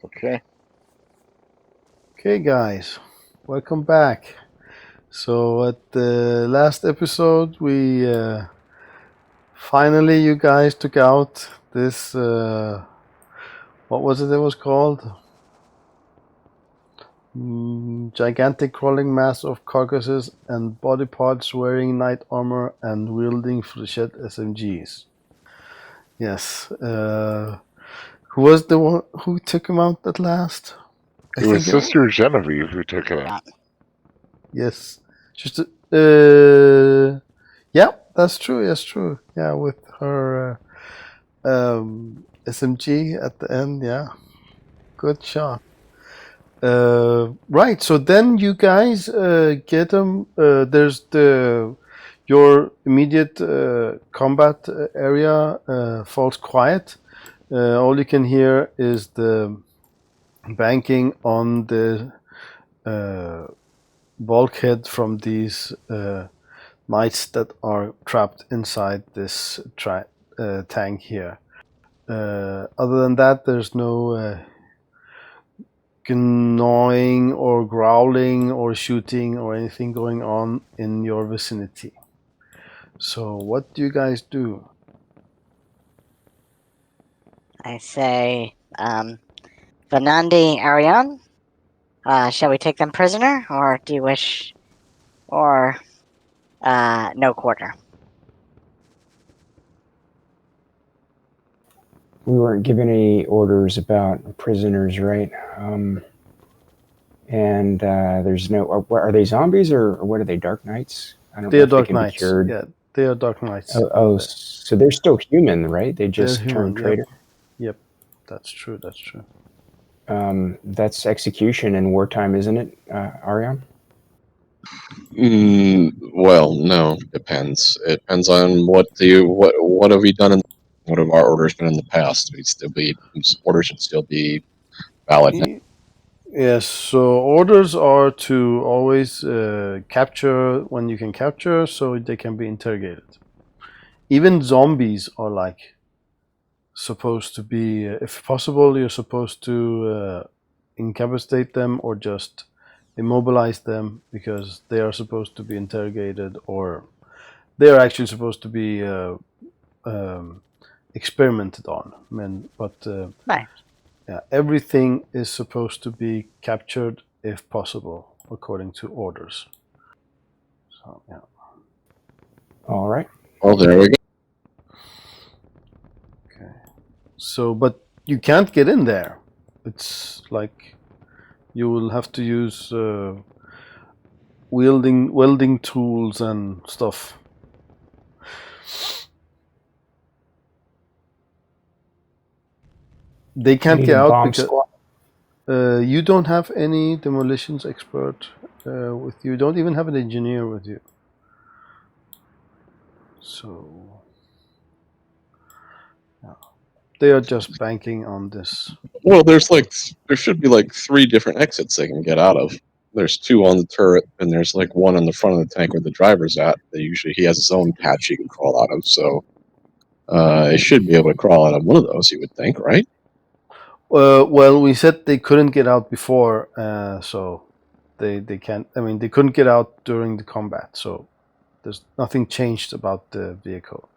Okay. Okay, guys, welcome back. So at the last episode, we finally, you guys took out this. What was it? It was called gigantic crawling mass of carcasses and body parts wearing knight armor and wielding flechette SMGs. Yes. Who was the one who took him out at last? It was Sister Genevieve who took it out. Yes. Just yeah, that's true. That's true. Yeah, with her SMG at the end. Yeah, good shot. Right. So then you guys get them. There's your immediate combat area falls quiet. All you can hear is the banking on the bulkhead from these knights that are trapped inside this tank here. Other than that, there's no gnawing or growling or shooting or anything going on in your vicinity. So what do you guys do? I say, Vanandi Arion, shall we take them prisoner, or do you wish, or, no quarter? We weren't given any orders about prisoners, right? And there's no. Are they zombies or what are they? Dark Knights? I don't know. They're Dark Knights. Yeah, they are Dark Knights. Oh, so they're still human, right? They just turned traitor. Yep, that's true. That's true. That's execution in wartime, isn't it, Arion? Well, no, depends. It depends on what have we done and what have our orders been in the past. Orders should still be valid. Yes, so orders are to always capture when you can capture, so they can be interrogated. Even zombies are like supposed to be, if possible, you're supposed to incapacitate them or just immobilize them because they are supposed to be interrogated, or they are actually supposed to be experimented on. Right. Yeah, everything is supposed to be captured if possible, according to orders. So, yeah. All right. Oh, there we go. Okay. So, but you can't get in there. It's like you will have to use welding tools and stuff. They can't get out because you don't have any demolitions expert with you. You don't even have an engineer with you. So, yeah. They are just banking on this. Well, there should be like 3 different exits they can get out of. There's 2 on the turret, and there's like 1 on the front of the tank where the driver's at. He has his own hatch he can crawl out of, so it should be able to crawl out of one of those, you would think, right? Well, we said they couldn't get out before, so they can't. I mean, they couldn't get out during the combat, so there's nothing changed about the vehicle.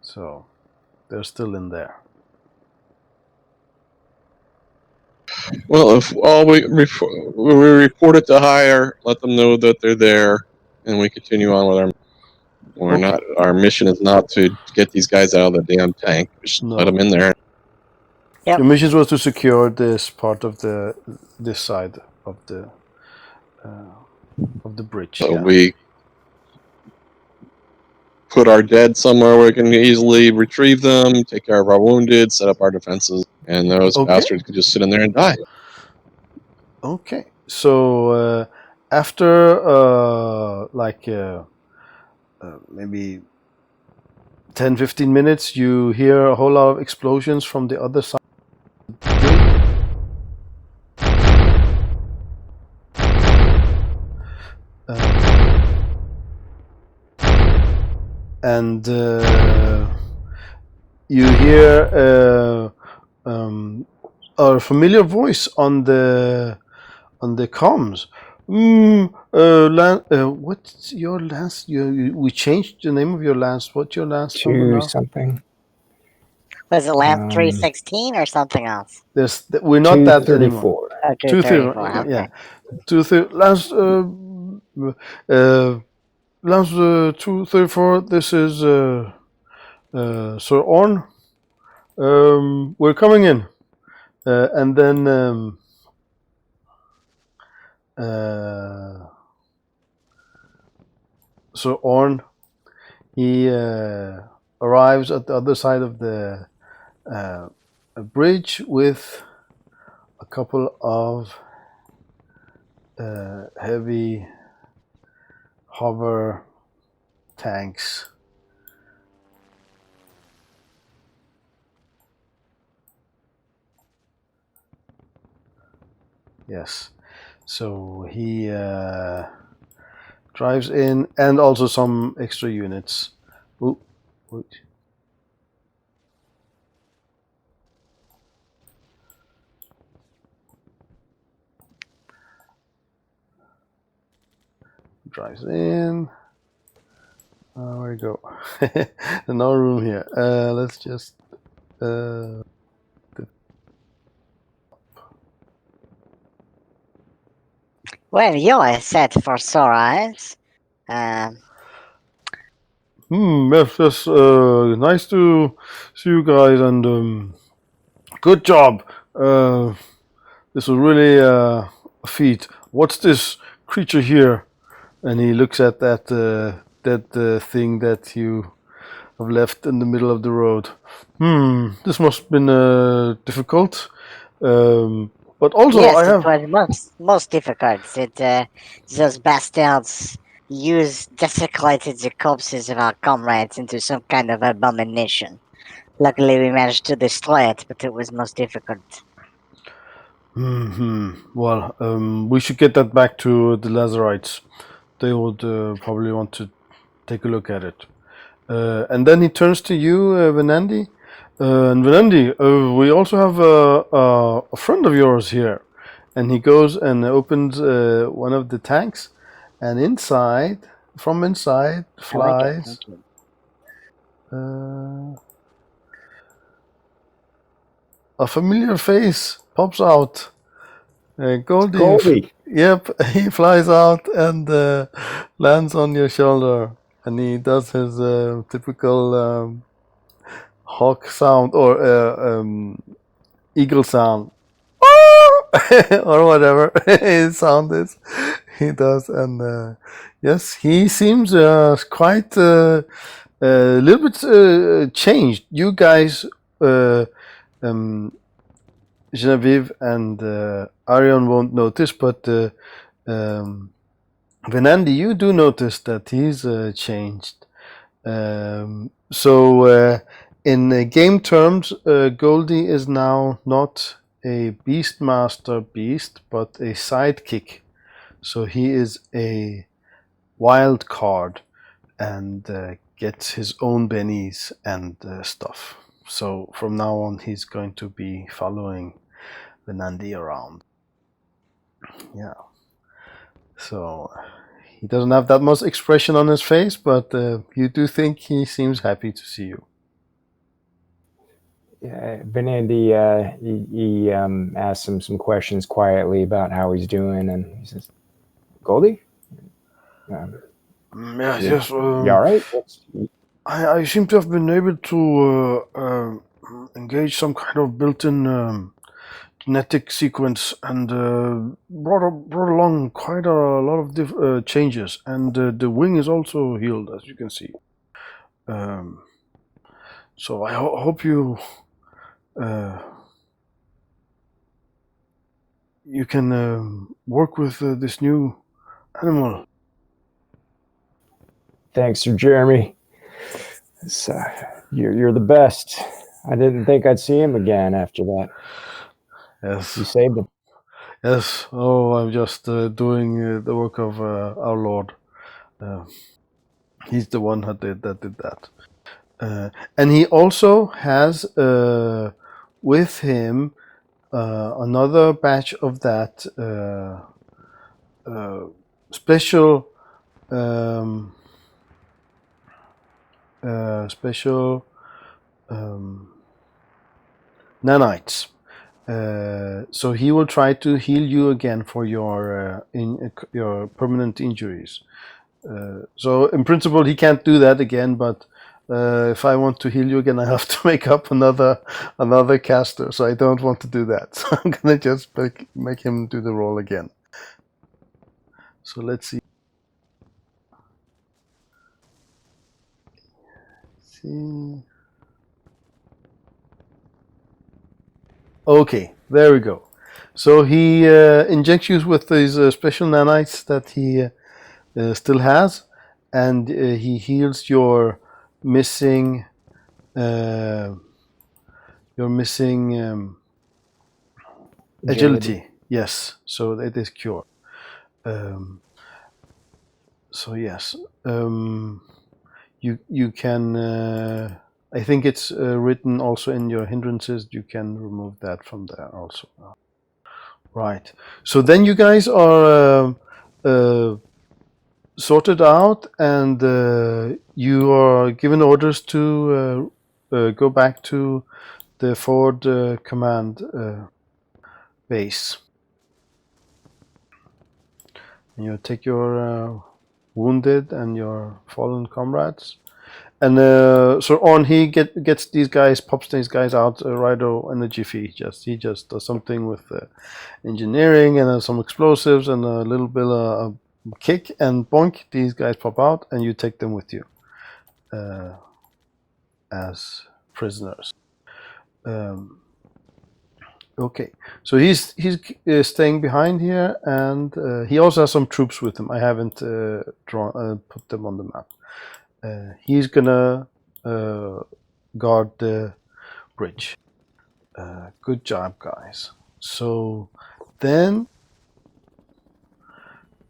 So they're still in there. Well, if we report it to higher, let them know that they're there, and we continue on with our. Our mission is not to get these guys out of the damn tank. Just let them in there. Yep. Your mission was to secure this part of this side of the bridge. So we put our dead somewhere where we can easily retrieve them, take care of our wounded, set up our defenses, and those bastards can just sit in there and die. Okay. So after maybe 10-15 minutes, you hear a whole lot of explosions from the other side. And you hear a familiar voice on the comms. What's your last? We changed the name of your last. What's your last number 2 now? something. Was it lamp 316 or something else? We're not that anymore. 234. Oh, 234. 234. Okay. Yeah, 234. Last 234. This is Sir Orn. We're coming in, and then Sir Orn, he arrives at the other side of the bridge with a couple of heavy hover tanks. Yes, so he drives in, and also some extra units. Ooh, wait. Drives in. Where we go? No room here. Let's just. Well, you're set for sore eyes. Yes, yes. Nice to see you guys, and good job. This was really a feat. What's this creature here? And he looks at that thing that you have left in the middle of the road. This must have been difficult. But also, yes, I have. it was most difficult. Those bastards desecrated the corpses of our comrades into some kind of abomination. Luckily, we managed to destroy it, but it was most difficult. Well, we should get that back to the Lazarites. They would probably want to take a look at it. And then he turns to you, Venandi. And Venandi, we also have a friend of yours here. And he goes and opens one of the tanks, and from inside, flies. A familiar face pops out. Goldie. Goldie. Yep, he flies out and lands on your shoulder, and he does his typical hawk sound or eagle sound, or whatever his sound is. He does, and yes, he seems quite a little bit changed. You guys. Genevieve and Arion won't notice, but Venandi, you do notice that he's changed. So in game terms, Goldie is now not a Beastmaster beast, but a sidekick. So he is a wild card and gets his own bennies and stuff. So from now on, he's going to be following Venandi around. Yeah. So he doesn't have that much expression on his face, but you do think he seems happy to see you. Venandi, he asks him some questions quietly about how he's doing, and he says, Goldie? Yes. You all right? I seem to have been able to engage some kind of built-in genetic sequence and brought along quite a lot of changes, and the wing is also healed, as you can see. So I hope you you can work with this new animal. Thanks, Sir Jeremy. You're the best. I didn't think I'd see him again after that. Yes. You saved him. Yes. Oh, I'm just doing the work of our Lord. He's the one that did that. And he also has with him another batch of that special nanites. So he will try to heal you again for your your permanent injuries. So in principle, he can't do that again. But if I want to heal you again, I have to make up another caster. So I don't want to do that. So I'm gonna just make him do the roll again. So let's see. Okay, there we go. So he injects you with these special nanites that he still has, and he heals your missing agility. Yes, so it is cured. So yes, you can. I think it's written also in your hindrances. You can remove that from there also. Right. So then you guys are sorted out, and you are given orders to go back to the forward command base. And you take your wounded and your fallen comrades. And so on, he gets these guys, pops these guys out right in a jiffy. He just does something with engineering and some explosives and a little bit of kick, and bonk, these guys pop out, and you take them with you as prisoners. Okay, so he's staying behind here, and he also has some troops with him. I haven't put them on the map. He's gonna guard the bridge. Good job, guys. So then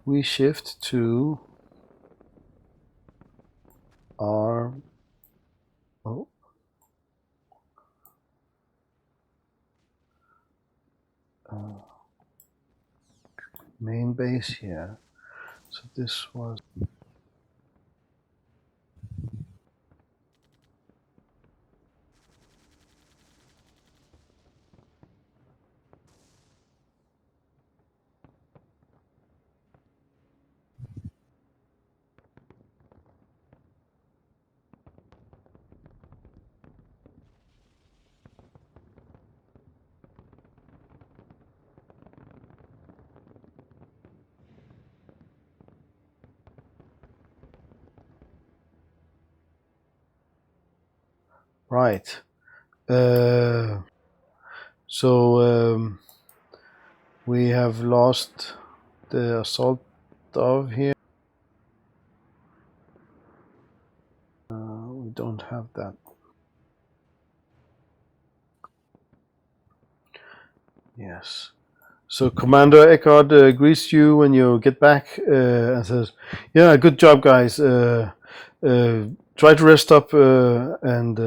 we shift to our main base here. So this was right. So we have lost the assault dove here. We don't have that. Yes. So Commander Eckhart greets you when you get back and says, "Yeah, good job, guys. Try to rest up, and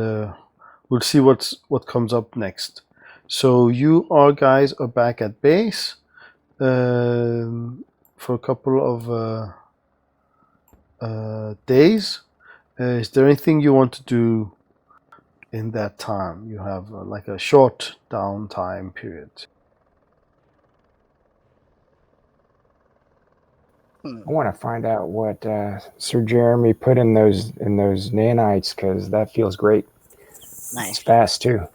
we'll see what comes up next." So you guys are back at base for a couple of days. Is there anything you want to do in that time? You have like a short downtime period. I want to find out what Sir Jeremy put in those nanites, because that feels great. Nice. It's fast too.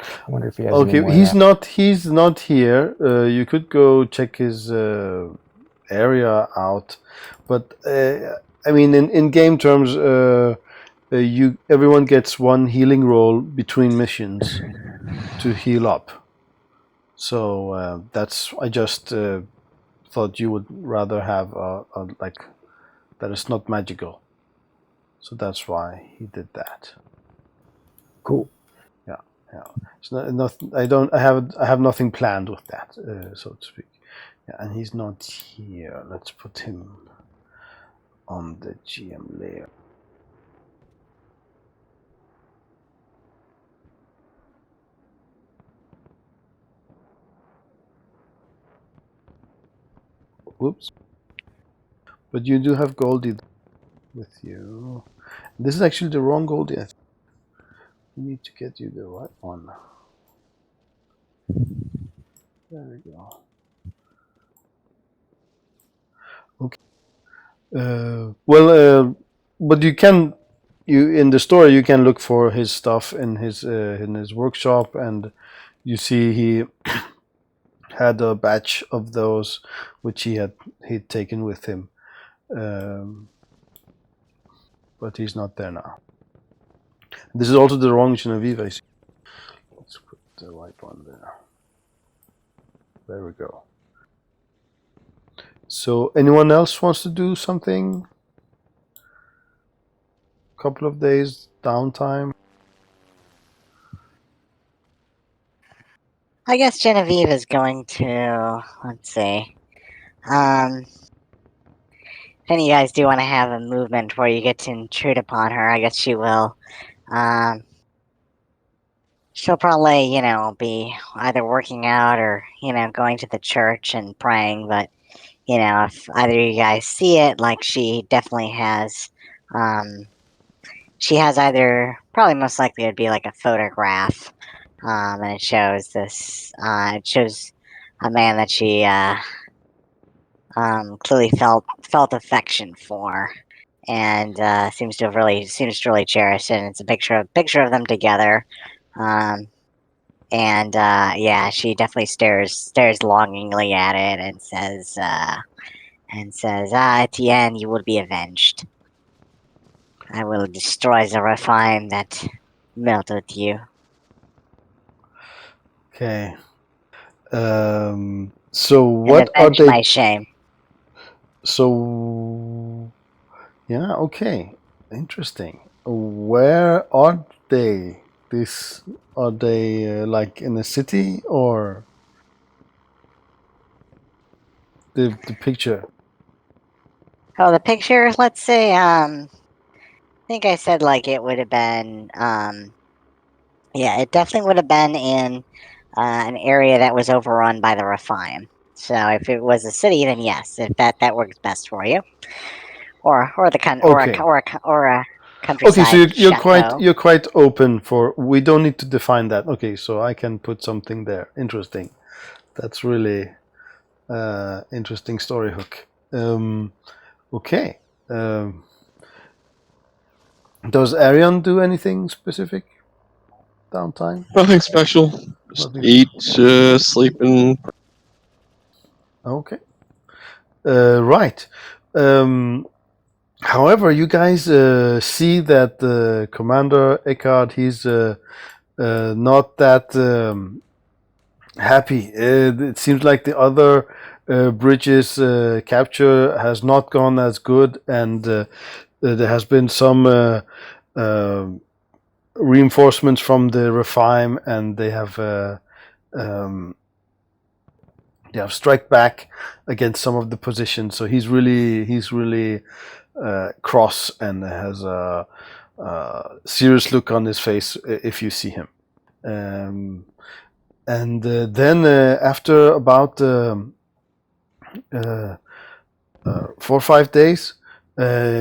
I wonder if he has any Okay, more he's of that. he's not here. You could go check his area out, but I mean, in game terms, everyone gets one healing roll between missions to heal up. So that's I just thought you would rather have a like that is not magical. So that's why he did that. Cool. Yeah. It's not. I have nothing planned with that, so to speak. Yeah, and he's not here. Let's put him on the GM layer. Whoops. But you do have Goldie with you. This is actually the wrong Goldie. I think. We need to get you the right one. There we go. Okay. But you can, in the store you can look for his stuff in his workshop, and you see he had a batch of those which he'd taken with him, but he's not there now. This is also the wrong Genevieve. I see. Let's put the right one there. There we go. So anyone else wants to do something? Couple of days downtime. I guess Genevieve is going to, let's see. If any of you guys do want to have a movement where you get to intrude upon her, I guess she will. She'll probably, be either working out or, going to the church and praying. But, if either of you guys see it, like she definitely has, she has either, probably most likely it'd be like a photograph. And it shows this, it shows a man that she, clearly felt affection for, and seems to really cherish it. And it's a picture of them together, and yeah, she definitely stares longingly at it and says, at the end you will be avenged. I will destroy the Rephaim that murdered you. Okay. So what are avenge they? my shame. So yeah, okay, interesting. Where are they? Are they like in a city, or the picture? Oh, the picture. Let's say. I think I said like it would have been. Yeah, it definitely would have been in an area that was overrun by the Rephaim. So if it was a city, then yes, if that works best for you, or the Okay. or a Okay, so countryside chateau. you're quite open for. We don't need to define that. Okay, so I can put something there. Interesting. That's really interesting story hook. Okay. Does Arion do anything specific? Downtime? Nothing special. Just Nothing. eat, sleep, and Okay. Right. However, you guys see that Commander Eckhart, he's not that happy. It seems like the other bridges capture has not gone as good, and there has been some reinforcements from the Rephaim, and they have strike back against some of the positions. So he's really cross and has a serious look on his face if you see him. And then after about 4 or 5 days,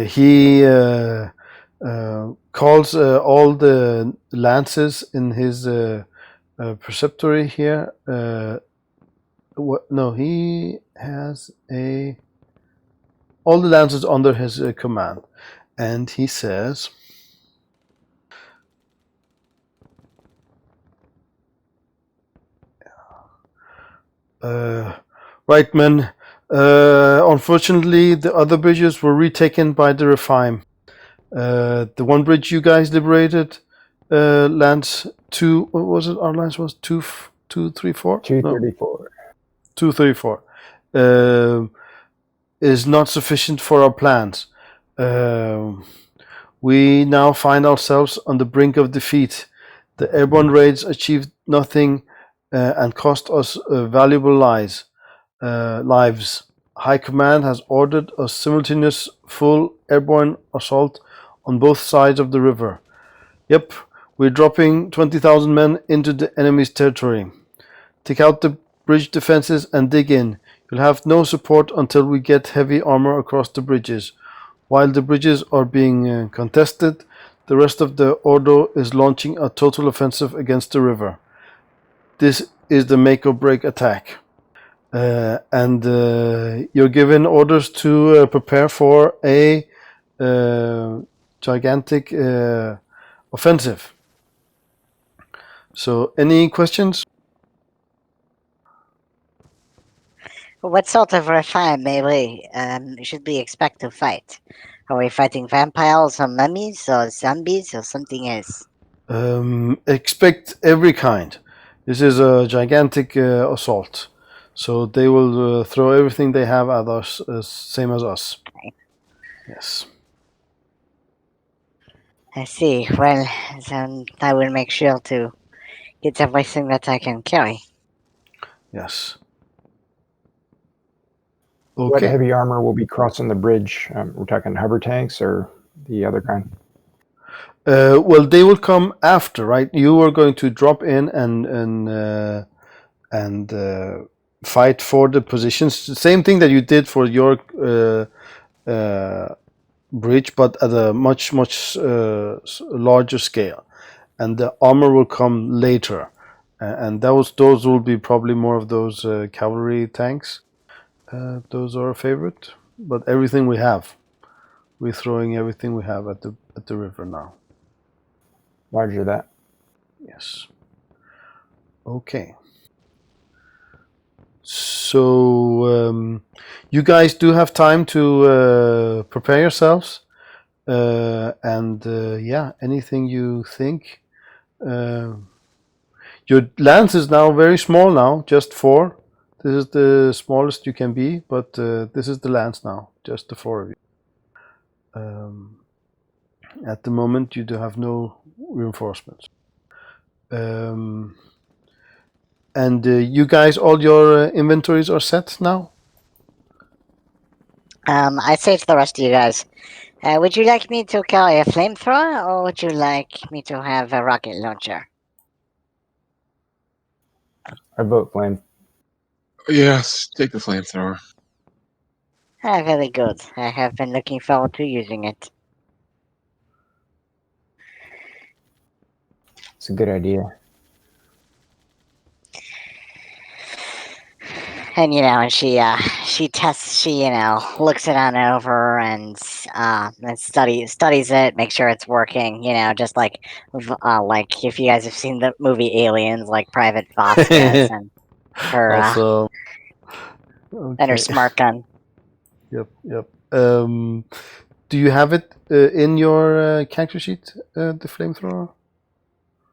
he calls all the lances in his preceptory here. No, he has all the lances under his command, and he says, right, men, unfortunately the other bridges were retaken by the Rephaim. The one bridge you guys liberated, Lance 2, what was it? Our Lance was 234? 234. No. 234 is not sufficient for our plans. We now find ourselves on the brink of defeat. The airborne raids achieved nothing and cost us valuable lives. High Command has ordered a simultaneous full airborne assault on both sides of the river. Yep, we're dropping 20,000 men into the enemy's territory. Take out the bridge defenses and dig in. You'll have no support until we get heavy armor across the bridges. While the bridges are being contested, the rest of the Ordo is launching a total offensive against the river. This is the make or break attack. And you're given orders to prepare for a gigantic offensive. So, any questions? What sort of Rephaim should we expect to fight? Are we fighting vampires or mummies or zombies or something else? Expect every kind. This is a gigantic assault. So they will throw everything they have at us, same as us. Okay. Yes. I see. Well, then I will make sure to get everything that I can carry. Yes. What Okay. heavy armor will be crossing the bridge? We're talking hover tanks or the other kind? Well, they will come after, right? You are going to drop in and fight for the positions. Same thing that you did for your bridge, but at a much larger scale. And the armor will come later, and those will be probably more of those cavalry tanks. Those are a favorite, but everything we have, we're throwing everything we have at the river now. Roger that. Yes. Okay. So you guys do have time to prepare yourselves, and yeah, anything you think. Your lance is now very small now, just 4. This is the smallest you can be, but this is the lance now, just the 4 of you. At the moment, you do have no reinforcements. And you guys, all your inventories are set now? I say to the rest of you guys, would you like me to carry a flamethrower, or would you like me to have a rocket launcher? I vote flame. Yes, take the flamethrower. Ah, very good. I have been looking forward to using it. It's a good idea. And she tests, looks it on over and studies it, make sure it's working. Just like if you guys have seen the movie Aliens, like Private Vasquez and her Also, and her okay. smart gun. Yep. Do you have it in your character sheet, the flamethrower?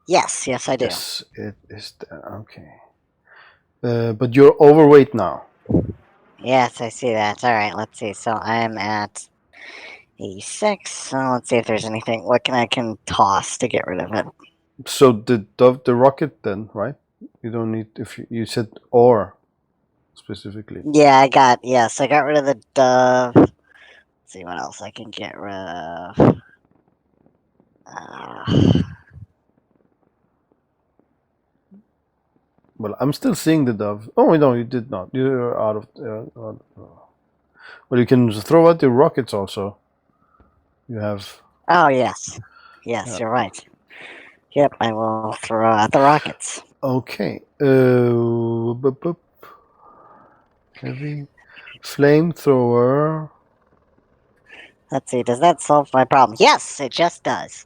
Yes, I do. Yes, it is there. Okay. But you're overweight now. Yes, I see that. All right, let's see. So I'm at 86. So let's see if there's anything. What I can toss to get rid of it? So the rocket then, right? You don't need, if you said ore specifically. Yeah, I got rid of the dove. Let's see what else I can get rid of. Well, I'm still seeing the dove. Oh no, you did not. You're out of. Well, you can throw out the rockets also. You have. Oh yes, Yeah. you're right. Yep, I will throw out the rockets. Okay. Heavy flamethrower. Let's see, does that solve my problem? Yes, it just does.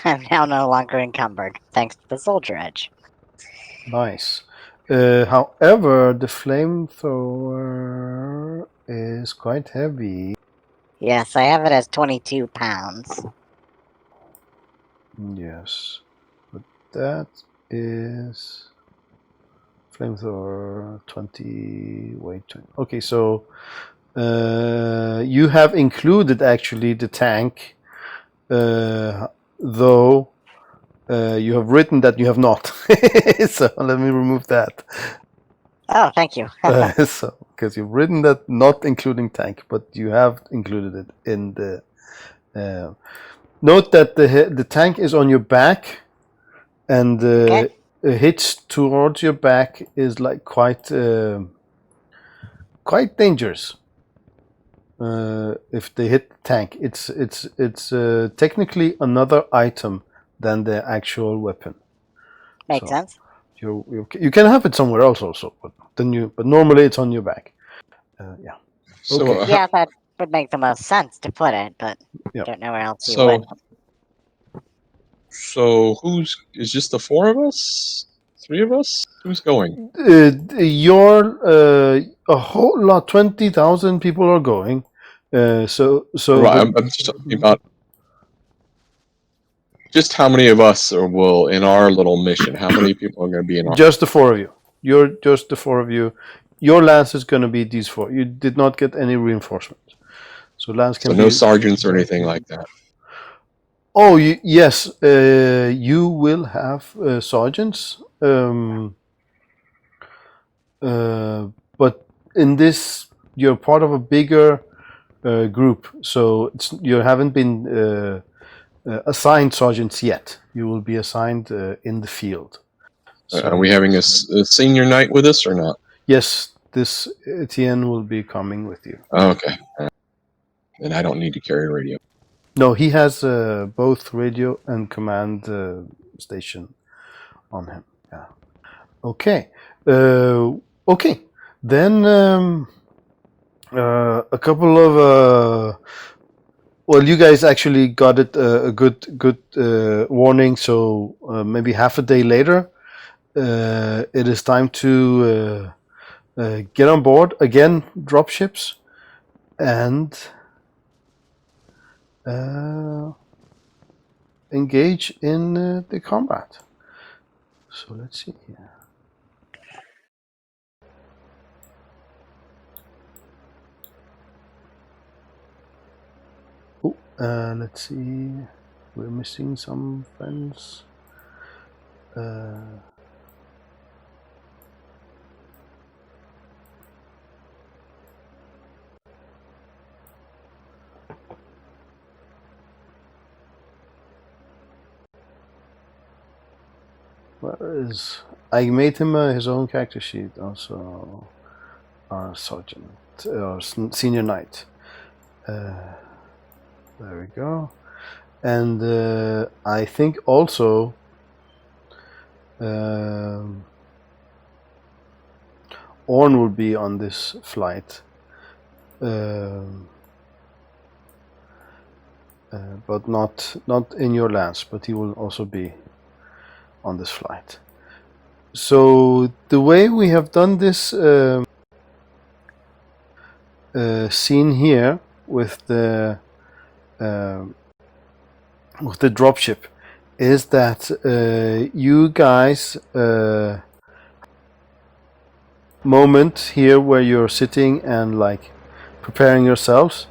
I'm now no longer encumbered, thanks to the soldier edge. Nice. However, the flamethrower is quite heavy. Yes, I have it as 22 pounds. Yes. But that is flamethrower 20 weight 20. Okay, so you have included actually the tank, though you have written that you have not. So let me remove that. Oh, thank you. So because you've written that not including tank, but you have included it in the. Note that the tank is on your back, and Okay. a hitch towards your back is like quite quite dangerous. If they hit the tank, it's technically another item than the actual weapon. Makes sense. You can have it somewhere else also, but normally it's on your back. Yeah. So, Okay. Yeah, that would make the most sense to put it, but Yeah. don't know where else you So, would. who's is just the four of us? Three of us? Who's going? A whole lot, 20,000 people are going. So Right, I'm just talking about just how many of us will in our little mission. How many people are going to be in our? Just the four of you. You're just the four of you. Your lance is going to be these four. You did not get any reinforcements, so lance can So be. no sergeants or anything like that. Oh yes, you will have sergeants. But in this, you're part of a bigger group, so you haven't been assigned sergeants yet. You will be assigned in the field. So, Are we having a senior night with us or not? Yes, this Etienne will be coming with you. Oh, okay. Then I don't need to carry a radio. No, he has both radio and command station on him. Yeah. Okay. Okay. Then a couple of well, you guys actually got it a good warning. So maybe half a day later, it is time to get on board again, dropships, and engage in the combat. So let's see here. Let's see. We're missing some friends. Where is? I made him his own character sheet. Also, our sergeant or senior knight. There we go. And I think also Orn will be on this flight, but not in your lance. But he will also be on this flight. So the way we have done this scene here with the dropship is that you guys moment here where you're sitting and like preparing yourselves,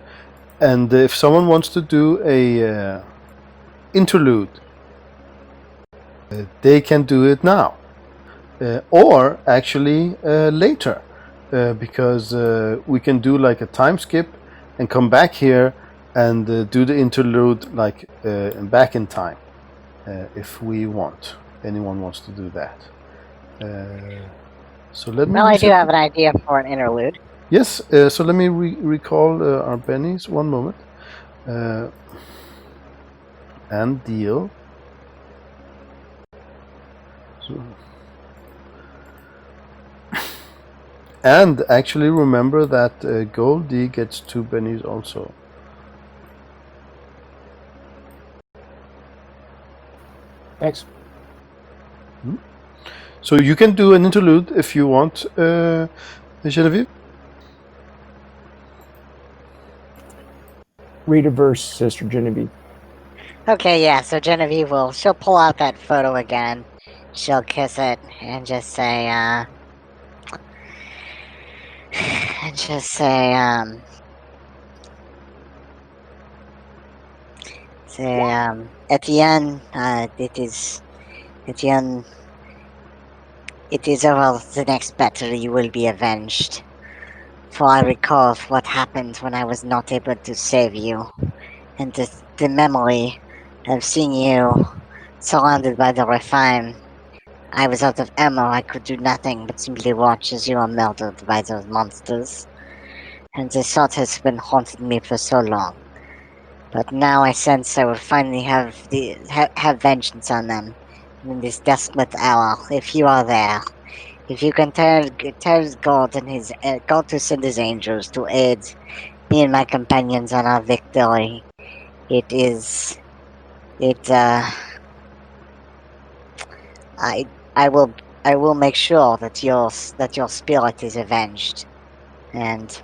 and if someone wants to do a interlude, they can do it now, or actually later, because we can do like a time skip and come back here and do the interlude like back in time, if we want. Anyone wants to do that. So let me. Well, I do have an idea for an interlude. Yes. So let me recall our bennies. 1 moment. And deal. So. And actually remember that Goldie gets 2 bennies also. Thanks. So you can do an interlude if you want, Genevieve. Read a verse, Sister Genevieve. Okay, yeah, so Genevieve she'll pull out that photo again. She'll kiss it and just say, Etienne, Etienne, it is over the next battle you will be avenged. For I recall what happened when I was not able to save you, and the memory of seeing you surrounded by the Rephaim. I was out of ammo, I could do nothing but simply watch as you are murdered by those monsters. and this thought has been haunting me for so long. But now I sense I will finally have have vengeance on them in this desperate hour. If you are there, if you can tell God and his God to send his angels to aid me and my companions on our victory, it is it. I will make sure that your spirit is avenged, and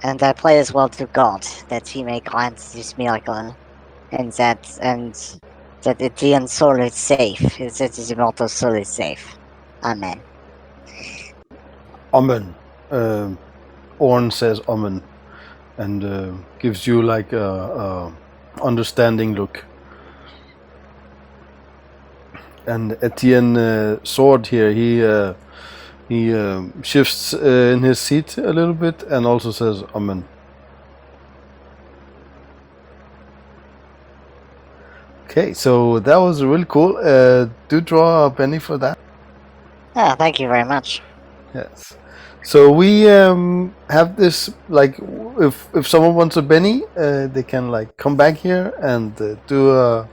I pray as well to God that He may grant this miracle, and that Etienne's soul is safe, that his immortal soul is safe. Amen. Amen. Orn says Amen, and gives you like a understanding look. And Etienne sword here, he shifts in his seat a little bit and also says Amen. Okay, so that was really cool. Do draw a penny for that. Thank you very much. Yes. So we have this, like, if someone wants a penny, they can like come back here and do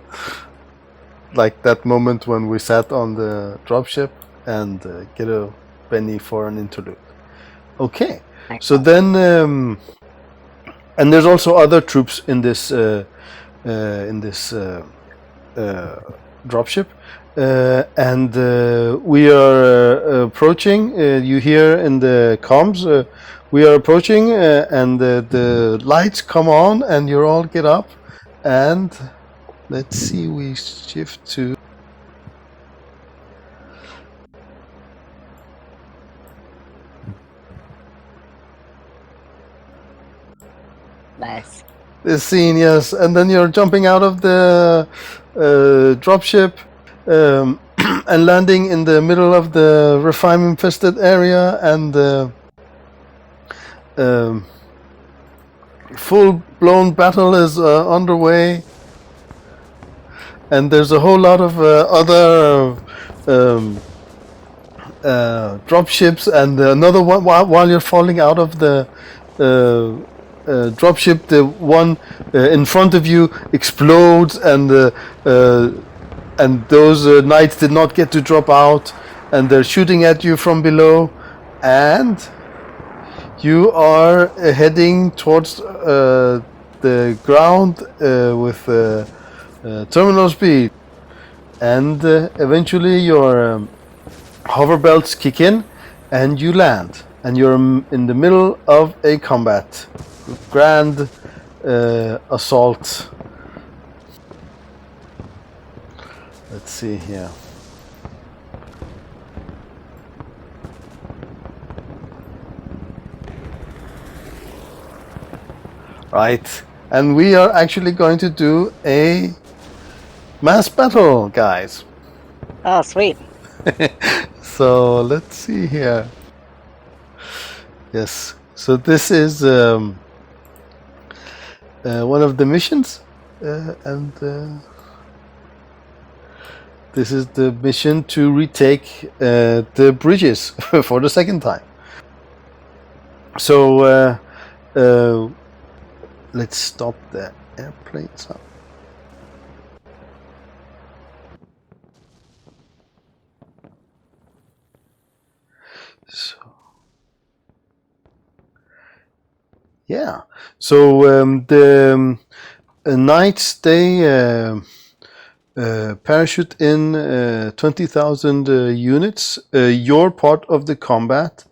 like that moment when we sat on the dropship and get a penny for an interlude. Okay. So then, and there's also other troops in this dropship, and we are approaching. You hear in the comms, we are approaching, and the lights come on, and you all get up, and let's see, we shift to. Nice. This scene, yes, and then you're jumping out of the dropship and landing in the middle of the Rephaim infested area, and full-blown battle is underway, and there's a whole lot of other dropships, and another one while you're falling out of the dropship, the one in front of you explodes, and those knights did not get to drop out, and they're shooting at you from below, and you are heading towards the ground with terminal speed, and eventually your hover belts kick in and you land, and you're in the middle of a combat. Grand assault. Let's see here. Right, and we are actually going to do a mass battle, guys. Oh, sweet. So let's see here. Yes, so this is one of the missions, and this is the mission to retake the bridges for the second time. So let's stop the airplanes up. So yeah, so the knights, they parachute in 20,000 units. Your part of the combat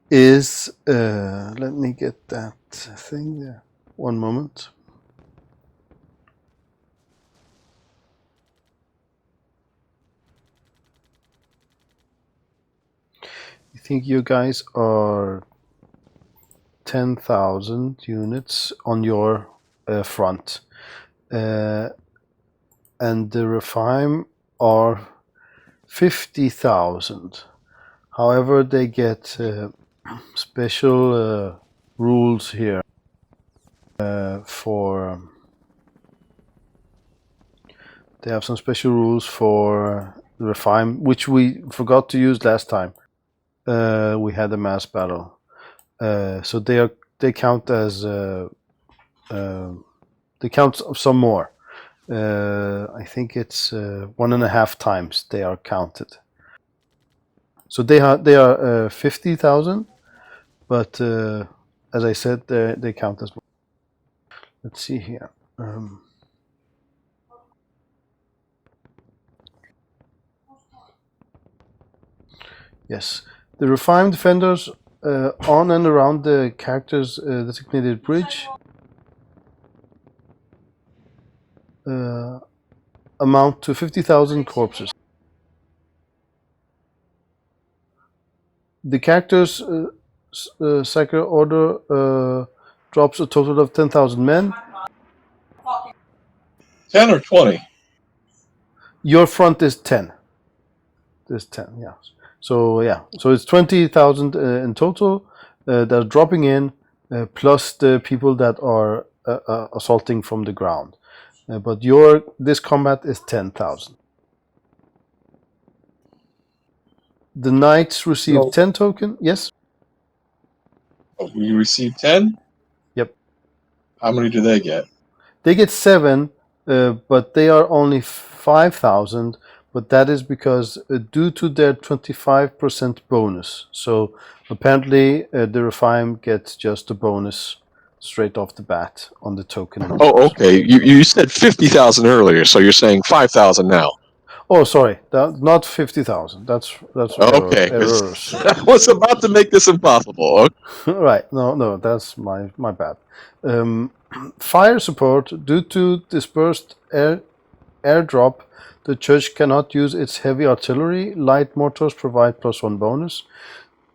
is let me get that thing there. One moment. I think you guys are 10,000 units on your front, and the Rephaim are 50,000. However, they get special rules here for. They have some special rules for the Rephaim, which we forgot to use last time. We had a mass battle. So they count as they count some more. I think it's 1.5 times they are counted. So they are 50,000, but as I said, they count as more. Let's see here. Yes, the Rephaim defenders on and around the character's designated bridge amount to 50,000 corpses. The character's sacred order drops a total of 10,000 men. 10 or 20? Your front is 10. There's 10, yeah. So it's 20,000 in total that are dropping in, plus the people that are assaulting from the ground. But this combat is 10,000. The knights receive 10 token. Yes. Oh, we receive 10? Yep. How many do they get? They get 7, but they are only 5,000. But that is because due to their 25% bonus. So apparently the Rephaim gets just a bonus straight off the bat on the token. Oh, okay. You said 50,000 earlier, so you're saying 5,000 now. Oh, sorry, not 50,000. That's Okay. errors. I was about to make this impossible. Okay. Right. No, that's my bad. Fire support due to dispersed airdrop. The church cannot use its heavy artillery. Light mortars provide +1 bonus,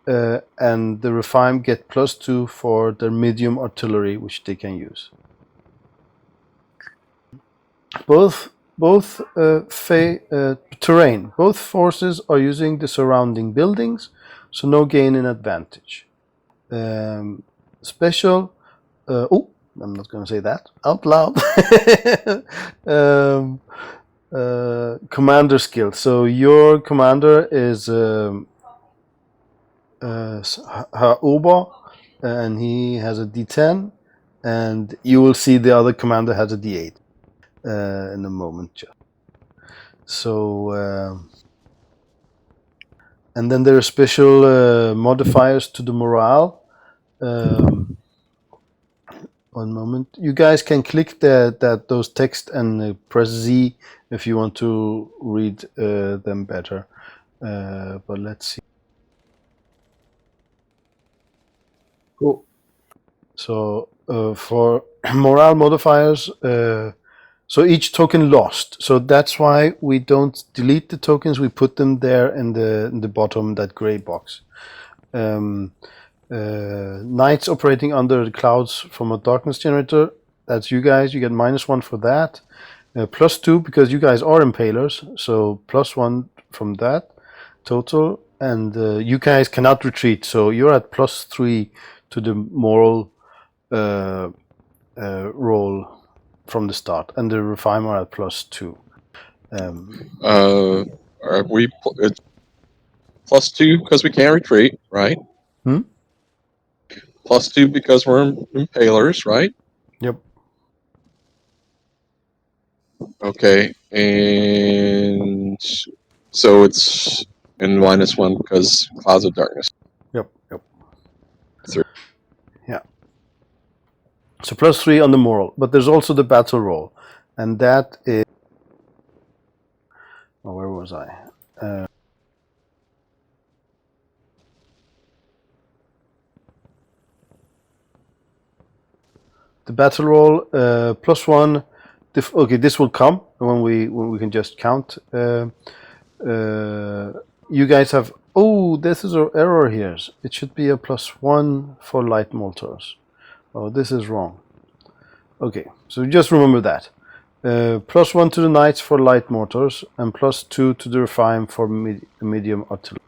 and the Rephaim get +2 for their medium artillery, which they can use. Both terrain. Both forces are using the surrounding buildings, so no gain in advantage. Special. I'm not going to say that out loud. Commander skill. So your commander is Ha'uba, and he has a D10, and you will see the other commander has a D8 in a moment. So, and then there are special modifiers to the morale. One moment. You guys can click those text and press Z if you want to read them better. But let's see. Cool. So for morale modifiers, so each token lost. So that's why we don't delete the tokens. We put them there in the bottom, that gray box. Knights operating under the clouds from a darkness generator. That's you guys. You get -1 for that. +2 because you guys are impalers. So +1 from that total. And you guys cannot retreat. So you're at +3 to the moral roll from the start. And the Rephaim are at +2. Are we it's +2 because we can't retreat, right? +2 because we're impalers, right? Yep. Okay, and so it's in -1 because clouds of darkness. Yep. 3. Yeah. So +3 on the moral, but there's also the battle roll, and that is. Oh, where was I? The battle roll +1. Okay, this will come when we can just count. You guys have. Oh, this is an error here. It should be a +1 for light mortars. Oh, this is wrong. Okay, so just remember that. +1 to the knights for light mortars, and +2 to the Rephaim for medium artillery.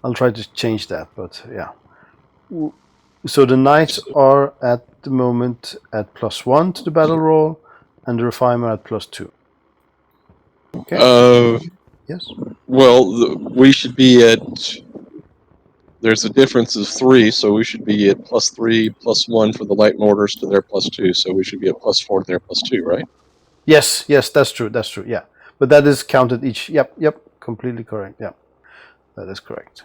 I'll try to change that, but yeah. So the knights are at the moment at +1 to the battle roll, and the Rephaim are at +2. Okay. Yes. Well, we should be at. there's a difference of 3, so we should be at +3, +1 for the light mortars to their +2, so we should be at +4 to their +2, right? Yes, that's true. Yeah, but that is counted each. Yep, completely correct. Yeah, that is correct.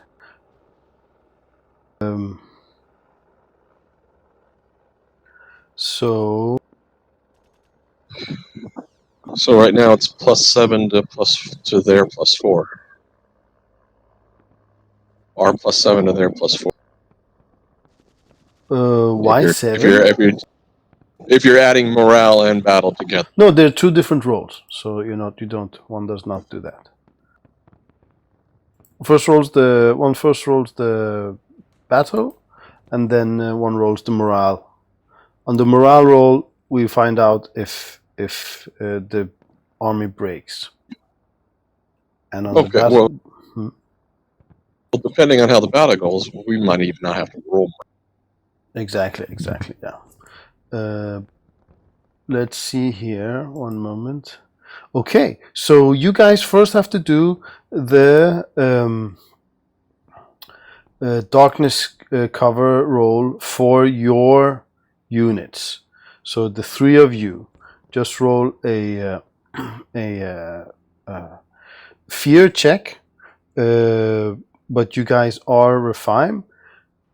So right now it's +7 to their +4. Our +7 to their +4. why If 7? if you're adding morale and battle together. No, they're two different rolls. So one does not do that. First rolls the battle, and then one rolls the morale. On the morale roll, we find out if the army breaks. And on the battle, well, depending on how the battle goes, we might even not have to roll. Exactly. Yeah. Let's see here. One moment. Okay, so you guys first have to do the darkness cover roll for your units. So the 3 of you just roll a fear check, but you guys are Rephaim.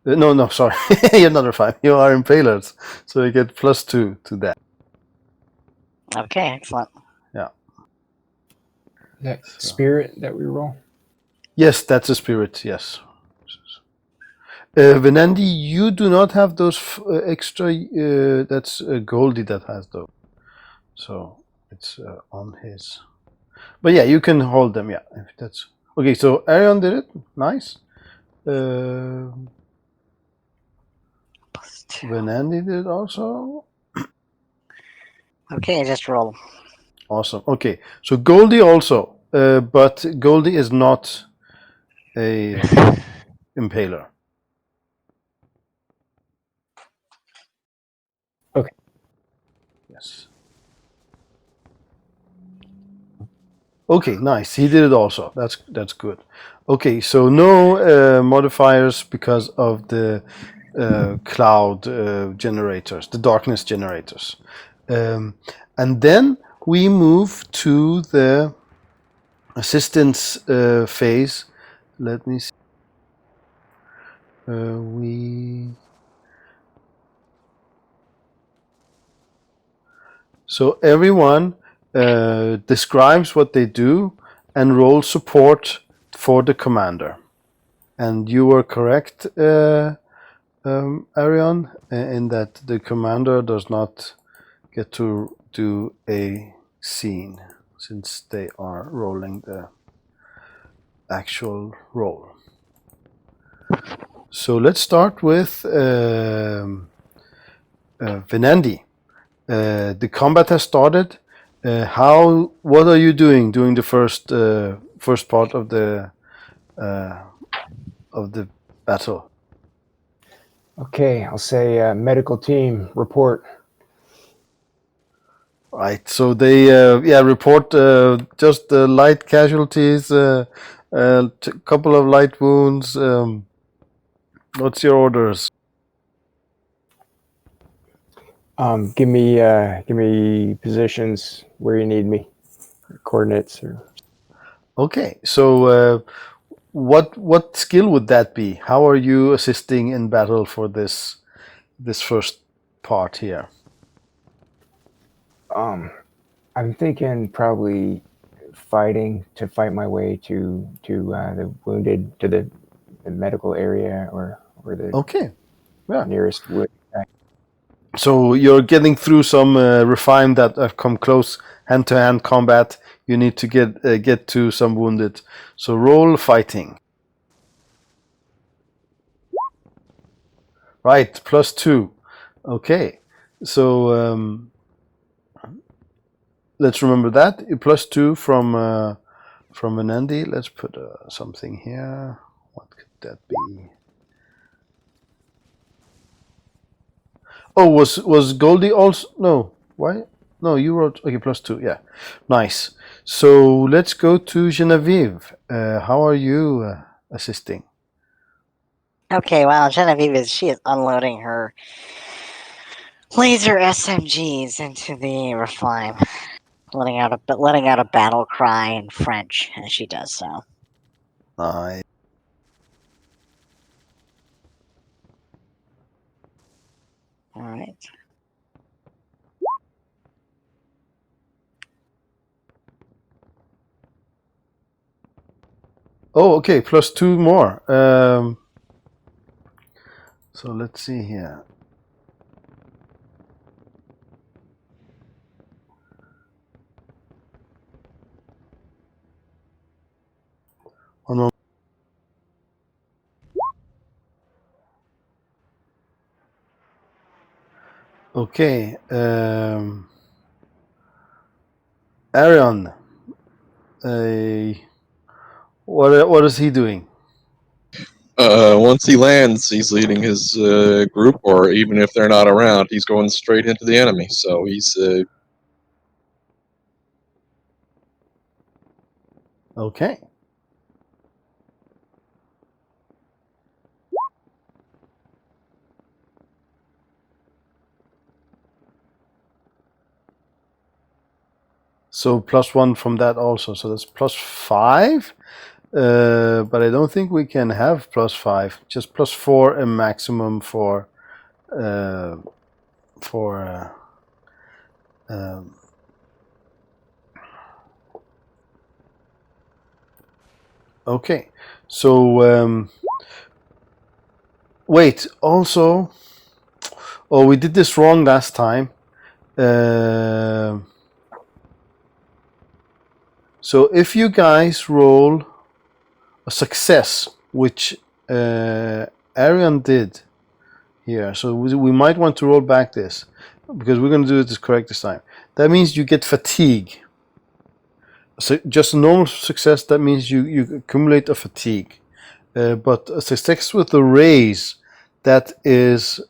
No, sorry, you're not Rephaim. You are Impalers, so you get +2 to that. Okay, excellent. Yeah. That spirit that we roll? Yes, that's a spirit, yes. Venandi, you do not have those extra, that's Goldie that has those. So it's on his. But yeah, you can hold them, yeah. If that's okay, so Arion did it. Nice. Venandi did it also. Okay, just roll. Awesome. Okay, so Goldie also, but Goldie is not a impaler. Okay. Yes. Okay, nice. He did it also. That's good. Okay, so no modifiers because of the cloud generators, the darkness generators. And then we move to the assistance phase. Let me see. So everyone describes what they do and roll support for the commander. And you were correct, Arion, in that the commander does not get to do a scene since they are rolling the actual roll. So let's start with Venandi. The combat has started. What are you doing during the first part of the battle? Okay, I'll say medical team, report. Right, so they report just light casualties, a couple of light wounds. What's your orders? Give me positions where you need me, coordinates. Okay, so what skill would that be? How are you assisting in battle for this first part here? I'm thinking probably fight my way to the wounded, to the medical area or the nearest wood. So you're getting through some Rephaim that have come close hand-to-hand combat. You need to get to some wounded. So roll fighting. Right, +2. Okay, so let's remember that +2 from Anandi. Let's put something here. What could that be? Oh, was Goldie also? No, why? No, you wrote okay +2. Yeah, nice. So let's go to Genevieve. How are you assisting? Okay, while Genevieve she is unloading her laser SMGs into the Rephaim, letting out a battle cry in French as she does so. Nice. All right. Oh, okay, plus 2 more. So let's see here. One more. Okay. Arion. What is he doing? Once he lands, he's leading his group, or even if they're not around, he's going straight into the enemy. So he's Okay. So plus 1 from that also. So that's plus 5. But I don't think we can have plus 5. Just plus 4 a maximum for okay. So wait. Also, oh, we did this wrong last time. So if you guys roll a success, which Arian did here, so we might want to roll back this because we're going to do it correct this time. That means you get fatigue. So just a normal success, that means you accumulate a fatigue. But a success with a raise, that is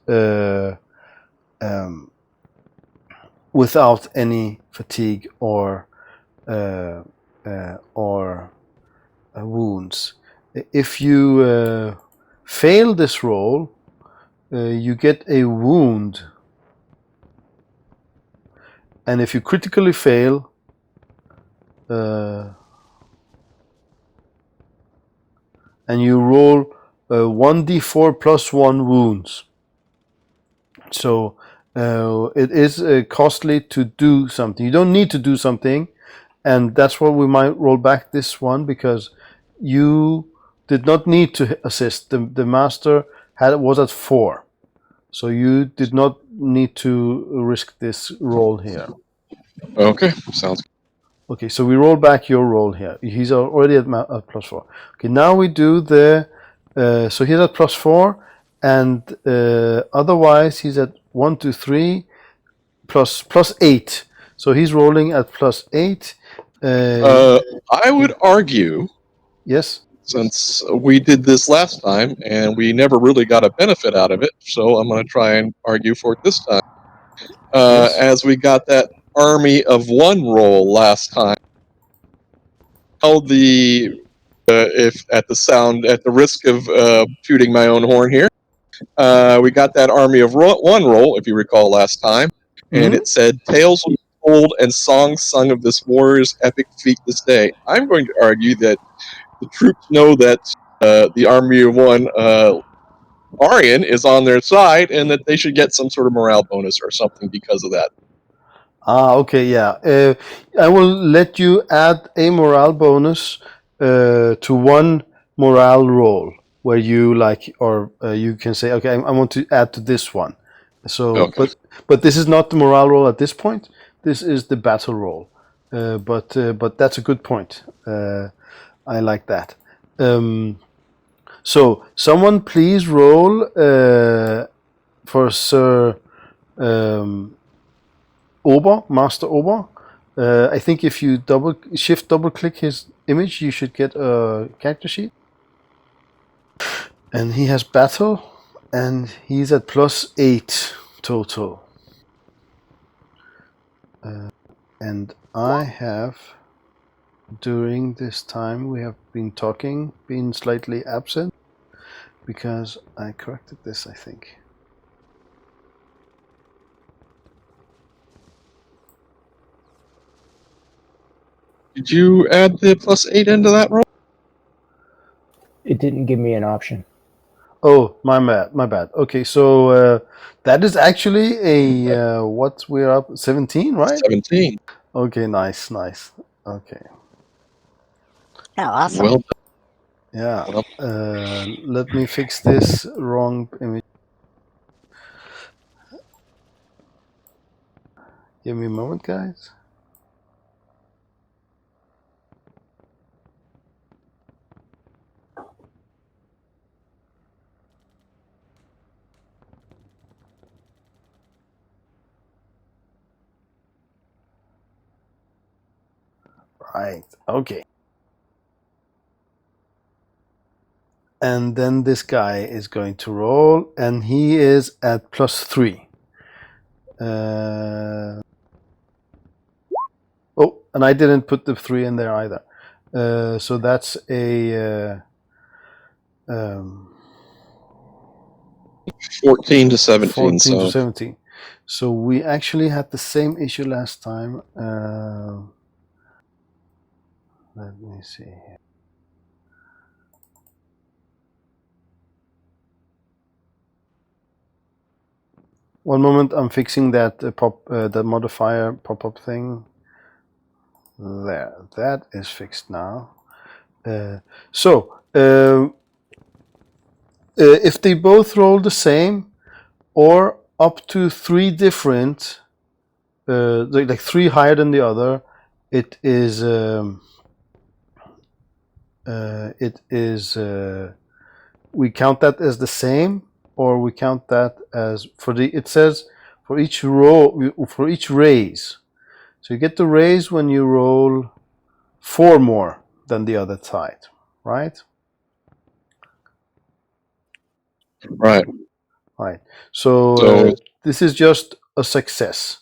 without any fatigue or wounds. If you fail this roll, you get a wound. And if you critically fail, and you roll 1d4 plus 1 wounds. So it is costly to do something. You don't need to do something, and that's why we might roll back this one, because you did not need to assist. The master was at 4, so you did not need to risk this roll here. okay. Sounds good. Okay, so we roll back your roll here. He's already at plus 4. Okay, now we do the so he's at plus 4, and otherwise he's at 1, 2, 3 plus 8. So he's rolling at plus 8. I would argue, Yes. since we did this last time and we never really got a benefit out of it, so I'm going to try and argue for it this time. Yes. As we got that army of 1 roll last time, held the if at the risk of shooting my own horn here, we got that army of 1 roll, if you recall last time, and it said tales will be told and songs sung of this warrior's epic feat this day. I'm going to argue that the troops know that the army of 1 Aryan is on their side, and that they should get some sort of morale bonus or something because of that. Okay, yeah. I will let you add a morale bonus to 1 morale roll, where you you can say, okay, I want to add to this one. So, Okay. but this is not the morale roll at this point. This is the battle roll. But that's a good point. I like that. So someone please roll for Sir Ober, Master Ober. I think if you double click his image, you should get a character sheet. And he has battle, and he's at plus 8 total. And I have, during this time we have been talking, been slightly absent. because I corrected this, I think. Did you add the +8 into that roll? It didn't give me an option. Oh, my bad. Okay, so that is actually a what we're up 17, right? 17. Okay, nice. Okay. Oh, awesome. Well, Yeah. well, Let me fix this wrong image. Give me a moment, guys. Right. Okay. And then this guy is going to roll, and he is at +3. Oh, and I didn't put the 3 in there either. So that's a 14 to 17. 14 so to 17. So we actually had the same issue last time. Let me see here. One moment, I'm fixing that the modifier pop-up thing. There, that is fixed now. If they both roll the same, or up to 3 different, like 3 higher than the other, it is we count that as the same, or we count that as it says for each row, for each raise. So you get the raise when you roll 4 more than the other side, right? right. Right. So this is just a success.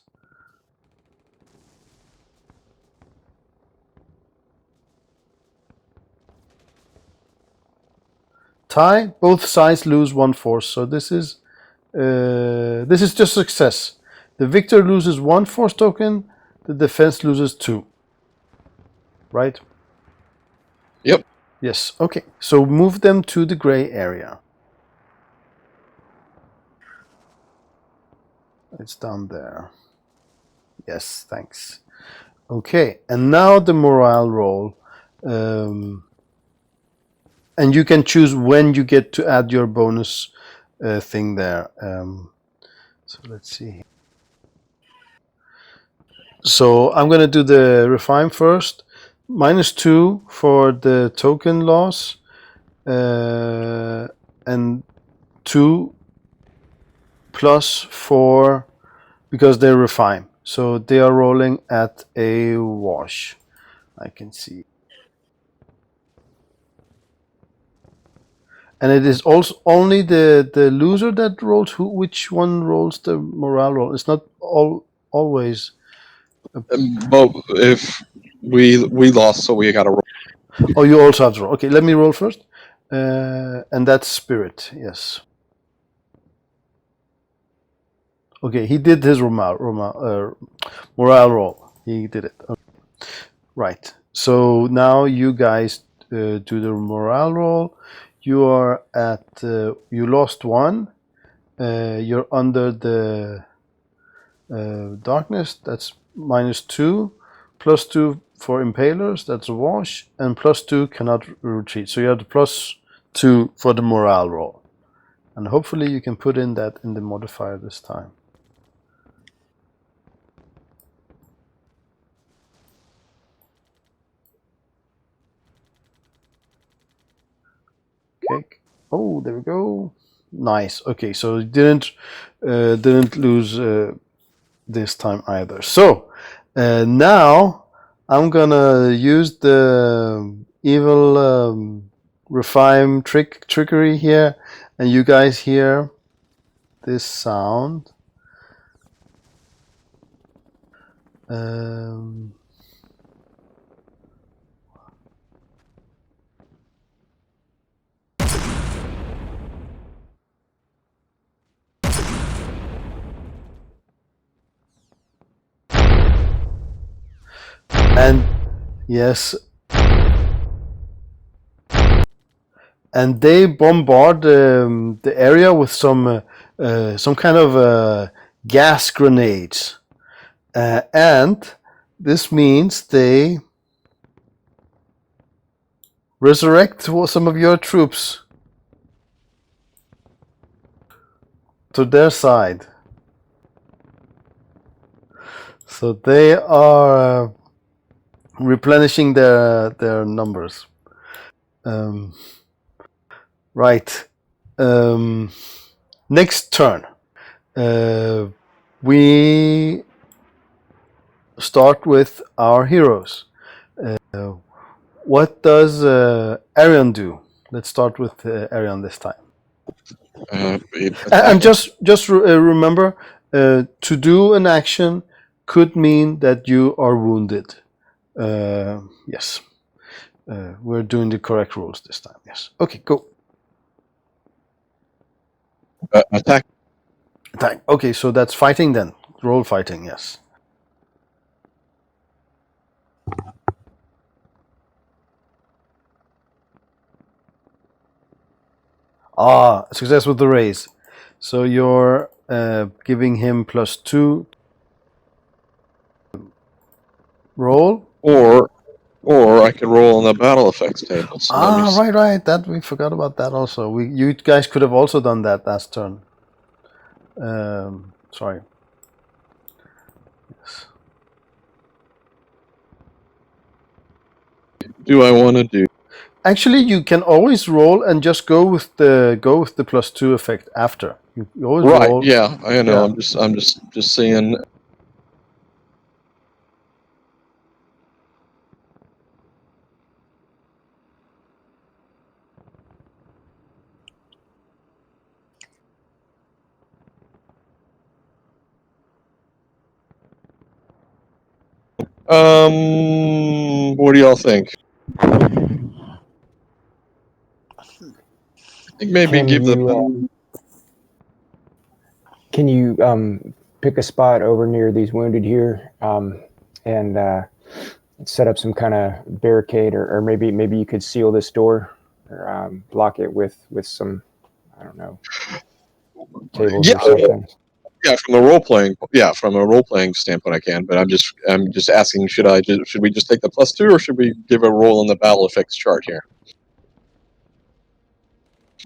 Tie, both sides lose 1 force. So this is just success. The victor loses 1 force token. The defense loses 2. Right? Yep. Yes. Okay. So move them to the gray area. It's down there. Yes. Thanks. Okay. And now the morale roll. And you can choose when you get to add your bonus thing there. So let's see. So I'm going to do the Rephaim first. -2 for the token loss. And 2 plus for, because they're Rephaim. So they are rolling at a wash. I can see. And it is also only the loser that rolls. Which one rolls the morale roll? It's not always. But if we lost, so we got to roll. Oh, you also have to roll. Okay, let me roll first. And that's spirit. Yes. Okay, he did his morale roll. He did it. Okay. Right. So now you guys do the morale roll. You are at. You lost 1. You're under the darkness. That's -2. +2 for impalers. That's a wash. And +2 cannot retreat. So you have the +2 for the morale roll. And hopefully you can put in that in the modifier this time. Okay. Oh, there we go. Nice. Okay, so you didn't lose this time either. So now I'm gonna use the evil Rephaim trickery here, and you guys hear this sound. And yes, and they bombard the area with some kind of gas grenades, and this means they resurrect some of your troops to their side. So they are replenishing their numbers. Right. Next turn. We start with our heroes. What does Arion do? Let's start with Arion this time. And just remember, to do an action could mean that you are wounded. Yes. We're doing the correct rules this time. Yes. Okay, go. Attack. Attack. Okay, so that's fighting then. Roll fighting, yes. Success with the raise. So you're giving him +2 roll. Or I could roll on the battle effects table. So right. That we forgot about that also. You guys could have also done that last turn. Sorry. Yes. Do I want to do? Actually, you can always roll and just go with the +2 effect after. You always roll. Yeah, I know. Yeah. I'm just saying. What do y'all think? I think maybe Can you pick a spot over near these wounded here, and set up some kind of barricade, or maybe you could seal this door, or block it with some, I don't know, tables or something. Yeah, from a role playing standpoint, I can. But I'm just asking: should we just take the +2, or should we give a roll on the battle effects chart here?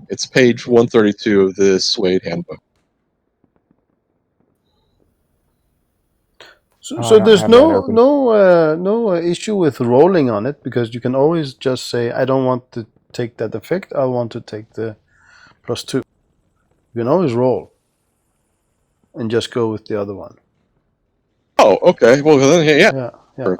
It's page 132 of the Suede Handbook. So there's no issue with rolling on it, because you can always just say, I don't want to take that effect, I want to take the +2. You can always roll and just go with the other one. Oh, okay. Well, then, yeah. Yeah.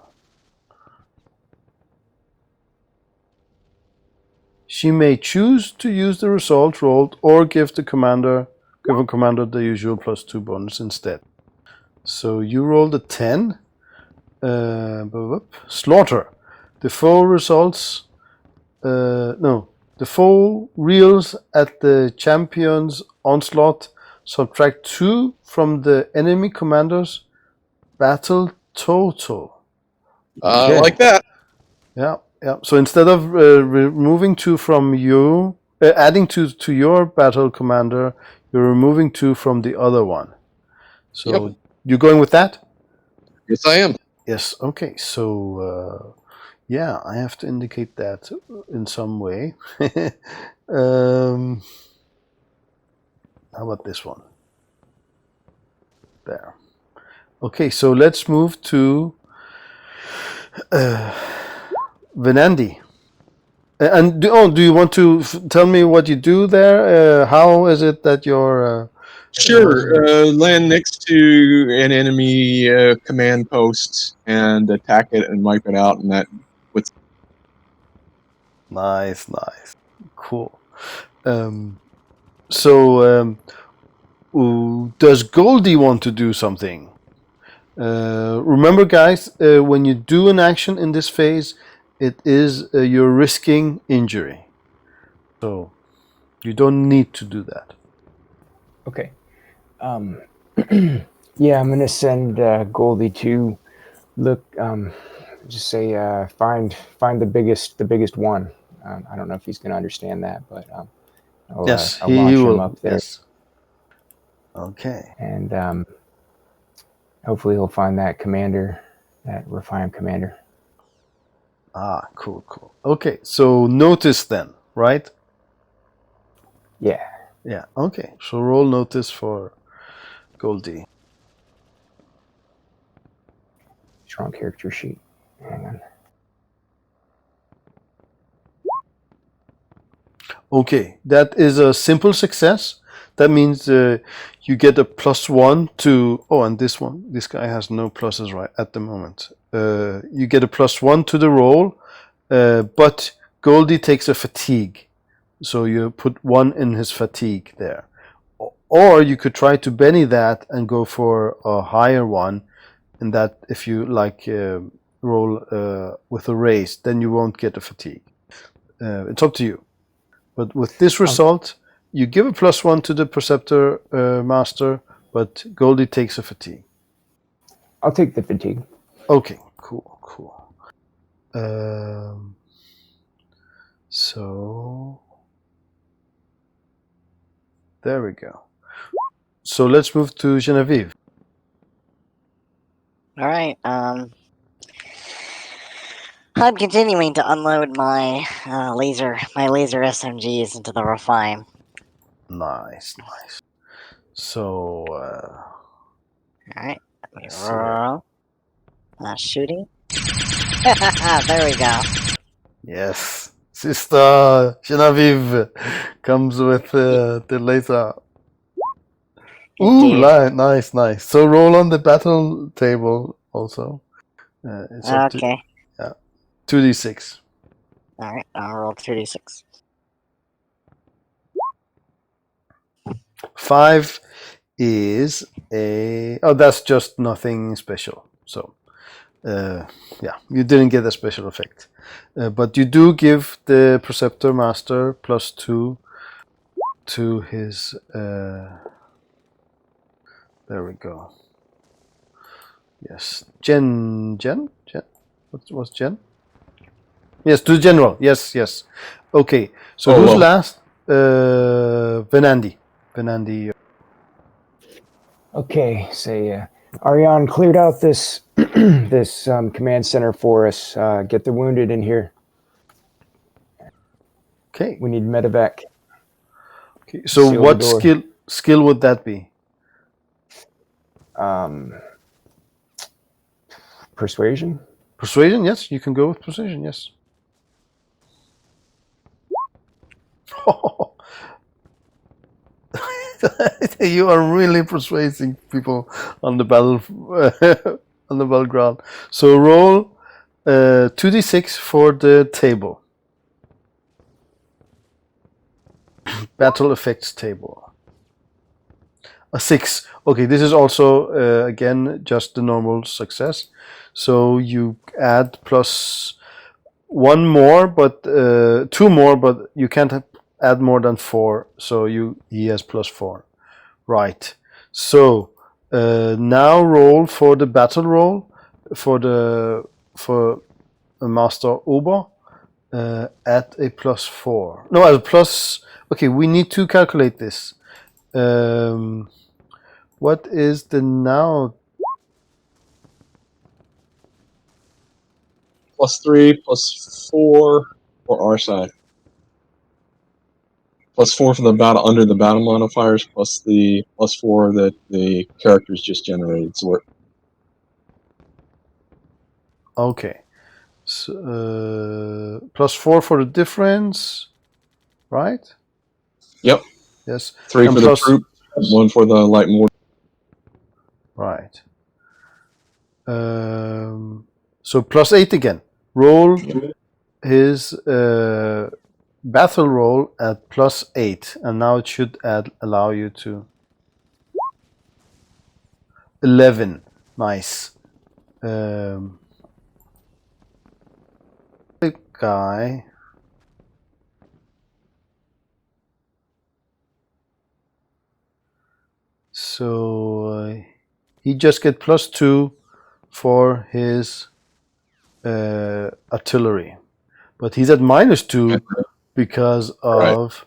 She may choose to use the result rolled or give a commander the usual +2 bonus instead. So you rolled a 10. Slaughter. The foe results. The foe reels at the champion's onslaught. Subtract 2 from the enemy commander's battle total. Okay. I like that. Yeah. So instead of removing 2 from you, adding 2 to your battle commander, you're removing 2 from the other one. So you're going with that? Yes, I am. Yes. Okay. So I have to indicate that in some way. How about this one? There. Okay. So let's move to Venandi. And do you want to tell me what you do there? How is it that you're... Sure. Land next to an enemy command post and attack it and wipe it out, and that. Nice. Cool. Does Goldie want to do something? Remember, guys, when you do an action in this phase, it is you're risking injury. So you don't need to do that. Okay. Yeah, I'm going to send Goldie to look Just say find the biggest one. I don't know if he's going to understand that, but Yes, I'll he launch him will. up there. Yes. Okay. And hopefully he'll find that commander, that Rephaim commander. Ah, cool. Okay, so notice then, right? Yeah. Yeah. Okay. So roll notice for Goldie. Strong character sheet. Hang on. Okay, that is a simple success. That means you get a +1 to. Oh, and this guy has no pluses right at the moment. You get a +1 to the roll, but Goldie takes a fatigue, so you put 1 in his fatigue there. Or you could try to Benny that and go for a higher one, and that if you like roll with a raise, then you won't get a fatigue. It's up to you. But with this result, you give a +1 to the Preceptor Master, but Goldie takes a fatigue. I'll take the fatigue. Okay, cool. So there we go. So let's move to Genevieve. All right. I'm continuing to unload my laser SMGs into the Rephaim. Nice. So all right. Let me roll. Shooting. There we go. Yes, Sister Genevieve comes with the laser. Indeed. Ooh, nice. So roll on the battle table also. It's up Okay. to 2d6. All right. I'll roll 2d6. 5 is a. Oh, that's just nothing special. So, yeah, you didn't get a special effect, but you do give the Preceptor Master +2 to his. There we go. Yes, Jen. What's Jen? Yes, to General. Yes. Okay, so who's last? Venandi. Okay, say Ariane cleared out this this command center for us. Get the wounded in here. Okay. We need medevac. Okay. So Seal what skill would that be? Persuasion. Persuasion, yes, you can go with persuasion, yes. You are really persuading people on the battleground. So roll 2d6 for the table. Battle effects table. A 6. Okay, this is also again just the normal success. So you add +1 more, but 2 more, but you can't add more than 4. So he has +4. Right. So now roll for the battle roll for a Master Ober at a +4. No, as a plus. Okay, we need to calculate this. What is the now? +3, +4 for our side. +4 for the battle under the battle modifiers, plus the +4 that the characters just generated. So we're Okay. So, +4 for the difference, right? Yep. Yes. 3 for the troop, 1 for the light mortar. Right. So +8 again. Roll his battle roll at +8, and now it should allow you to 11. Nice. The guy. So he just get +2 for his artillery, but he's at -2 because of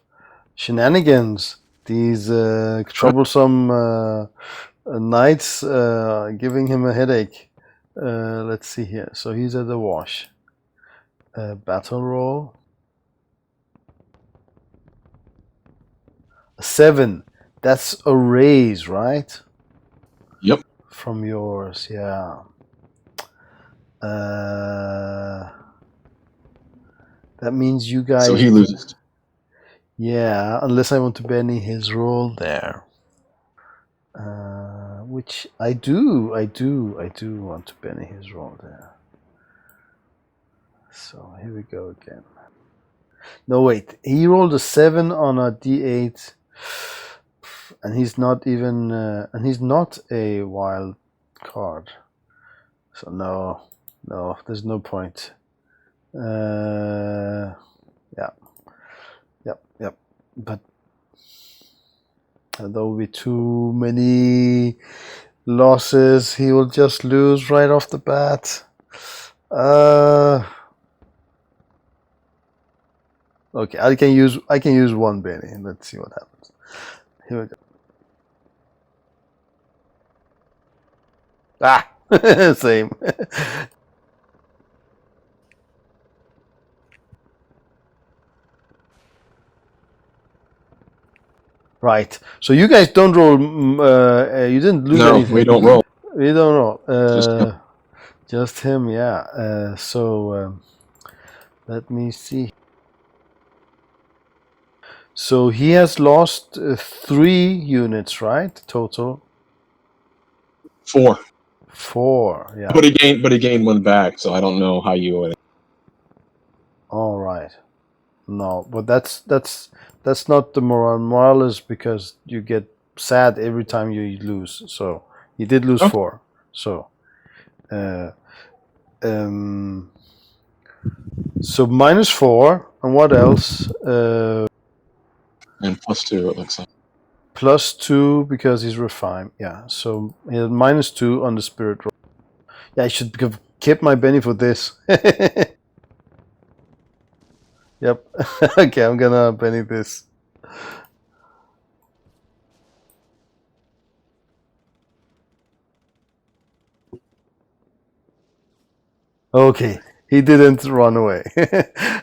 shenanigans. These troublesome knights giving him a headache. Let's see here. So he's at the wash. Battle roll. 7. That's a raise, right? Yep. From yours, yeah. That means you guys. So he loses. Yeah, unless I want to Benny his roll there. Which I do want to Benny his roll there. So here we go again. No, wait. He rolled a 7 on a d8, and he's not even, and he's not a wild card. So no, there's no point. Yeah. Yep. But there will be too many losses. He will just lose right off the bat. Okay, I can use one Benny. Let's see what happens. Here we go. Same. Right. So you guys don't roll. You didn't lose anything. No, we don't roll. We don't roll. Just him. Yeah. So let me see. So he has lost 3 units, right? Total. 4. 4. Yeah. But he gained 1 back, so I don't know how you would. All right. No, but that's not the morale. Morale is because you get sad every time you lose. So he did lose 4. So, so -4, and what else? And +2, it looks like. +2 because he's Rephaim. Yeah. So he had -2 on the spirit roll. Yeah, I should have kept my Benny for this. Yep. Okay, I'm gonna Benny this. Okay, he didn't run away.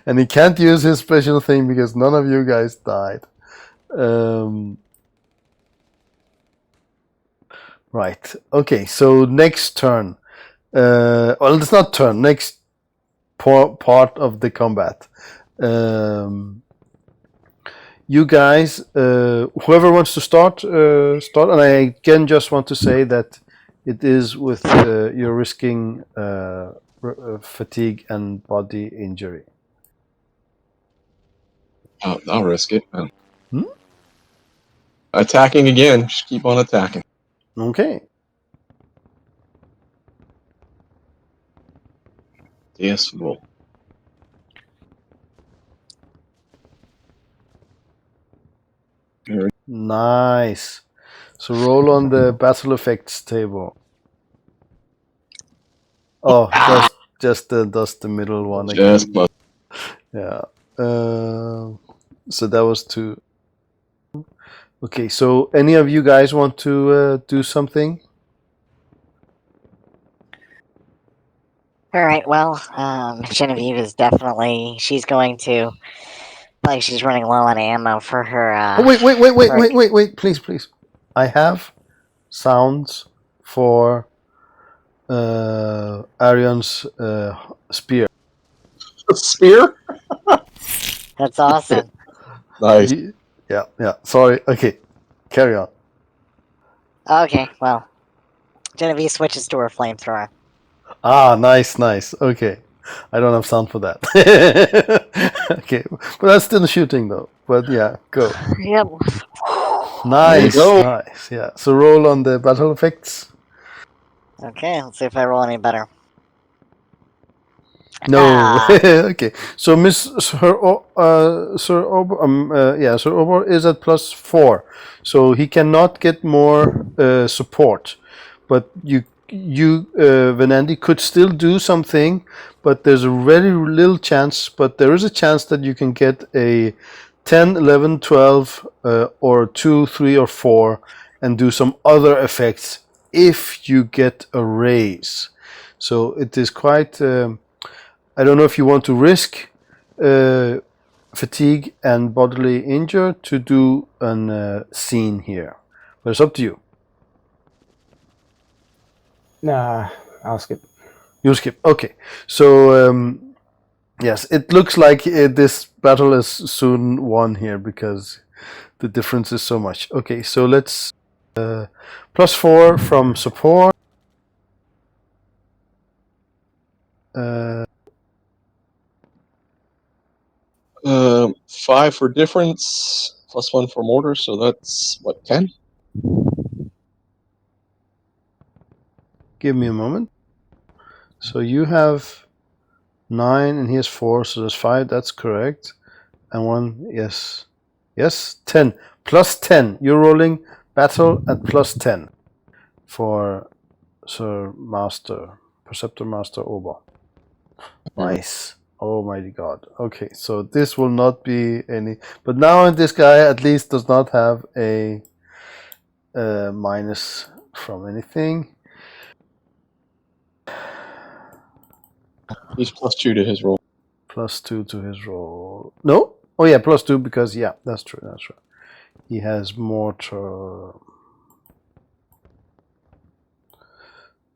And he can't use his special thing because none of you guys died. Right. Okay, so next turn. Well, it's not turn. Next part of the combat. You guys, whoever wants to start. And I again just want to say that it is with you're risking fatigue and body injury. I'll risk it. Attacking again. Just keep on attacking. Okay. Yes, roll. Nice. So roll on the battle effects table. Oh, just the middle one again. Just plus. Yeah. So that was 2. Okay. So any of you guys want to do something? All right. Well, Genevieve is definitely. She's going to. Like she's running low on ammo for her. Oh, wait! Please. I have sounds for Arion's spear. A spear? That's awesome. Nice. Yeah. Sorry. Okay, carry on. Okay. Well, Genevieve switches to her flamethrower. Ah, nice. Okay. I don't have sound for that. Okay, but that's still shooting though. But yeah, go. Yep. Nice. Yeah. So roll on the battle effects. Okay, let's see if I roll any better. No. Okay. So Sir Obor is at +4, so he cannot get more support. But you, Venandi, could still do something, but there's a very little chance. But there is a chance that you can get a 10, 11, 12, or 2, 3, or 4, and do some other effects if you get a raise. So it is quite. I don't know if you want to risk fatigue and bodily injury to do a scene here, but it's up to you. Nah, I'll skip. You skip. Okay. So yes, it looks like this battle is soon won here because the difference is so much. Okay, so let's +4 from support. 5 for difference, +1 for mortar, so that's what, 10? Give me a moment. So you have 9 and he has 4, so there's 5. That's correct. And 1, yes, 10 +10. You're rolling battle at +10 for Sir Master Preceptor Master Ober. Nice. Oh my god. Okay, so this will not be any. But now this guy at least does not have a minus from anything. He's +2 to his roll. +2 to his roll. No? Oh yeah, +2 because yeah, that's true. That's right. He has mortar.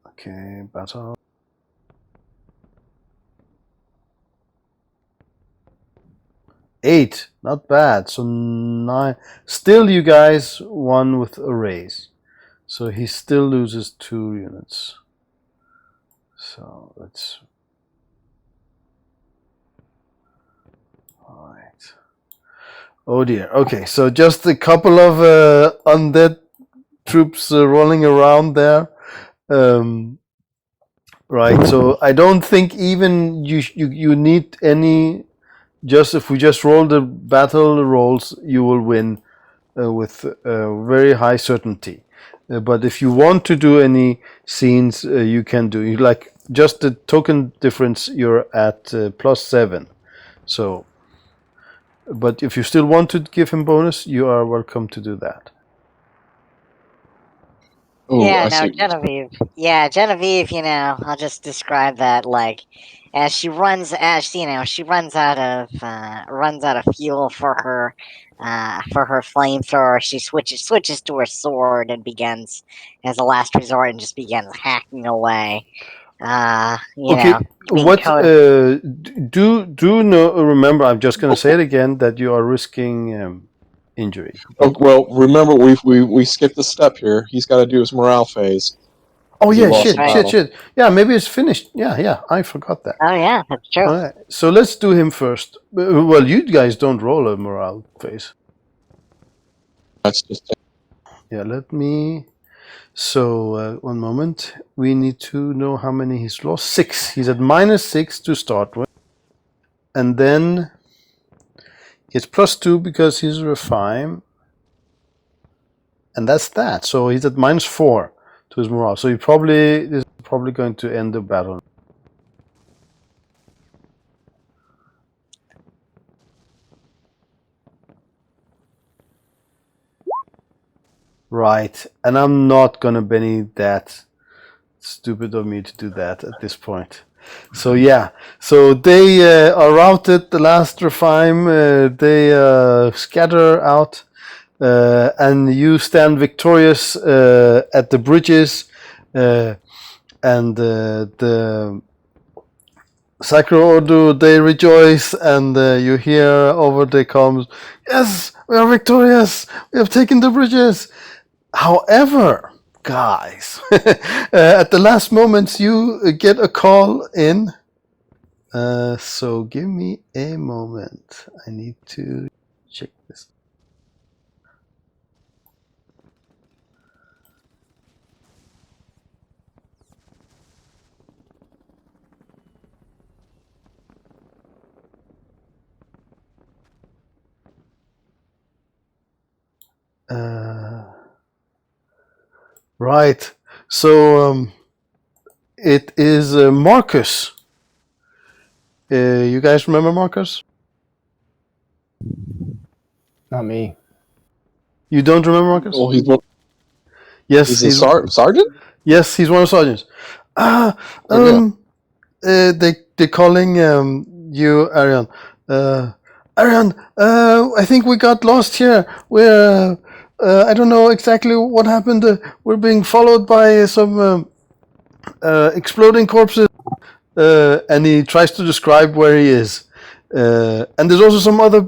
Okay, battle. Eight, not bad. So 9. Still, you guys won with a raise. So he still loses 2 units. So let's. All right. Oh dear. Okay, so just a couple of undead troops rolling around there. Right. So I don't think even you need any. Just if we just roll the battle rolls, you will win with very high certainty. But if you want to do any scenes, you can do. You like just the token difference. You're at +7. So, but if you still want to give him bonus, you are welcome to do that. Oh, yeah, I no, see. Genevieve. Yeah, Genevieve. I'll just describe that like as she runs runs out of fuel for her flamethrower. She switches to her sword and begins as a last resort and just begins hacking away. Okay, what do remember? I'm just going to say it again that you are risking injury. Oh, well, remember we skipped a step here. He's got to do his morale phase. Oh yeah, lost shit, the battle. shit. Yeah, maybe it's finished. Yeah, I forgot that. Oh yeah, that's true. All right, so let's do him first. Well, you guys don't roll a morale phase. That's just it. Yeah, let me. So 1 moment. We need to know how many he's lost. 6. He's at -6 to start with, and then he's +2 because he's Rephaim, and that's that. So he's at -4 to his morale. So this is probably going to end the battle. Right, and I'm not gonna Benny that. Stupid of me to do that at this point. So yeah, so they are routed. The last Rephaim, they scatter out, and you stand victorious at the bridges, and the Sacro Ordo, they rejoice, and you hear over the comms, "Yes, we are victorious. We have taken the bridges." However, guys, at the last moments, you get a call in. So give me a moment. I need to check this. Right. So it is Marcus. You guys remember Marcus? Not me. You don't remember Marcus? Oh, he's one. Yes, He's a sergeant. Yes, he's one of the sergeants. They're calling you, Arian. Arian, I think we got lost here. We're I don't know exactly what happened. We're being followed by some exploding corpses. And he tries to describe where he is. And there's also some other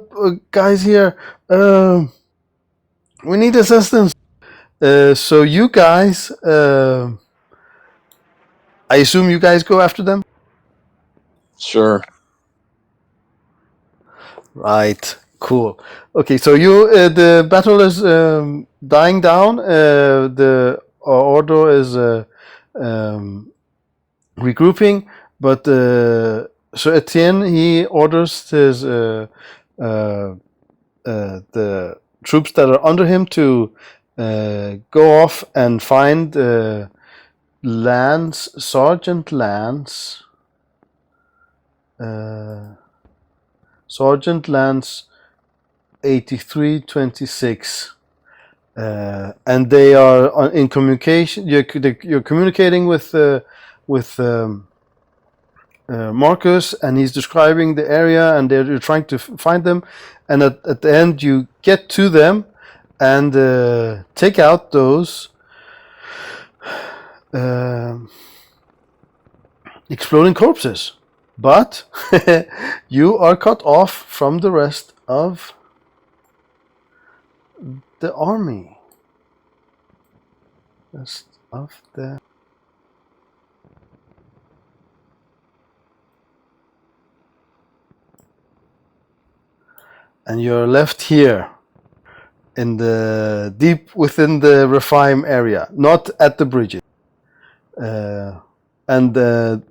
guys here. We need assistance. So you guys, I assume you guys go after them? Sure. Right. Cool. Okay, so you the battle is dying down. The order is regrouping, but so Etienne, he orders his the troops that are under him to go off and find Sergeant 8326, and they are in communication. You're communicating with Marcus, and he's describing the area, and you're trying to find them. And at the end, you get to them and take out those exploding corpses. But you are cut off from the rest of the army. Rest of the... And you're left here in the deep within the Rephaim area, not at the bridges. And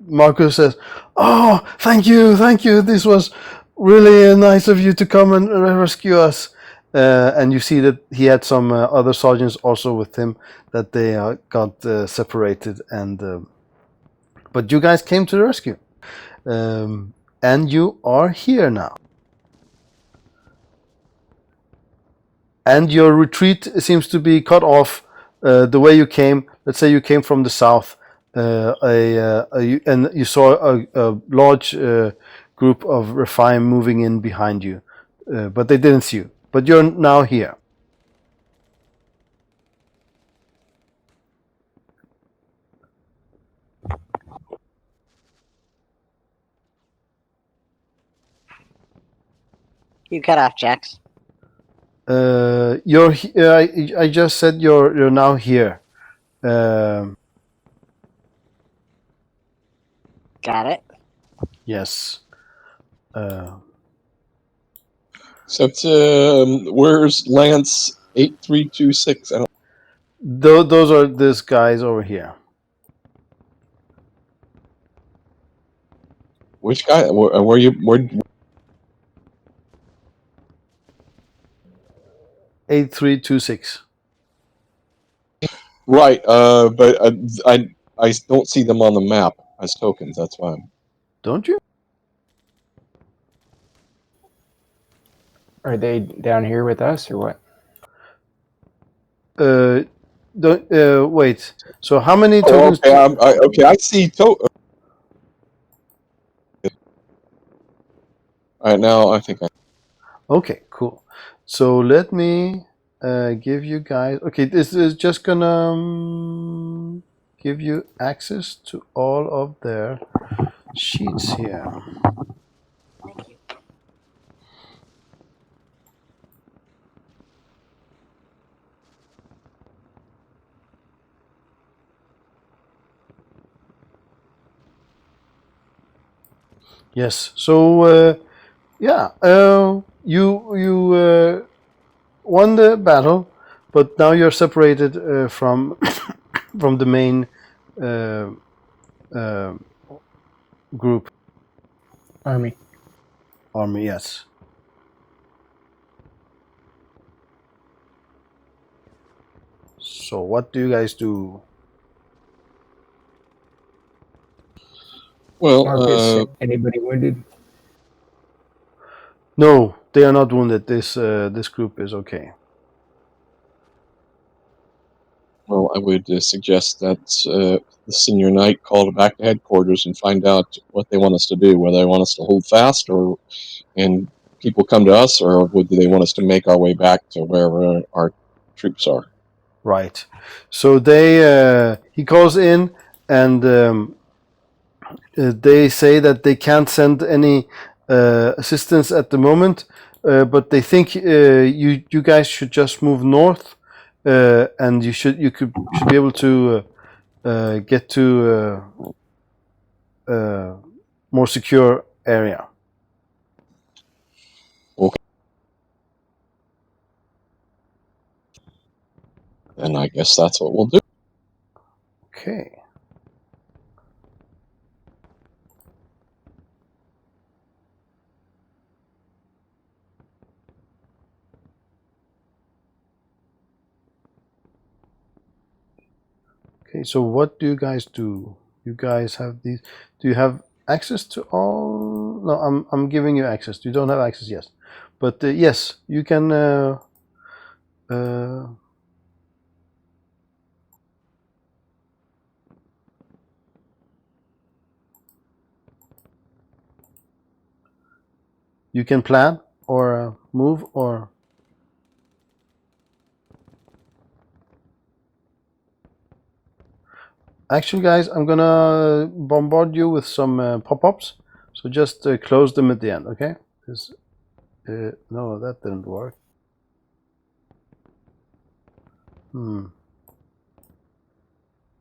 Marcus says, "Oh, thank you. This was really nice of you to come and rescue us." And you see that he had some other sergeants also with him, that they got separated. And but you guys came to the rescue, and you are here now. And your retreat seems to be cut off the way you came. Let's say you came from the south, and you saw a large group of Rephaim moving in behind you, but they didn't see you. But you're now here. You cut off, Jax. You're. I just said you're now here. Got it. Yes. So where's Lance 8326? I don't. Those are these guys over here. Which guy? Where you? Where? 8326. Right. But I don't see them on the map as tokens. That's why. Don't you? Are they down here with us or what? Wait. So how many Oh, tokens? okay. I see. All right, now I think I. Okay, cool. So let me give you guys. Okay, this is just gonna give you access to all of their sheets here. Yes. So yeah, you won the battle, but now you're separated from from the main group. Army. Yes. So what do you guys do? Well, Marcus, anybody wounded? No, they are not wounded. This group is okay. well, I would suggest that the senior knight call back to headquarters and find out what they want us to do. Whether they want us to hold fast, and people come to us, or do they want us to make our way back to wherever our troops are? Right. So he calls in, and they say that they can't send any assistance at the moment, but they think you guys should just move north, and you should be able to get to more secure area. Okay. And I guess that's what we'll do. Okay. Okay, so what do you guys do? You guys have these. Do you have access to all? No, I'm giving you access. You don't have access, yes, but yes, you can. You can plan or move or. Actually, guys, I'm gonna bombard you with some pop-ups. So just close them at the end, okay? No, that didn't work.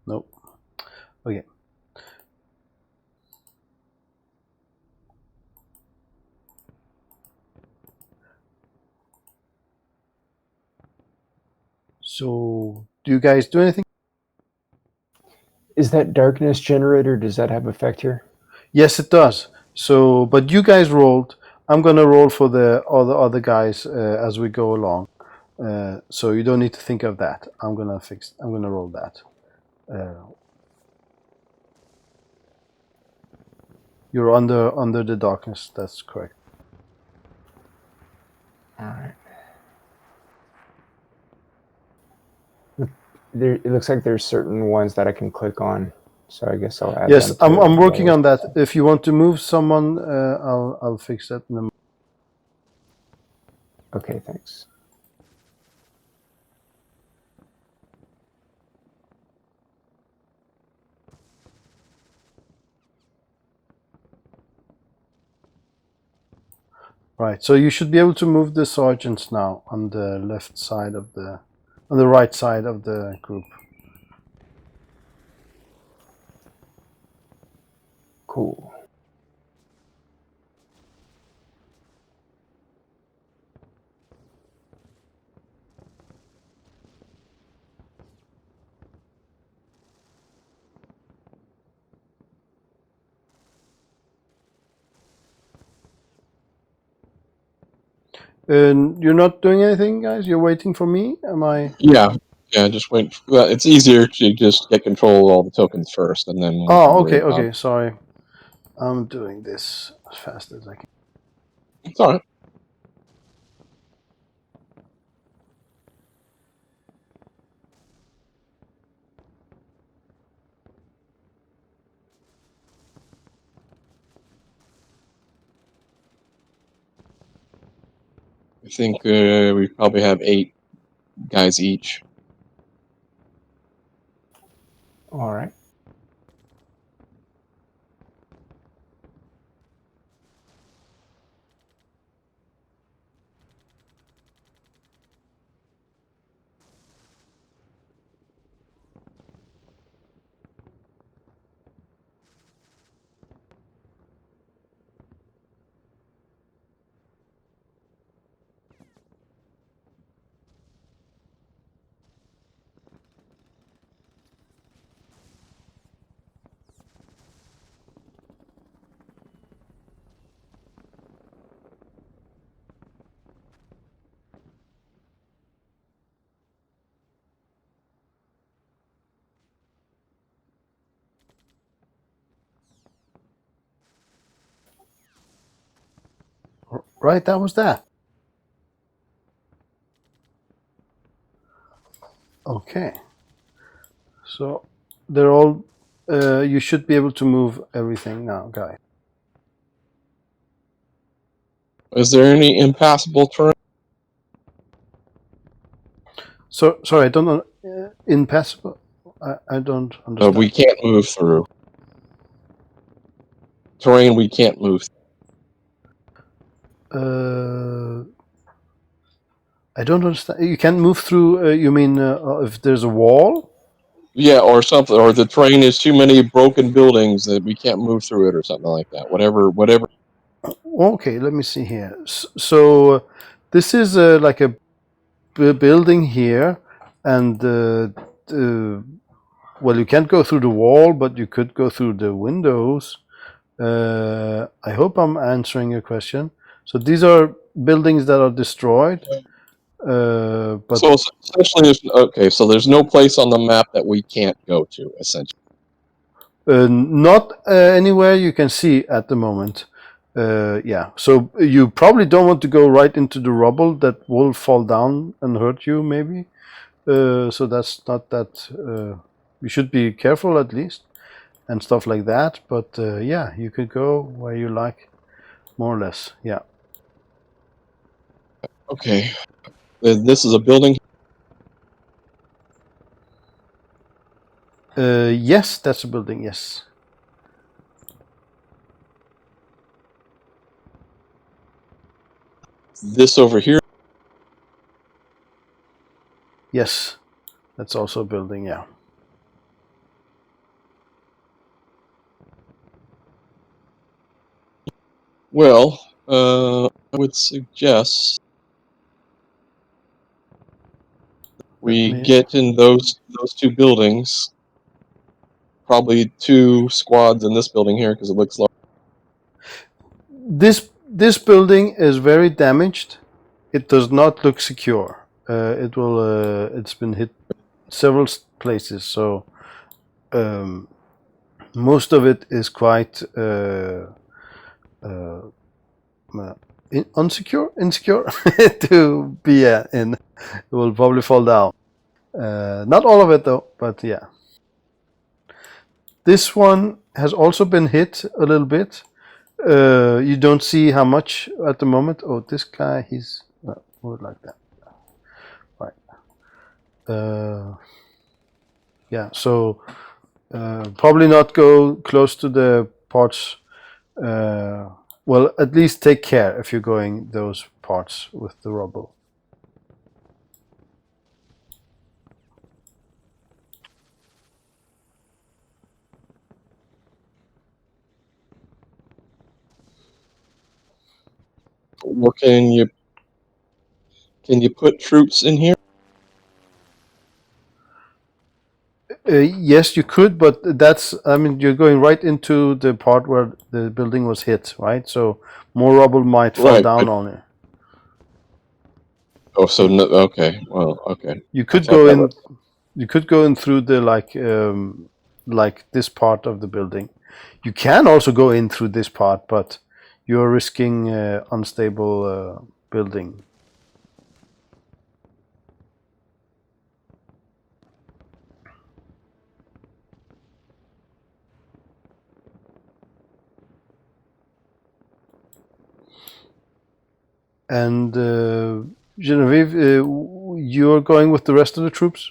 Nope. Okay. So, do you guys do anything? Is that darkness generator? Does that have effect here? Yes, it does. So, but you guys rolled. I'm gonna roll for the other guys as we go along. So you don't need to think of that. I'm gonna roll that. You're under the darkness. That's correct. All right. It looks like there's certain ones that I can click on, so I guess I'll add Yes, them. I'm working on that. If you want to move someone, I'll fix that in a moment. Okay, thanks. Right, so you should be able to move the sergeants now on the left side of on the right side of the group. Cool. And you're not doing anything, guys? You're waiting for me? Am I? Yeah, just wait. Well, it's easier to just get control of all the tokens first, and then. Oh, okay. Sorry, I'm doing this as fast as I can. It's all right. I think we probably have 8 guys each. All right. right, that was that. Okay. So they're all. You should be able to move everything now, guys. Is there any impassable terrain? So sorry, I don't know. Impassable. I don't understand. We can't move through. Terrain we can't move through. I don't understand. You can't move through. You mean if there's a wall? Yeah, or something, or the terrain is too many broken buildings that we can't move through it, or something like that. Whatever. Okay, let me see here. So this is like a building here, and well, you can't go through the wall, but you could go through the windows. I hope I'm answering your question. So these are buildings that are destroyed. But So essentially, so there's no place on the map that we can't go to, essentially. Not anywhere you can see at the moment. Yeah, so you probably don't want to go right into the rubble that will fall down and hurt you, maybe. So that's not that. You should be careful at least, and stuff like that. But yeah, you could go where you like, more or less. Yeah. Okay. This is a building. Yes, that's a building. Yes. This over here. Yes, that's also a building. Yeah. Well, I would suggest we get in those two buildings. Probably 2 squads in this building here because it looks like This building is very damaged. It does not look secure. It will. It's been hit several places, so most of it is quite insecure to be in. It will probably fall down. Not all of it though, but yeah. This one has also been hit a little bit. You don't see how much at the moment. Oh, this guy, he's like that. Right. Yeah, so probably not go close to the parts. Well, at least take care if you're going those parts with the rubble. Or can you put troops in here? Yes, you could, but that's, I mean, you're going right into the part where the building was hit, right? So more rubble might fall down on it. Oh, so no, okay. Well, okay. You could go in. You could go in through the like this part of the building. You can also go in through this part, but you're risking unstable building. And Genevieve, you're going with the rest of the troops?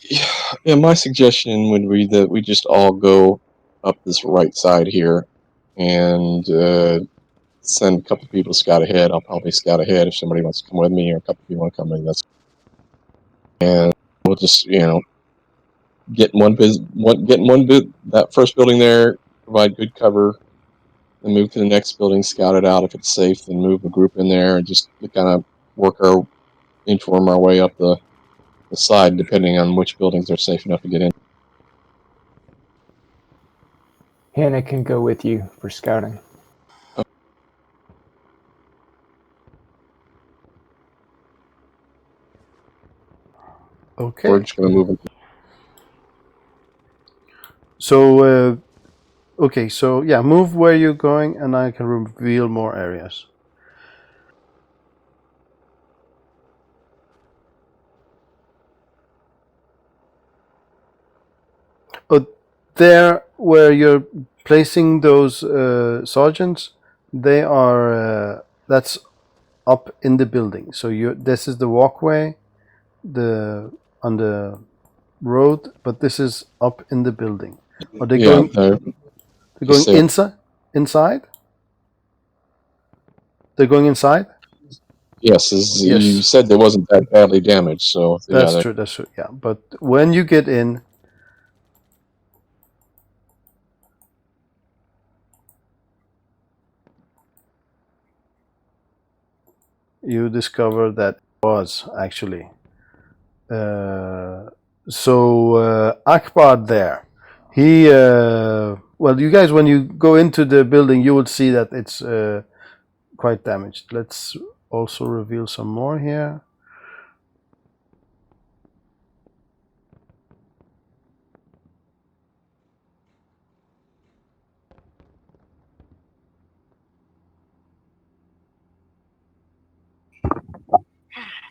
Yeah, my suggestion would be that we just all go up this right side here and send a couple people to scout ahead. I'll probably scout ahead if somebody wants to come with me, or a couple people want to come with us. And we'll just, get that first building there, provide good cover, then move to the next building, scout it out. If it's safe, then move a group in there and just kind of inform our way up the side, depending on which buildings are safe enough to get in. Hannah can go with you for scouting. Okay. We're just going to move it. So Okay, so yeah, move where you're going, and I can reveal more areas. But there, where you're placing those sergeants, they are that's up in the building. So this is the walkway, on the road, but this is up in the building. Are they Yeah, they're going inside? Inside? They're going inside? Yes, you said there wasn't that badly damaged, so that's true. That's true. Yeah, but when you get in, you discover that it was actually. So Akbar there, he well, you guys, when you go into the building, you will see that it's quite damaged. Let's also reveal some more here.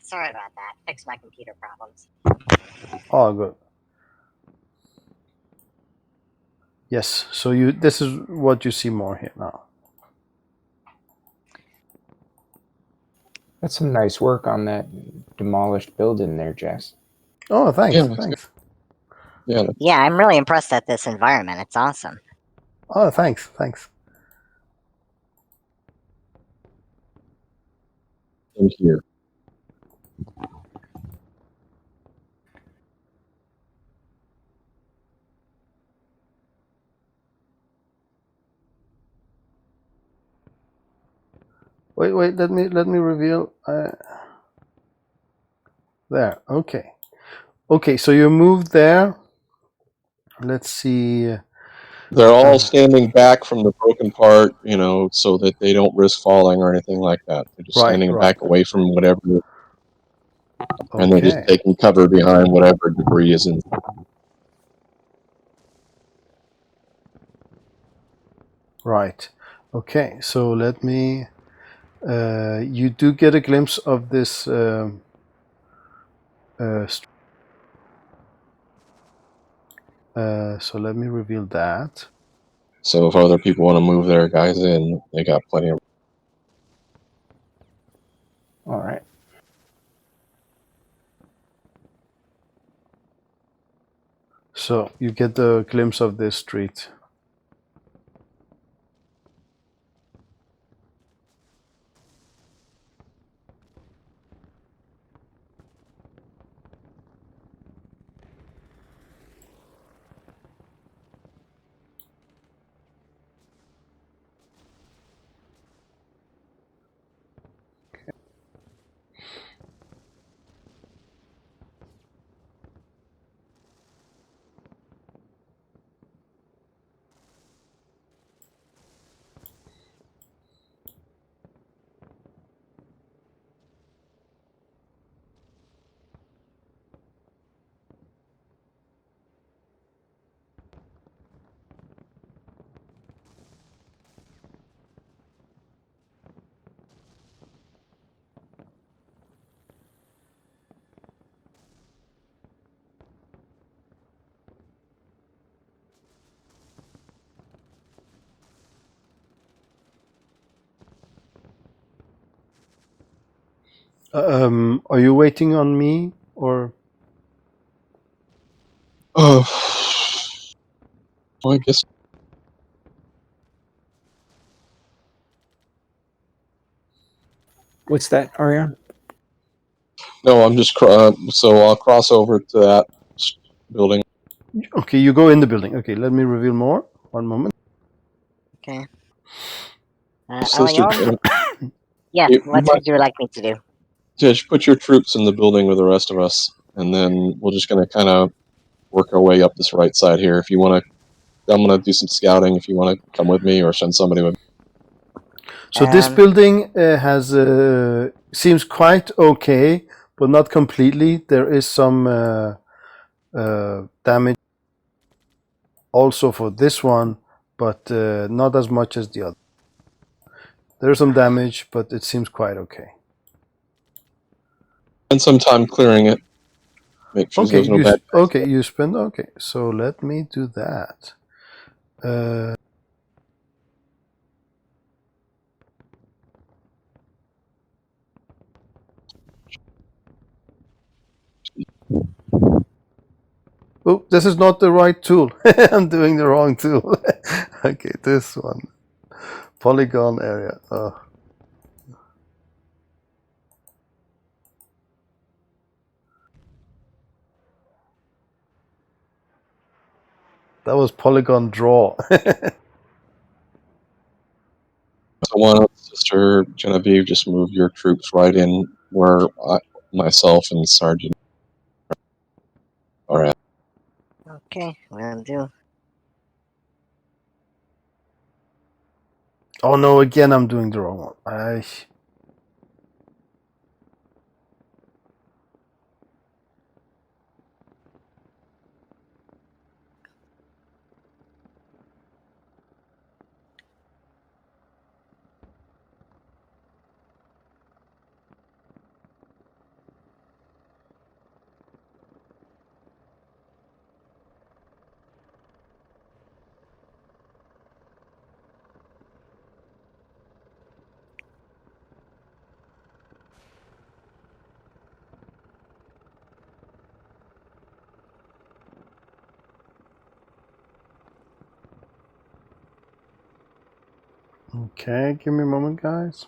Sorry about that. Fix my computer problems. Oh, good. Yes, so this is what you see more here now. That's some nice work on that demolished building there, Jess. Oh, thanks. Yeah, thanks. Yeah, I'm really impressed at this environment. It's awesome. Oh, thanks. Thanks. in here. Wait. Let me reveal. There. Okay. Okay. So you moved there. Let's see. They're all standing back from the broken part, so that they don't risk falling or anything like that. They're just standing back away from whatever, and they're just taking cover behind whatever debris is in. Right. Okay. So let me. You do get a glimpse of this. So let me reveal that. So if other people want to move their guys in, they got plenty of. All right. So you get the glimpse of this street. Are you waiting on me or? Oh, well, I guess. What's that, Ariane? No, I'm just so I'll cross over to that building. Okay, you go in the building. Okay, let me reveal more. One moment. Okay. Sister, yeah, what would you like me to do? Just put your troops in the building with the rest of us, and then we're just going to kind of work our way up this right side here. If you want to, I'm going to do some scouting. If you want to come with me or send somebody with. So this building has seems quite okay, but not completely. There is some damage also for this one, but not as much as the other. There's some damage, but it seems quite okay. Spend some time clearing it. Make sure there's no bad. Okay, you spend. Okay, so let me do that. Oh, this is not the right tool. I'm doing the wrong tool. Okay, this one. Polygon area. Oh. That was polygon draw. So why don't Sister Genevieve just move your troops right in where myself and Sergeant are at. Okay, will do. Oh no, again I'm doing the wrong one. Okay, give me a moment, guys.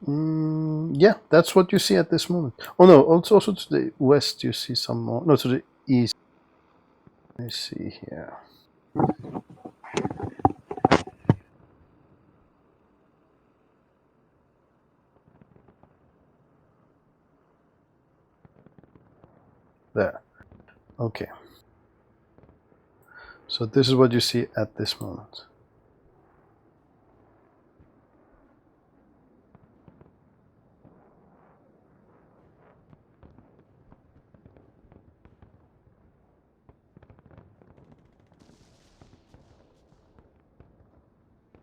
Yeah, that's what you see at this moment. Oh no, also to the west you see some more. No, to the east. Let me see here. There. Okay. So this is what you see at this moment.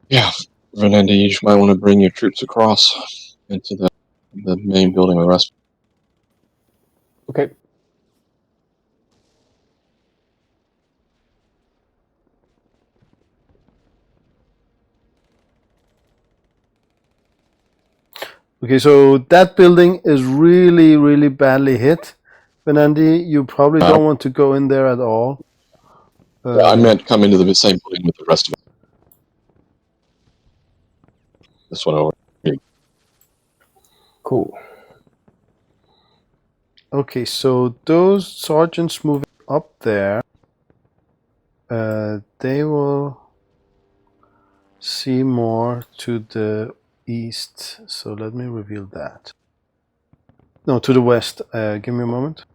Yeah, Vanessa, you might want to bring your troops across into the main building with the rest. Okay. Okay, so that building is really, really badly hit. Benandi, you probably don't want to go in there at all. Yeah, I meant come into the same building with the rest of it. This one over here. Cool. Okay, so those sergeants moving up there, they will see more to the east. So let me reveal that. No, to the west. Give me a moment.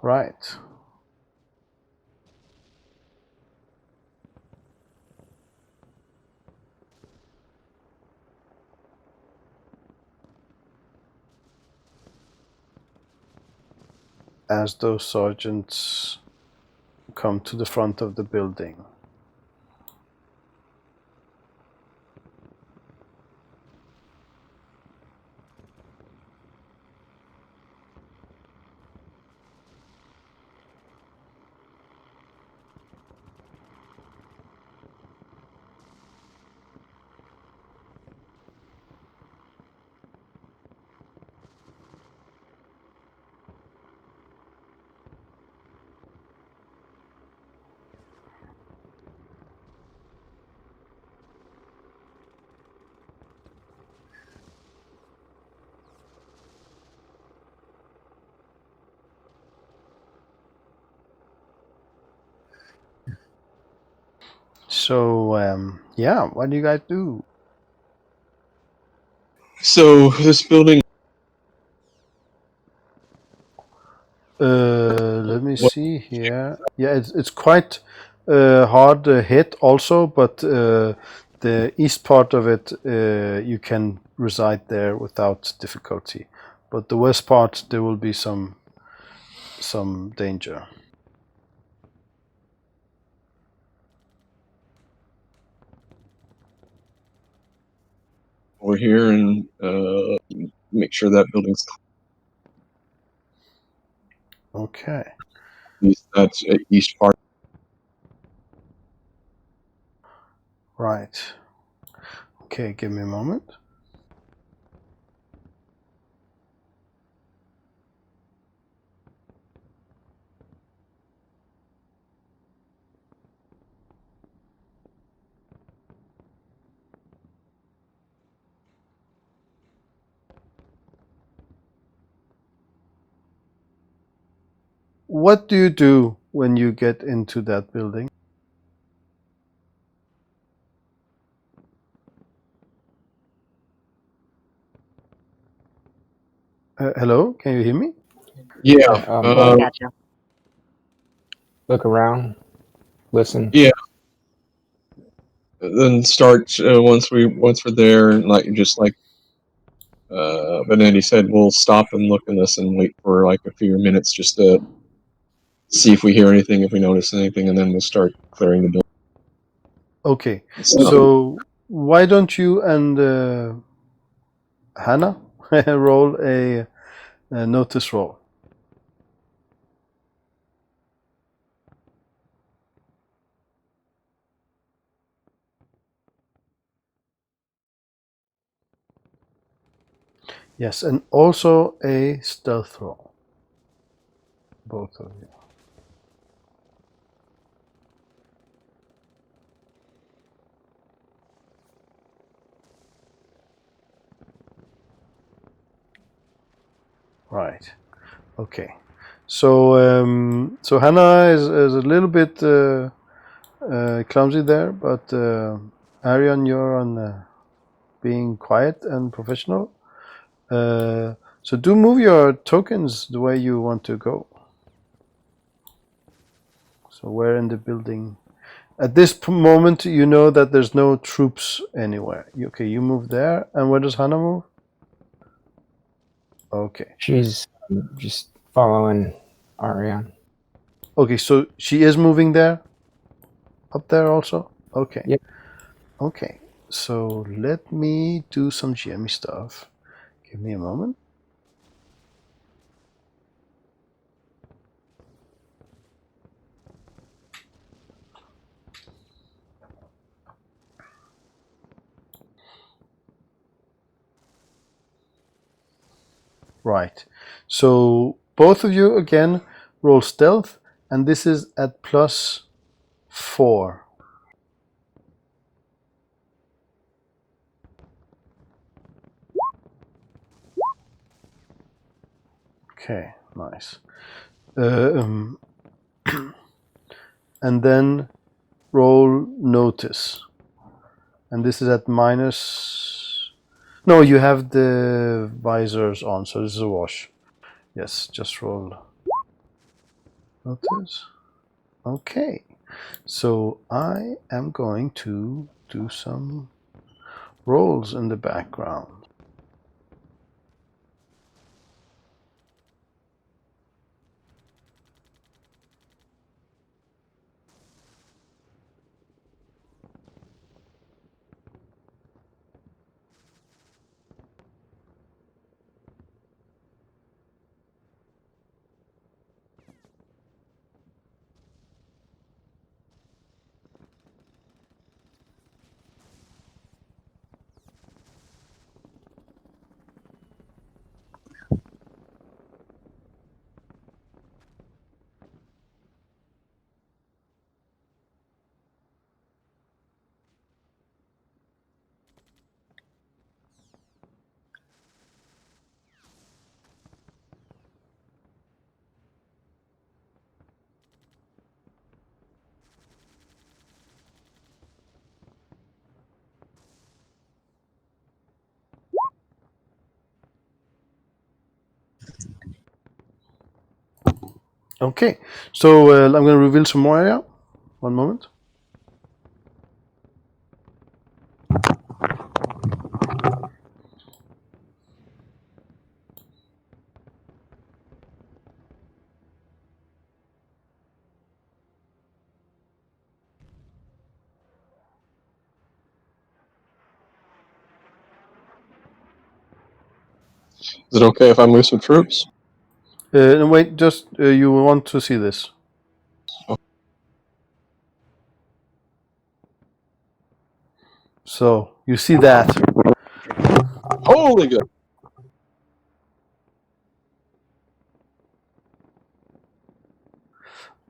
Right. As those sergeants come to the front of the building. So, yeah, what do you guys do? So this building. Let me see here. Yeah, it's quite hard hit also, but the east part of it you can reside there without difficulty. But the west part there will be some danger. Over here and make sure that building's Okay. that's east part. Right. Okay, give me a moment. What do you do when you get into that building? Hello, can you hear me? Yeah. I gotcha. Look around, listen. Yeah. Then start once we're there, and like just like Benetti said, we'll stop and look in this and wait for like a few minutes just to see if we hear anything, if we notice anything, and then we'll start clearing the building. Okay, so why don't you and Hannah roll a notice roll? Yes, and also a stealth roll. Both of you. Right. Okay. So so Hannah is a little bit clumsy there, but Arion, you're on being quiet and professional. So do move your tokens the way you want to go. So where in the building? At this moment, you know that there's no troops anywhere. Okay, you move there, and where does Hannah move? Okay. She's just following Ariane. Okay, so she is moving there? Up there also? Okay. Yep. Okay, so let me do some GME stuff. Give me a moment. Right. So both of you again roll stealth, and this is at +4. Okay, nice. And then roll notice, and this is at minus. No, you have the visors on, so this is a wash. Yes, just roll notice. Okay, so I am going to do some rolls in the background. Okay, so I'm going to reveal some more area. One moment. Is it okay if I move some troops? No, wait, just you want to see this. Oh. So you see that. Holy good.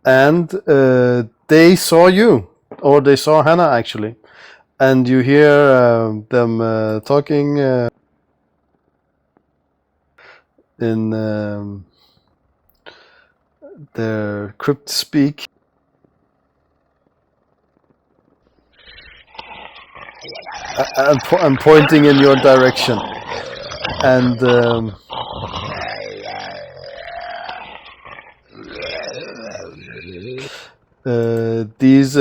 And they saw you, or they saw Hannah actually, and you hear them talking in their crypt speak. I'm pointing in your direction, and these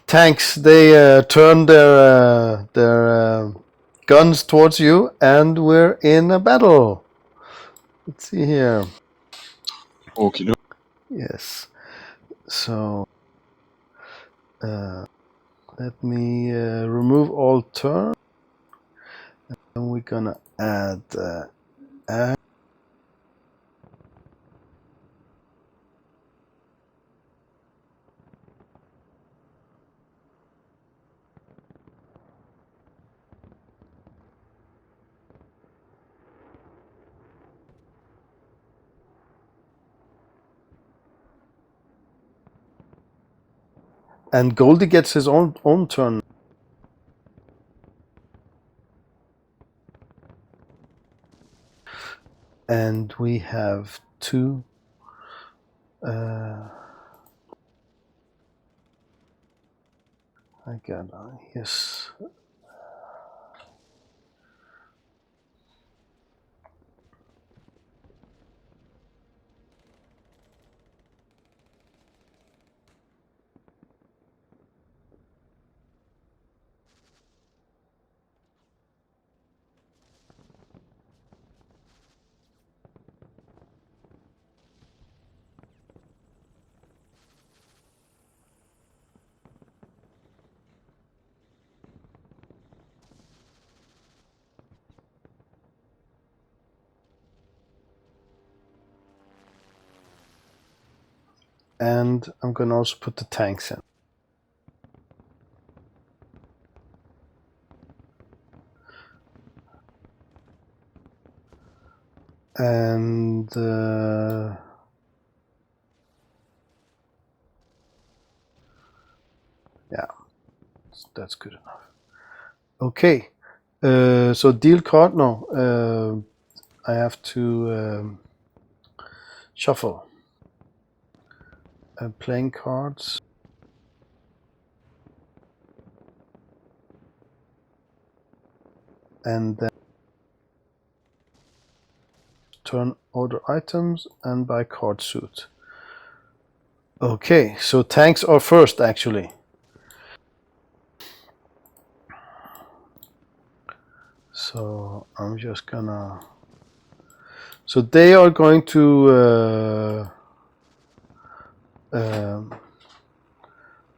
tanks, they turn their guns towards you, and we're in a battle. Let's see here. Okay. Yes. So let me remove all turn, and we're gonna add add. And Goldie gets his own turn. And we have two. I got yes. And I'm going to also put the tanks in. And yeah, that's good enough. Okay, so deal card. No, I have to shuffle. Playing cards. And then turn order items and buy card suit. Okay, so tanks are first actually. So I'm just gonna. So they are going to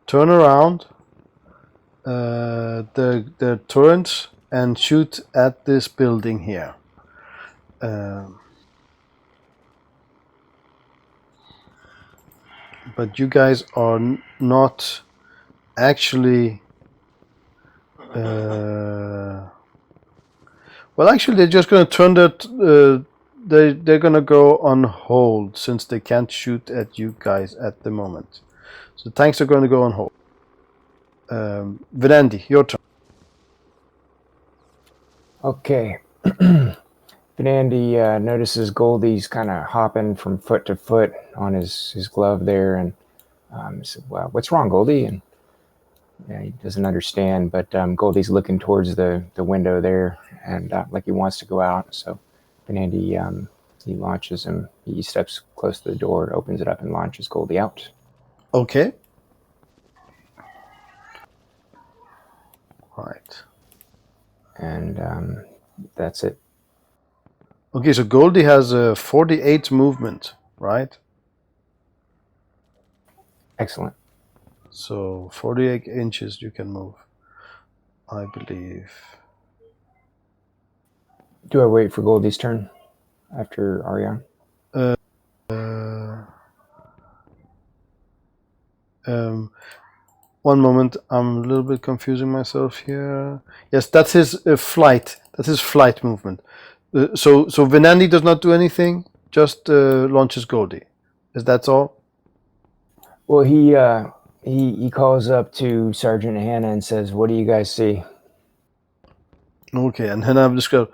turn around their turrets and shoot at this building here. But you guys are not actually. Well, actually, they're just going to turn that. They're going to go on hold since they can't shoot at you guys at the moment. So tanks are going to go on hold. Venandi, your turn. Okay. Venandi notices Goldie's kind of hopping from foot to foot on his glove there, and said, "Well, what's wrong, Goldie?" And he doesn't understand, but Goldie's looking towards the window there, and like he wants to go out. So Benandi, he launches him. He steps close to the door, opens it up, and launches Goldie out. Okay. Right. And that's it. Okay, so Goldie has a 48 movement, right? Excellent. So 48 inches you can move, I believe. Do I wait for Goldie's turn after Ariane? One moment, I'm a little bit confusing myself here. Yes, that's his flight. That's his flight movement. So Venandi does not do anything, just launches Goldie. Is that all? Well, he calls up to Sergeant Hannah and says, "What do you guys see?" Okay, and Hannah describes,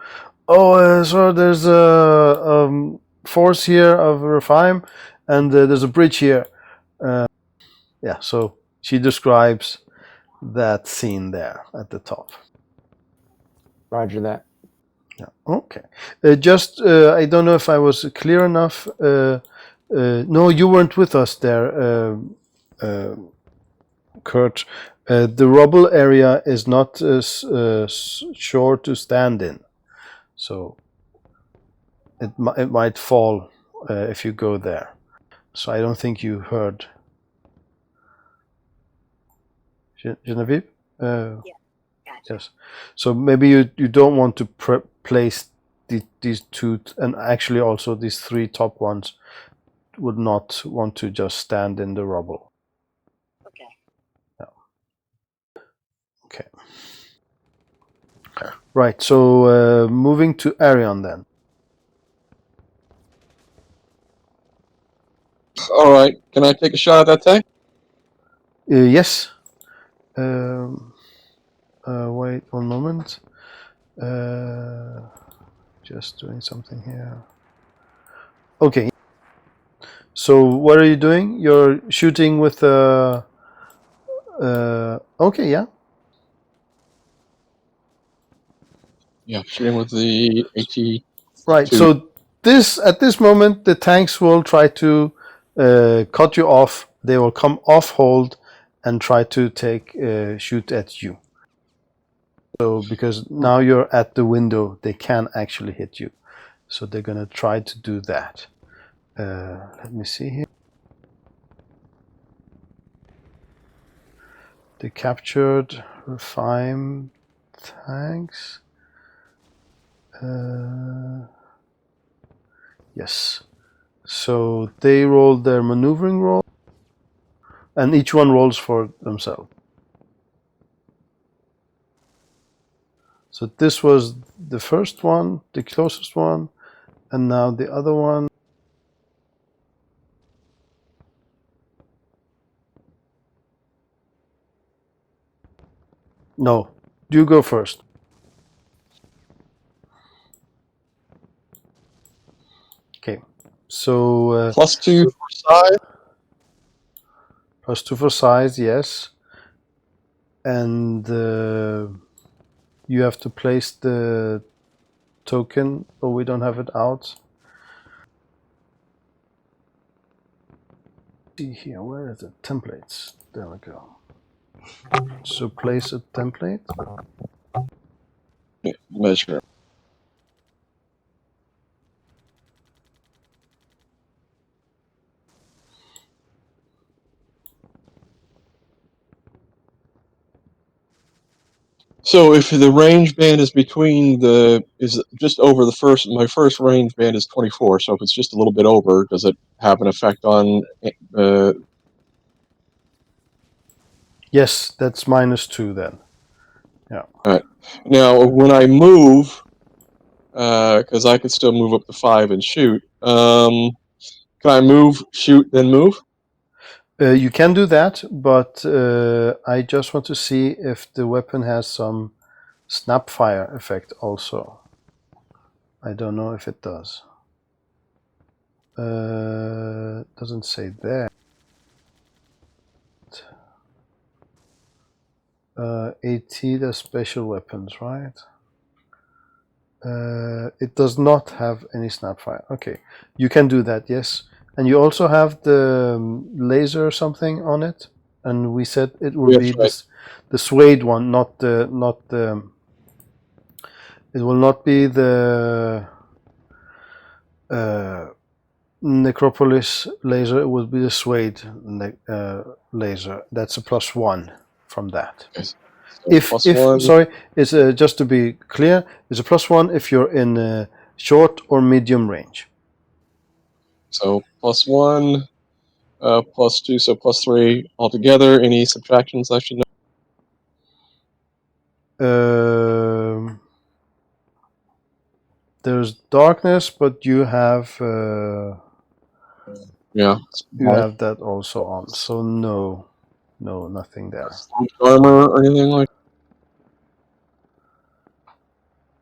so there's a force here of Rephaim, and there's a bridge here. Yeah, so she describes that scene there at the top. Roger that. Yeah. Okay. I don't know if I was clear enough. No, you weren't with us there, Kurt. The rubble area is not sure to stand in, so it might fall if you go there. So I don't think you heard. Genevieve? Yeah, gotcha. Yes. So maybe you don't want to place these two, and actually also these three top ones would not want to just stand in the rubble. Okay. Yeah. Okay. Right. So moving to Arion then. All right. Can I take a shot at that tank? Yes. Wait one moment. Just doing something here. Okay. So what are you doing? You're shooting with a. Okay, yeah. Yeah, shooting with the AT. Right. Two. So at this moment, the tanks will try to cut you off. They will come off hold and try to shoot at you. So because now you're at the window, they can actually hit you. So they're gonna try to do that. Let me see here. They captured Rephaim tanks. Yes. So they rolled their maneuvering roll, and each one rolls for themselves. So this was the first one, the closest one, and now the other one. No, you go first. Okay, so +2 for size. +2 for size, yes, and you have to place the token, but we don't have it out. See here, where is the templates? There we go. So place a template. Measure. So if the range band is just over my first range band is 24. So if it's just a little bit over, does it have an effect on? Yes, that's -2 then. Yeah. All right. Now when I move, because I could still move up to 5 and shoot. Can I move, shoot, then move? You can do that, but I just want to see if the weapon has some snapfire effect also. I don't know if it does. Doesn't say there. AT, the special weapons, right? It does not have any snapfire. Okay, you can do that, yes. And you also have the laser something on it, and we said it will be right. the suede one, not the it will not be the Necropolis laser. It will be the suede laser. That's a +1 from that. Okay. So If +1. sorry, it's just to be clear, it's a +1 if you're in short or medium range. So +1, +2, so +3 altogether. Any subtractions I should know? There's darkness, but you have Yeah. you have that also on. So no, nothing there. Armor or anything like?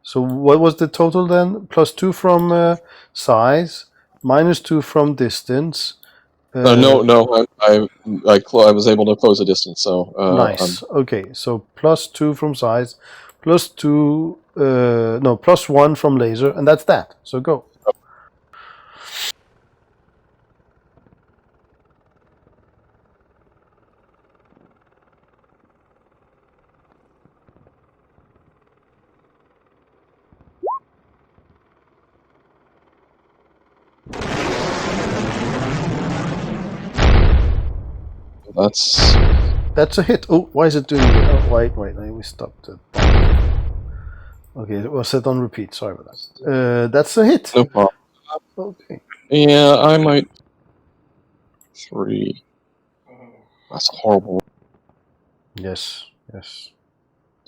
So what was the total then? +2 from size, -2 from distance. No. I was able to close a distance. So Nice. Okay, so +2 from size, +2. No, +1 from laser, and that's that. So go. That's a hit. Oh, why is it doing it? Oh, wait, we stopped it. Okay, it was set on repeat. Sorry about that. That's a hit. No problem. Okay. Yeah, I might. 3. That's horrible. Yes.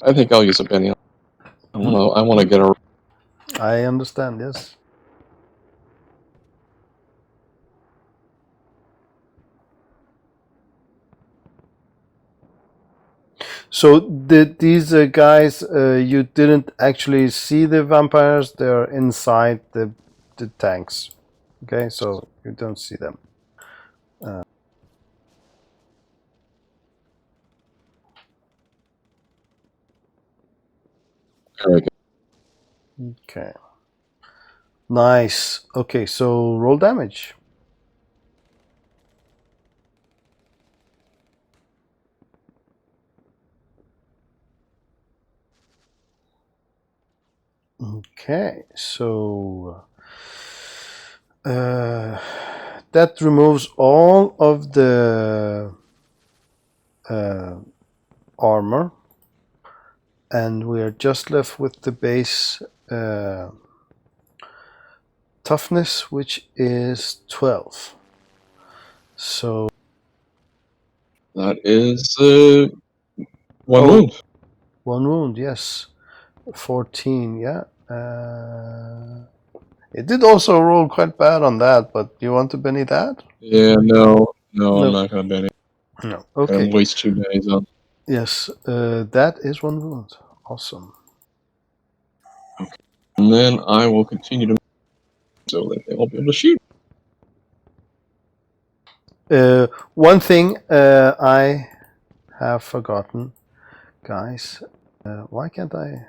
I think I'll use a penny. I want to get a. I understand. Yes. So these guys, you didn't actually see the vampires. They're inside the tanks. Okay, so you don't see them. Okay. Nice. Okay, so roll damage. Okay, so that removes all of the armor, and we are just left with the base toughness, which is 12. So That is 1 wound. 1 wound, yes. 14, yeah. It did also roll quite bad on that, but you want to Benny that? Yeah, no, I'm not gonna Benny. No. Okay. Waste 2 days on. Yes, that is 1 wound. Awesome. Okay. And then I will continue to so that they won't be able to shoot. One thing I have forgotten, guys. Why can't I?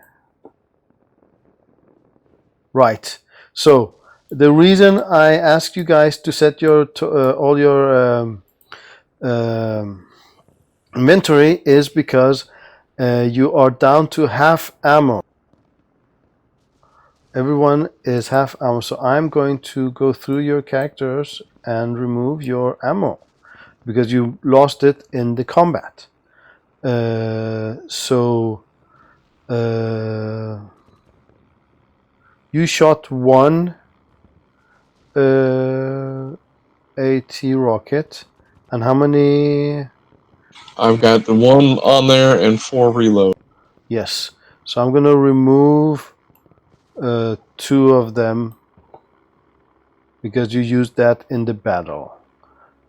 Right. So the reason I ask you guys to set your all your inventory is because you are down to half ammo. Everyone is half ammo, so I'm going to go through your characters and remove your ammo because you lost it in the combat. So you shot one AT rocket, and how many? I've got the 1 on there and 4 reload. Yes. So I'm gonna remove 2 of them because you used that in the battle,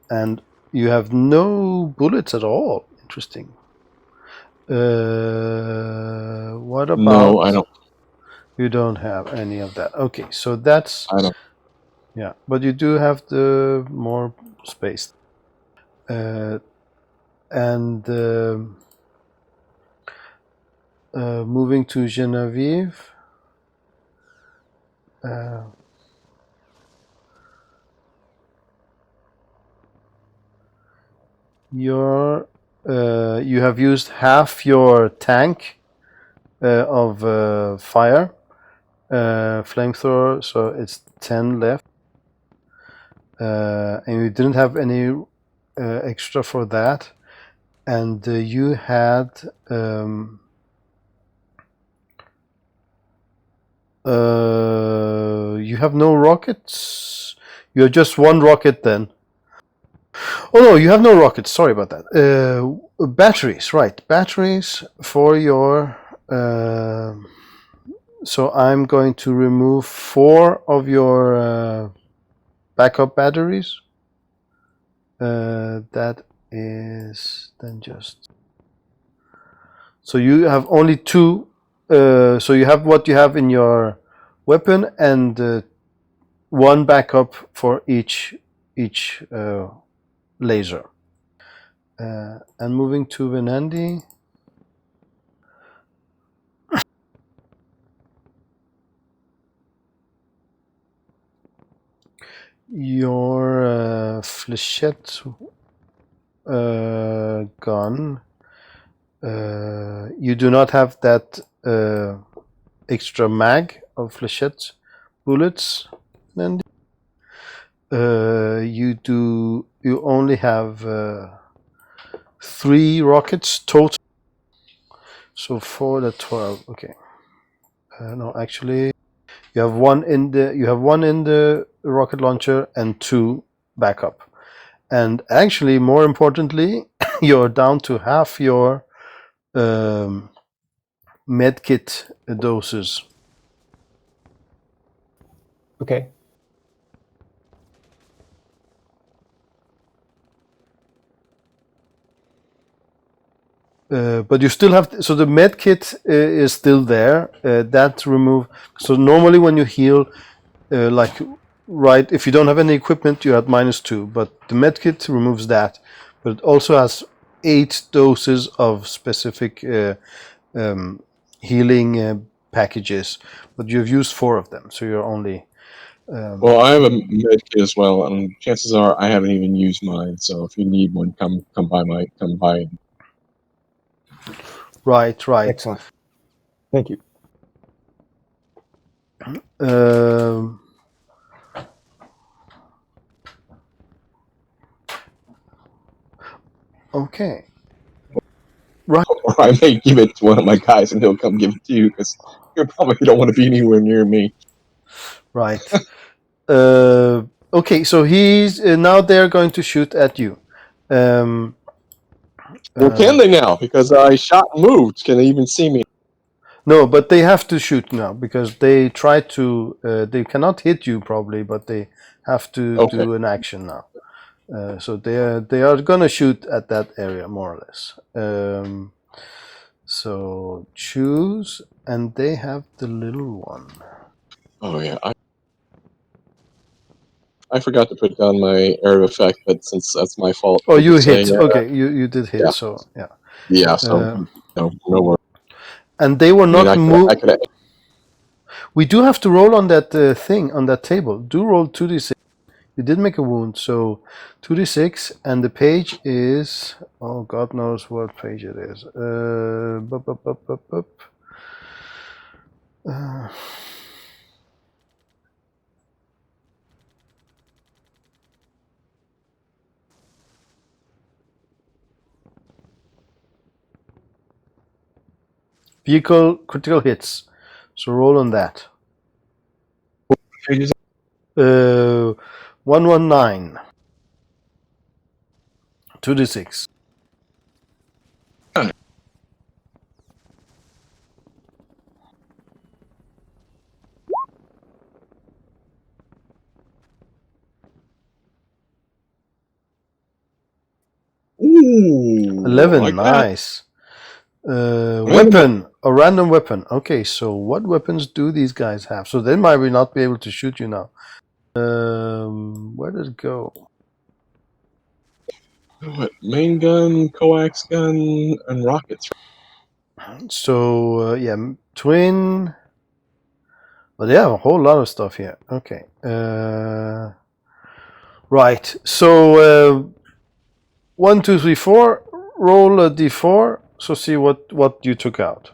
and you have no bullets at all. Interesting. What about? No, I don't. You don't have any of that. Okay, so that's. I don't. Yeah, but you do have the more space. And moving to Genevieve. You have used half your tank of fire flamethrower, so it's 10 left. And you didn't have any extra for that. And you had you have no rockets. You have just one rocket then. Oh no, you have no rockets. Sorry about that. Batteries, right? Batteries for your. So I'm going to remove 4 of your backup batteries. That is then just. So you have only 2. So you have what you have in your weapon and 1 backup for each laser. And moving to Venandi. Your flechette gun. You do not have that extra mag of flechette bullets, Venandi. You only have 3 rockets total. So 4 the 12. Okay. No, actually, you have one in the rocket launcher and 2 backup. And actually, more importantly, you're down to half your medkit doses. Okay. But you still have so the med kit is still there. That remove. So normally when you heal, like right, if you don't have any equipment, you're at -2. But the med kit removes that. But it also has 8 doses of specific healing packages. But you've used 4 of them, so you're only. Well, I have a med kit as well, and chances are I haven't even used mine. So if you need one, come by. Right. Excellent. Thank you. Okay. Right. Or I may give it to one of my guys, and he'll come give it to you because you probably don't want to be anywhere near me. Right. Okay, so he's now they're going to shoot at you. Well, can they now? Because I shot and moved. Can they even see me? No, but they have to shoot now because they try to. They cannot hit you probably, but they have to do an action now. So they are gonna shoot at that area more or less. So choose, and they have the little one. Oh yeah, I forgot to put down my area of effect, but since that's my fault. Oh, you hit. Okay, you did hit. Yeah. So yeah. Yeah. So no worries. And they were not moved. We do have to roll on that thing on that table. Do roll 2d6. You did make a wound, so 2d6, and the page is God knows what page it is. Vehicle critical hits. So roll on that. 119. 2d6. Ooh, 11. like nice. Weapon. A random weapon. Okay, so what weapons do these guys have? So they might not be able to shoot you now. Where did it go? What, main gun, coax gun, and rockets. So yeah, twin, But yeah, a whole lot of stuff here. Okay. Right. So 1, 2, 3, 4. Roll a d4. So see what you took out.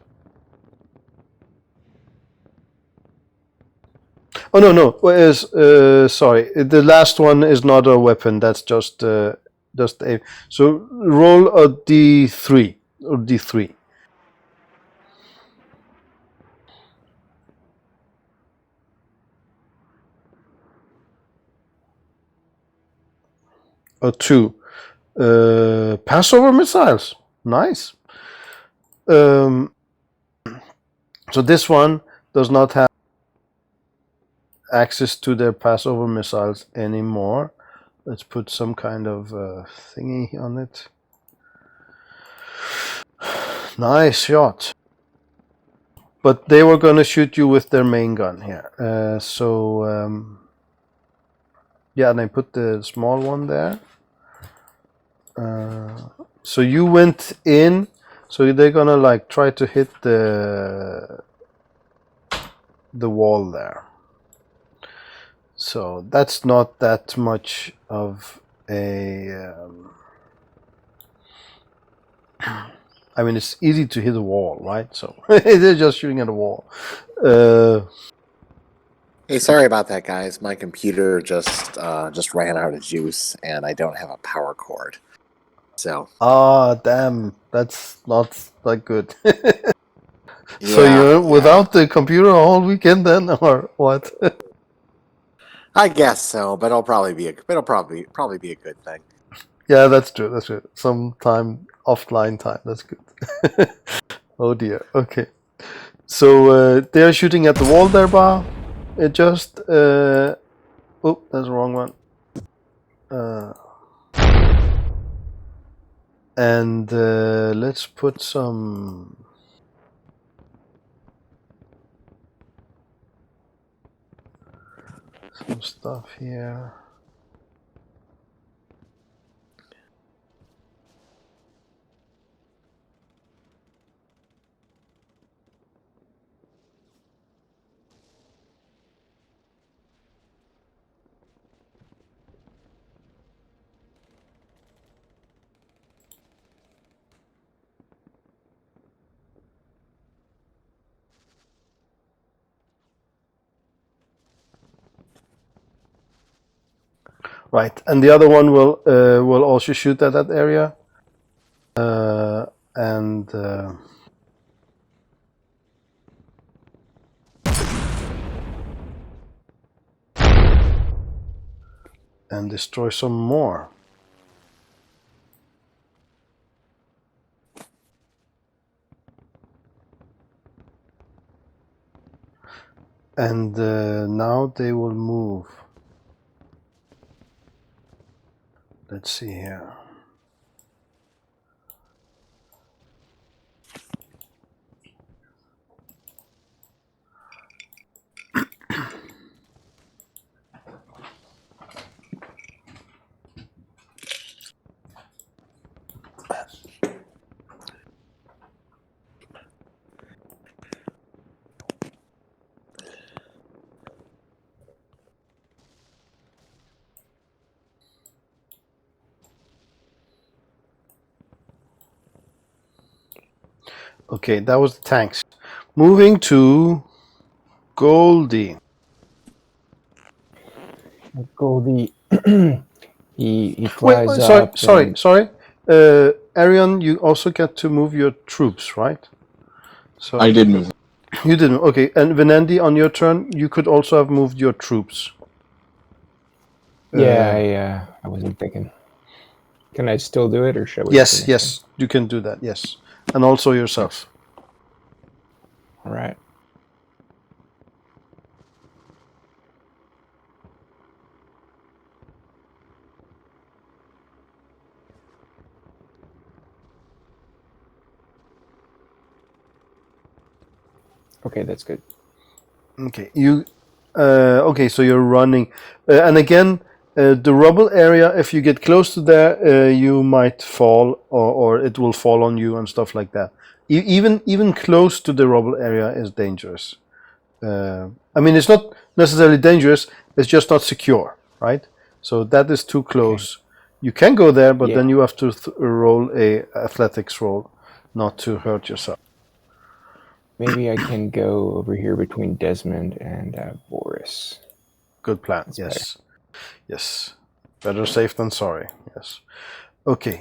Oh no. Sorry. The last one is not a weapon. That's just a. So roll a d3 or d3. A 2. Passover missiles. Nice. So this one does not have access to their Passover missiles anymore. Let's put some kind of thingy on it. Nice shot. But they were going to shoot you with their main gun here. Yeah, and I put the small one there. So you went in. So they're gonna like try to hit the wall there. So that's not that much of a. I mean, it's easy to hit a wall, right? So they're just shooting at a wall. Hey, sorry about that, guys. My computer just ran out of juice, and I don't have a power cord. So. Damn, that's not that good. Yeah, so you're without the computer all weekend then, or what? I guess so, but it'll probably be a good thing. Yeah, that's true. That's true. Some time offline time. That's good. Oh dear. Okay. So they're shooting at the wall there, Ba. It just. Oh, that's the wrong one. And let's put some. Some stuff here. Right, and the other one will also shoot at that area, and destroy some more. And now they will move. Let's see here. Okay, that was the tanks. Moving to Goldie. Goldie, he flies Wait, up. Sorry. Arion, you also get to move your troops, right? So I did move. You didn't. Okay, and Venandi, on your turn, you could also have moved your troops. Yeah, I wasn't thinking. Can I still do it, or should we? Yes, you can do that. Yes, and also yourself. All right. Okay, that's good. Okay, okay, so you're running, and again, the rubble area. If you get close to there, you might fall, or it will fall on you and stuff like that. Even close to the rubble area is dangerous. I mean, it's not necessarily dangerous. It's just not secure, right? So that is too close. Okay. You can go there, but then you have to roll a athletics roll, not to hurt yourself. Maybe I can go over here between Desmond and Boris. Good plan. That's yes. Better. Yes. Better safe than sorry. Yes. Okay.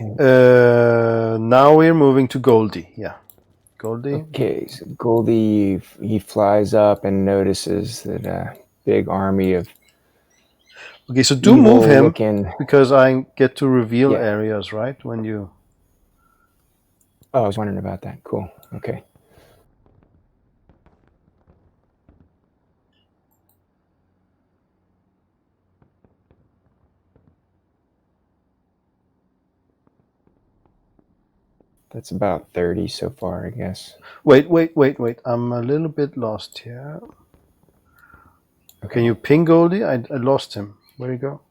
Now we're moving to Goldie. Yeah. Goldie. Okay. So Goldie, he flies up and notices that a big army of. Okay, so do move him because I get to reveal areas, right? When you. Oh, I was wondering about that. Cool. Okay. That's about 30 so far, I guess. Wait. I'm a little bit lost here. Okay. Can you ping Goldie? I lost him. Where'd he go?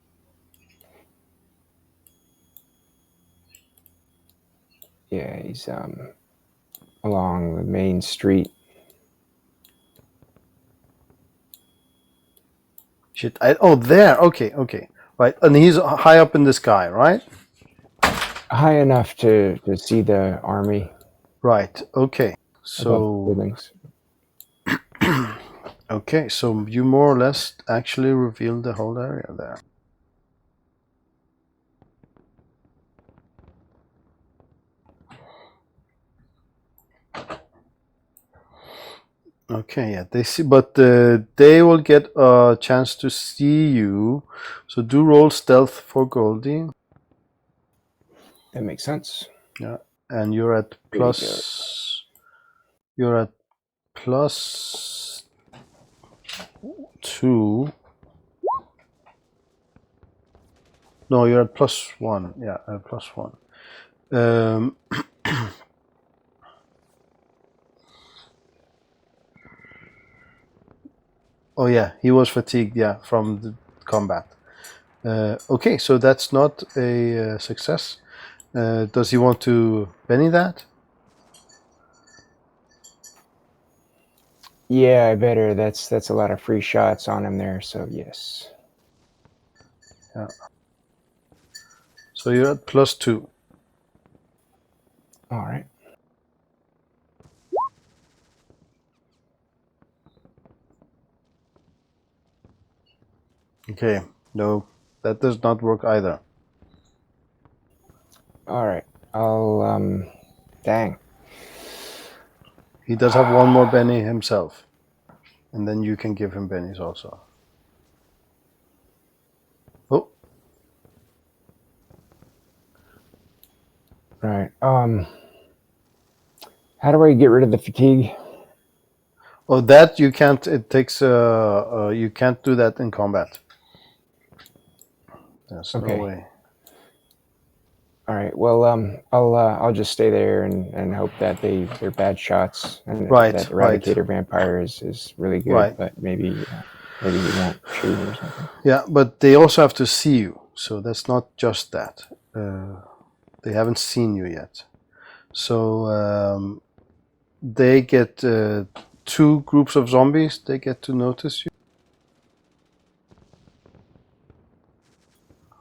Yeah, he's along the main street. Shit. Oh, there. Okay. Right. And he's high up in the sky, right? High enough to see the army. Right. Okay. So buildings. Okay, so you more or less actually revealed the whole area there. Okay, yeah, they see, but they will get a chance to see you. So do roll stealth for Goldie. That makes sense. Yeah, and you're at plus. You're at plus 2. No, you're at plus 1. Yeah, at plus 1. Oh yeah, he was fatigued. Yeah, from the combat. Okay, so that's not a success. Does he want to Benny that? Yeah, I better. That's a lot of free shots on him there. So yes. Yeah. So you're at plus 2. All right. Okay. No, that does not work either. All right. I'll dang. He does have one more Benny himself, and then you can give him Bennies also. Oh. Right. How do I get rid of the fatigue? Oh, that you can't. It takes. You can't do that in combat. There's no way. All right. Well, I'll just stay there and hope that they're bad shots and that Eradicator Vampire is really good, but maybe he won't shoot or something. Yeah, but they also have to see you, so that's not just that. They haven't seen you yet, so they get 2 groups of zombies. They get to notice you.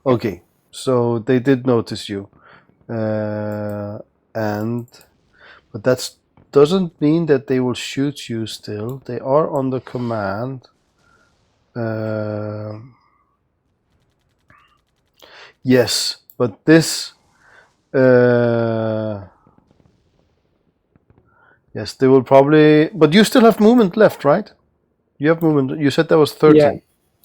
Okay, so they did notice you, but that doesn't mean that they will shoot you still. They are under command. Yes, but this. Yes, they will probably. But you still have movement left, right? You have movement. You said that was 13. Yeah.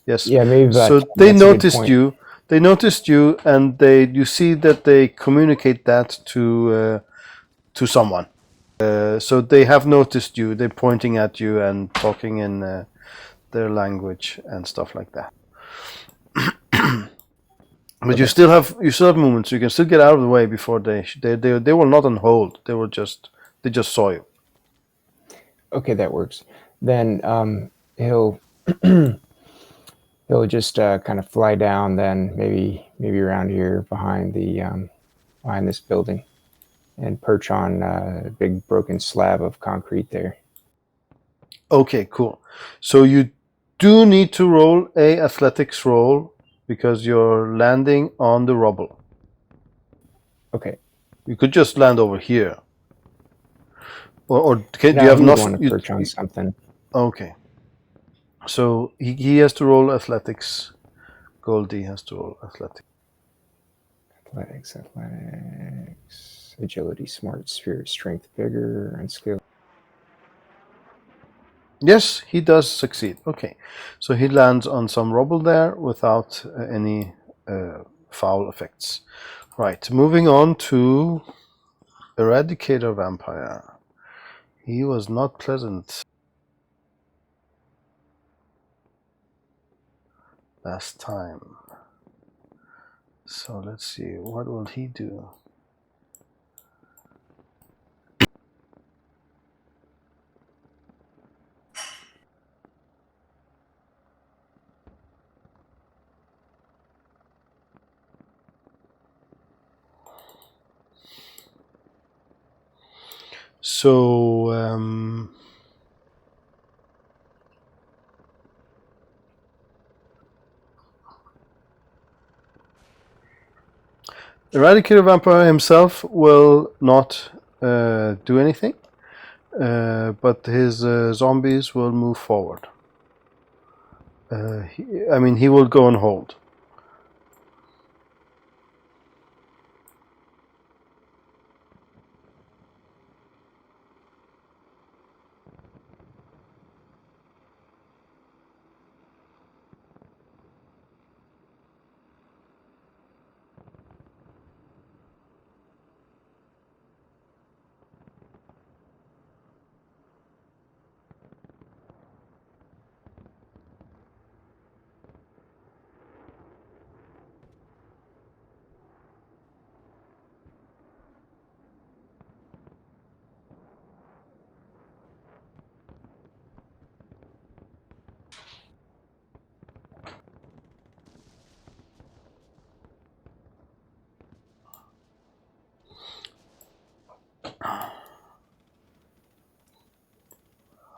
Yes. Yeah, maybe. So they noticed you. They noticed you, and you see that they communicate that to someone. So they have noticed you. They're pointing at you and talking in their language and stuff like that. But you still have movement, so you can still get out of the way before they were not on hold. They just saw you. Okay, that works. Then he'll just kind of fly down. Then maybe around here behind this building, and perch on a big broken slab of concrete there. Okay, cool. So you do need to roll a athletics roll because you're landing on the rubble. Okay. You could just land over here. Or do No, you have he would enough? want to perch on something. Okay. So he has to roll athletics. Goldie has to roll athletics. Athletics, agility, smart, spirit, strength, vigor, and skill. Yes, he does succeed. Okay. So he lands on some rubble there without any foul effects. Right. Moving on to Eradicator Vampire. He was not pleasant last time. So let's see, what will he do? So Eradicator Vampire himself will not do anything, but his zombies will move forward. He will go and hold.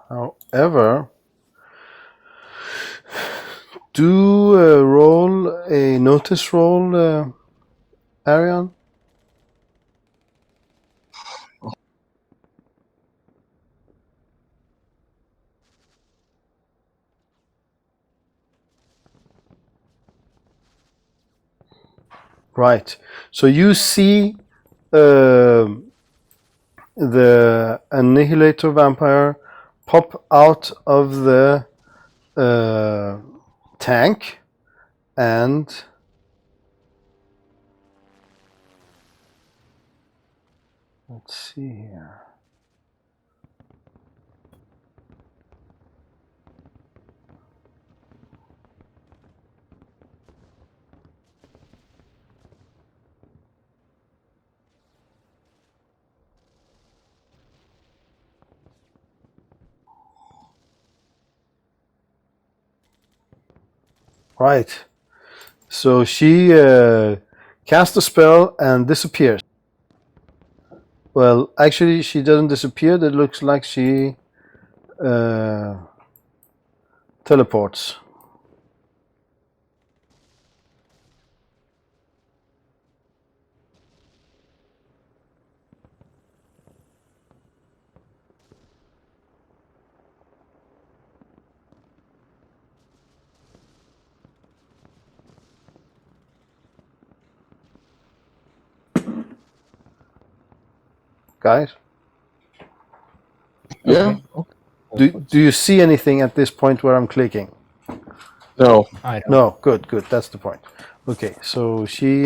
However, do roll a notice roll, Arion. Right. So you see the Annihilator Vampire pop out of the tank and let's see here. Right. So she casts a spell and disappears. Well, actually, she doesn't disappear. It looks like she teleports. Guys, Yeah. do you see anything at this point where I'm clicking? No. I don't. No. Good. That's the point. Okay. So she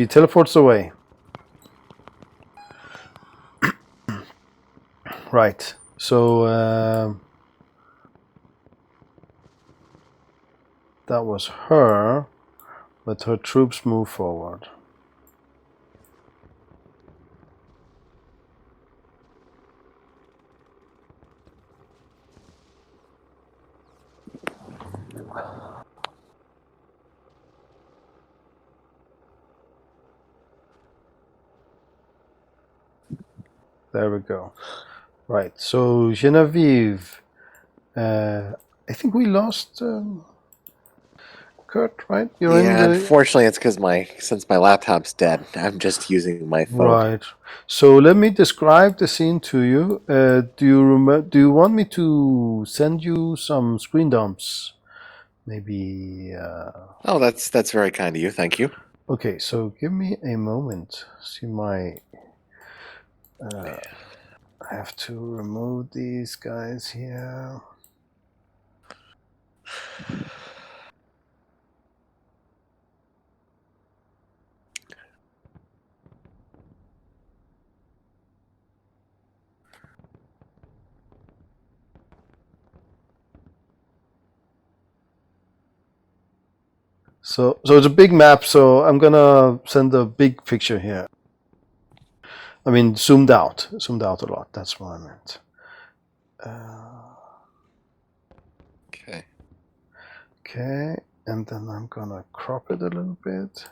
teleports away. Right. So that was her, but her troops move forward. There we go. Right. So Genevieve, I think we lost Kurt. Right? You're in the. Unfortunately, it's because since my laptop's dead, I'm just using my phone. Right. So let me describe the scene to you. Do you want me to send you some screen dumps? Maybe. Oh, that's very kind of you. Thank you. Okay. So give me a moment. See my. I have to remove these guys here. So it's a big map, so I'm gonna send a big picture here. I mean, zoomed out a lot. That's what I meant. Okay. Okay, and then I'm gonna crop it a little bit.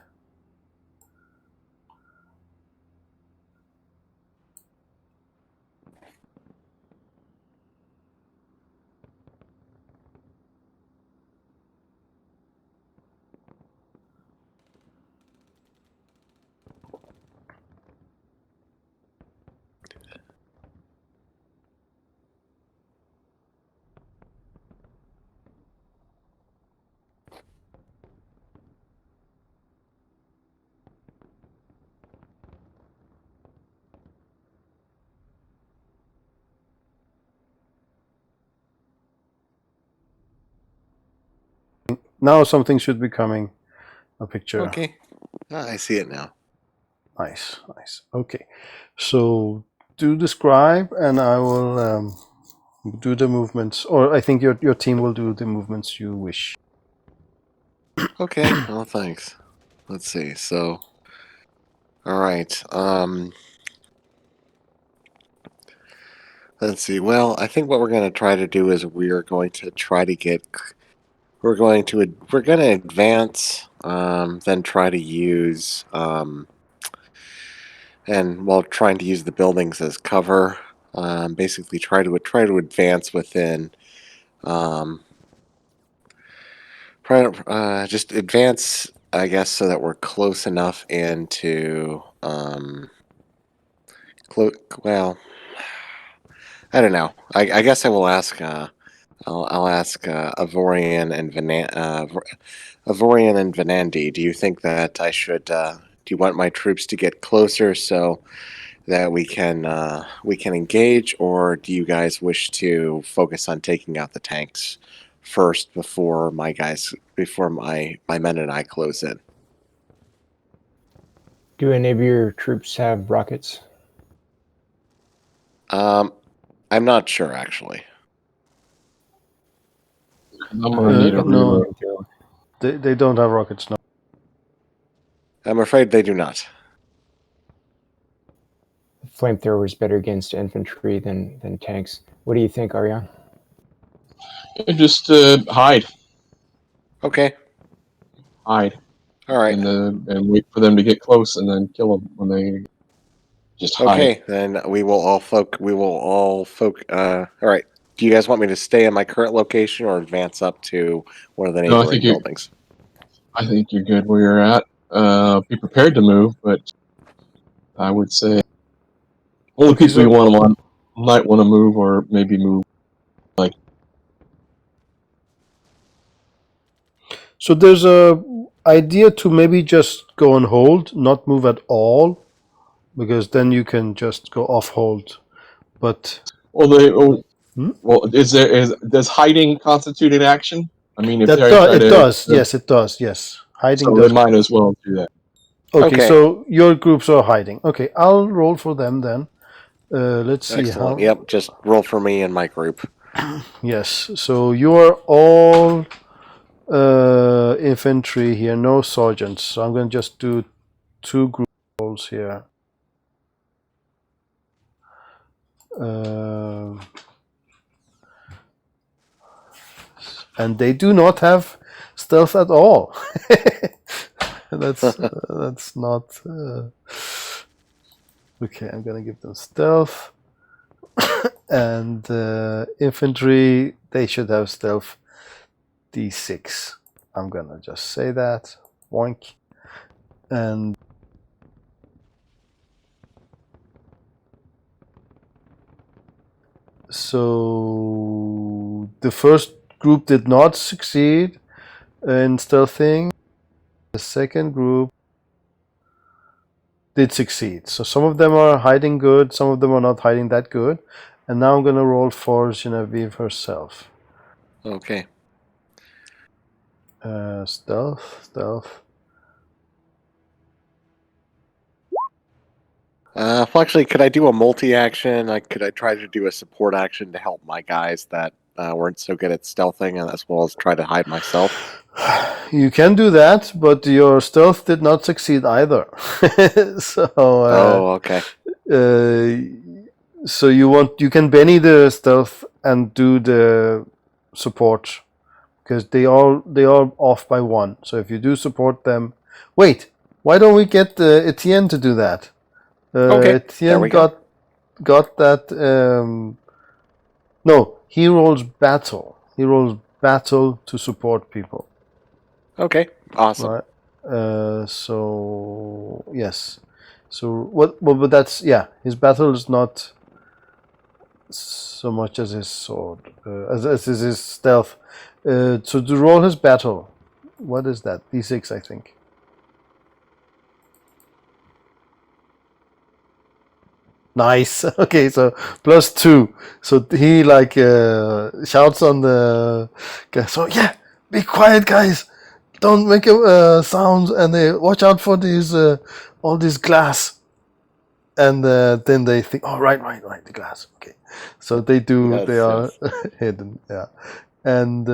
Now something should be coming. A picture. Okay. I see it now. Nice. Okay, so do describe, and I will do the movements, or I think your team will do the movements you wish. Okay. Well, thanks. Let's see. So, all right. Let's see. Well, I think what we're going to try to do is we're going to advance, then try to use, and while trying to use the buildings as cover, basically try to advance within, just advance, I guess, so that we're close enough into, well, I don't know. I guess I will ask. I'll ask Avorian and Avorian and Venandi. Do you think that I should? Do you want my troops to get closer so that we can engage, or do you guys wish to focus on taking out the tanks first before my men and I close in? Do any of your troops have rockets? I'm not sure actually. I'm gonna need a No, reload. they don't have rockets now. I'm afraid they do not. Flamethrower is better against infantry than tanks. What do you think, Aryan? Just hide. Okay. Hide. All right. And wait for them to get close, and then kill them when they just hide. Okay, then we will all all right. Do you guys want me to stay in my current location or advance up to one of the neighboring buildings? I think you're good where you're at. Be prepared to move, but I would say only people you might want to move, or maybe move like. So there's a idea to maybe just go on hold, not move at all, because then you can just go off hold. But does hiding constitute an action? I mean, if it does. Yes, it does. Yes, hiding. So they might as well do that. Okay, so your groups are hiding. Okay, I'll roll for them then. Let's see. Excellent. Yep, just roll for me and my group. Yes, so you are all infantry here, no sergeants. So I'm going to just do 2 group rolls here. And they do not have stealth at all. That's not okay. I'm gonna give them stealth. And infantry, they should have stealth D6. I'm gonna just say that. Boink. And so the first group did not succeed in stealthing. The second group did succeed. So some of them are hiding good, some of them are not hiding that good. And now I'm gonna roll for Genevieve herself. Okay. Stealth. Well, actually, could I do a multi-action? Could I try to do a support action to help my guys that weren't so good at stealthing, and as well as try to hide myself? You can do that, but your stealth did not succeed either. So. Okay. So you can Benny the stealth and do the support, because they are off by 1. So if you do support them, wait, why don't we get Etienne to do that? Okay, Etienne there we got that. No, he rolls battle. He rolls battle to support people. Okay, awesome. Right. So yes. So what? Well, but that's his battle is not so much as his sword, as is his stealth. So to roll his battle, what is that? D6, I think. Nice. Okay, so +2. So he shouts on the guy. So be quiet, guys. Don't make sounds, and watch out for these all this glass. And then they think, oh right, the glass. Okay, so they do. Yes, they are hidden. Yeah, and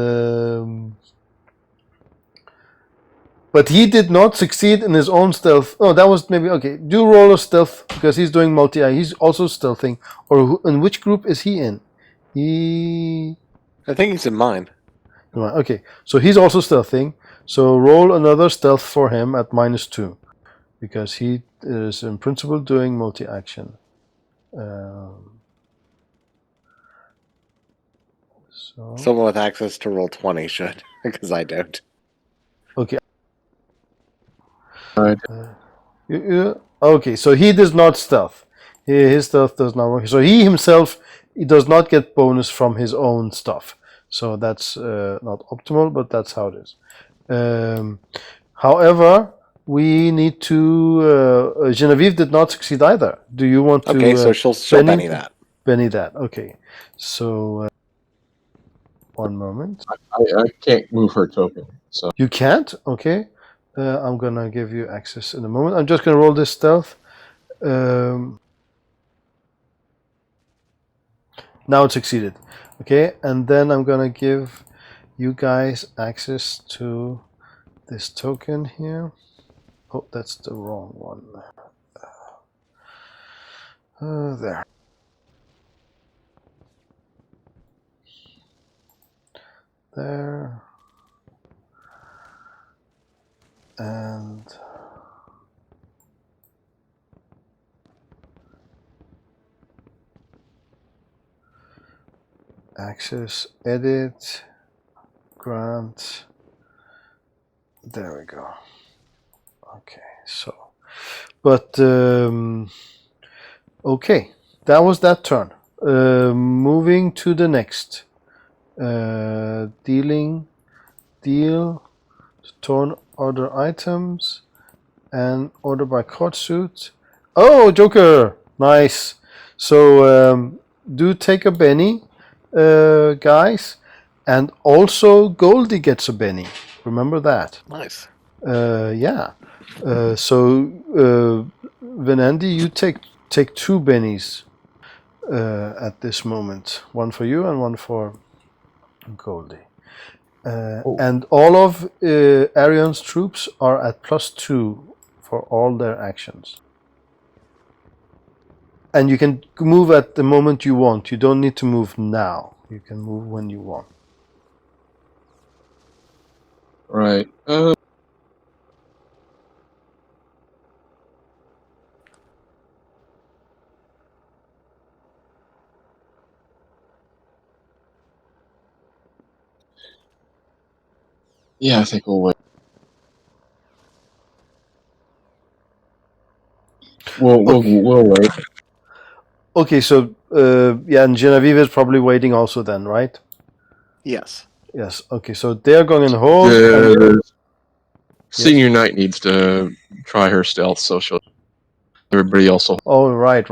but he did not succeed in his own stealth. Oh, that was maybe okay. Do roll a stealth, because he's doing multi-eye. He's also stealthing. Or in which group is he in? I think he's in mine. Okay, so he's also stealthing. So roll another stealth for him at -2, because he is in principle doing multi-action. So someone with access to roll 20 should, because I don't. Okay. All right. Okay, so he does not stealth. His stealth does not work. So he himself, he does not get bonus from his own stuff. So that's not optimal, but that's how it is. However, we need to. Genevieve did not succeed either. Do you want to? Okay, so she'll Benny that. Benny that. Okay. So one moment. I can't move her token. So You can't? Okay. I'm gonna give you access in a moment. I'm just gonna roll this stealth. Now it succeeded. Okay, and then I'm gonna give you guys access to this token here. Oh, that's the wrong one. There. There. And access, edit, grant. There we go. Okay, so, but okay, that was that turn. Moving to the next. Deal, turn order items, and order by card suit. Oh, Joker, nice. So do take a Benny, guys, and also Goldie gets a Benny. Remember that. Nice. Yeah. So Venandi, you take 2 bennies at this moment. One for you and one for Goldie. And all of Arion's troops are at +2 for all their actions. And you can move at the moment you want. You don't need to move now. You can move when you want. right. Yeah, I think we'll wait. We'll wait. Okay, so yeah, and Genevieve is probably waiting also then, right? Yes. Yes. Okay, so they're going in hold. The senior knight needs to try her stealth, so she'll. Everybody else will. Oh, right.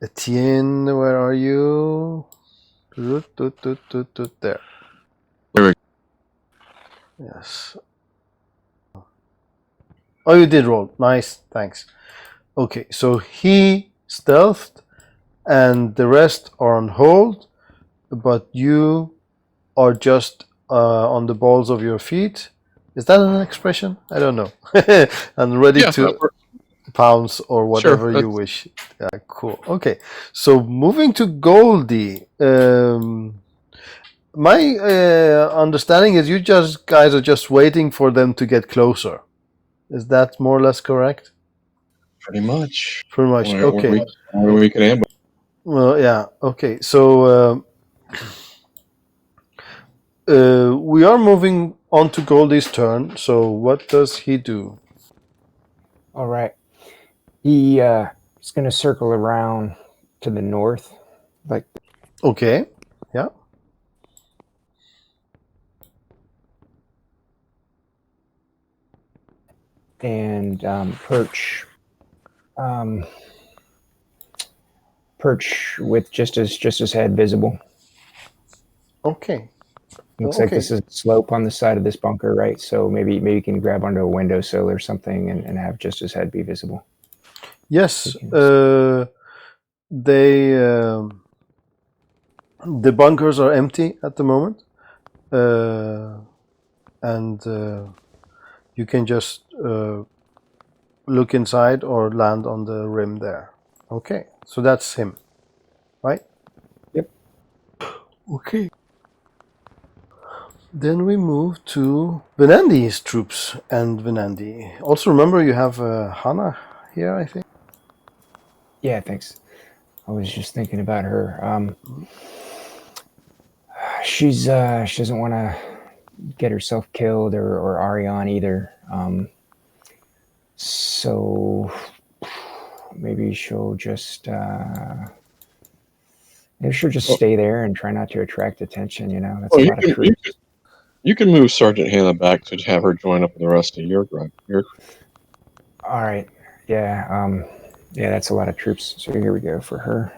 Etienne, where are you? There. There we go. Yes. Oh, you did roll. Nice, thanks. Okay, so he stealthed, and the rest are on hold, but you are just on the balls of your feet. Is that an expression? I don't know. And ready to pounce or whatever you wish. Yeah, cool. Okay, so moving to Goldie. My understanding is you guys are just waiting for them to get closer. Is that more or less correct? Pretty much. Okay. Where we can ambush. Well, yeah. Okay. So we are moving on to Goldie's turn. So what does he do? All right. He is going to circle around to the north, like. Okay. Yeah. And perch with just his head visible. Okay. Looks like this is a slope on the side of this bunker, right? So maybe you can grab onto a windowsill or something and have just his head be visible. Yes. The bunkers are empty at the moment, and you can just look inside or land on the rim there. Okay, so that's him, right? Yep. Okay. Then we move to Venandi's troops and Venandi. Also remember you have Hannah here, I think. Yeah, thanks. I was just thinking about her. She doesn't want to get herself killed or Ariane either. So maybe she'll just stay there and try not to attract attention. You know, that's a lot of troops. You can move Sergeant Hannah back to have her join up with the rest of your group. All right. Yeah. Yeah, that's a lot of troops. So here we go for her.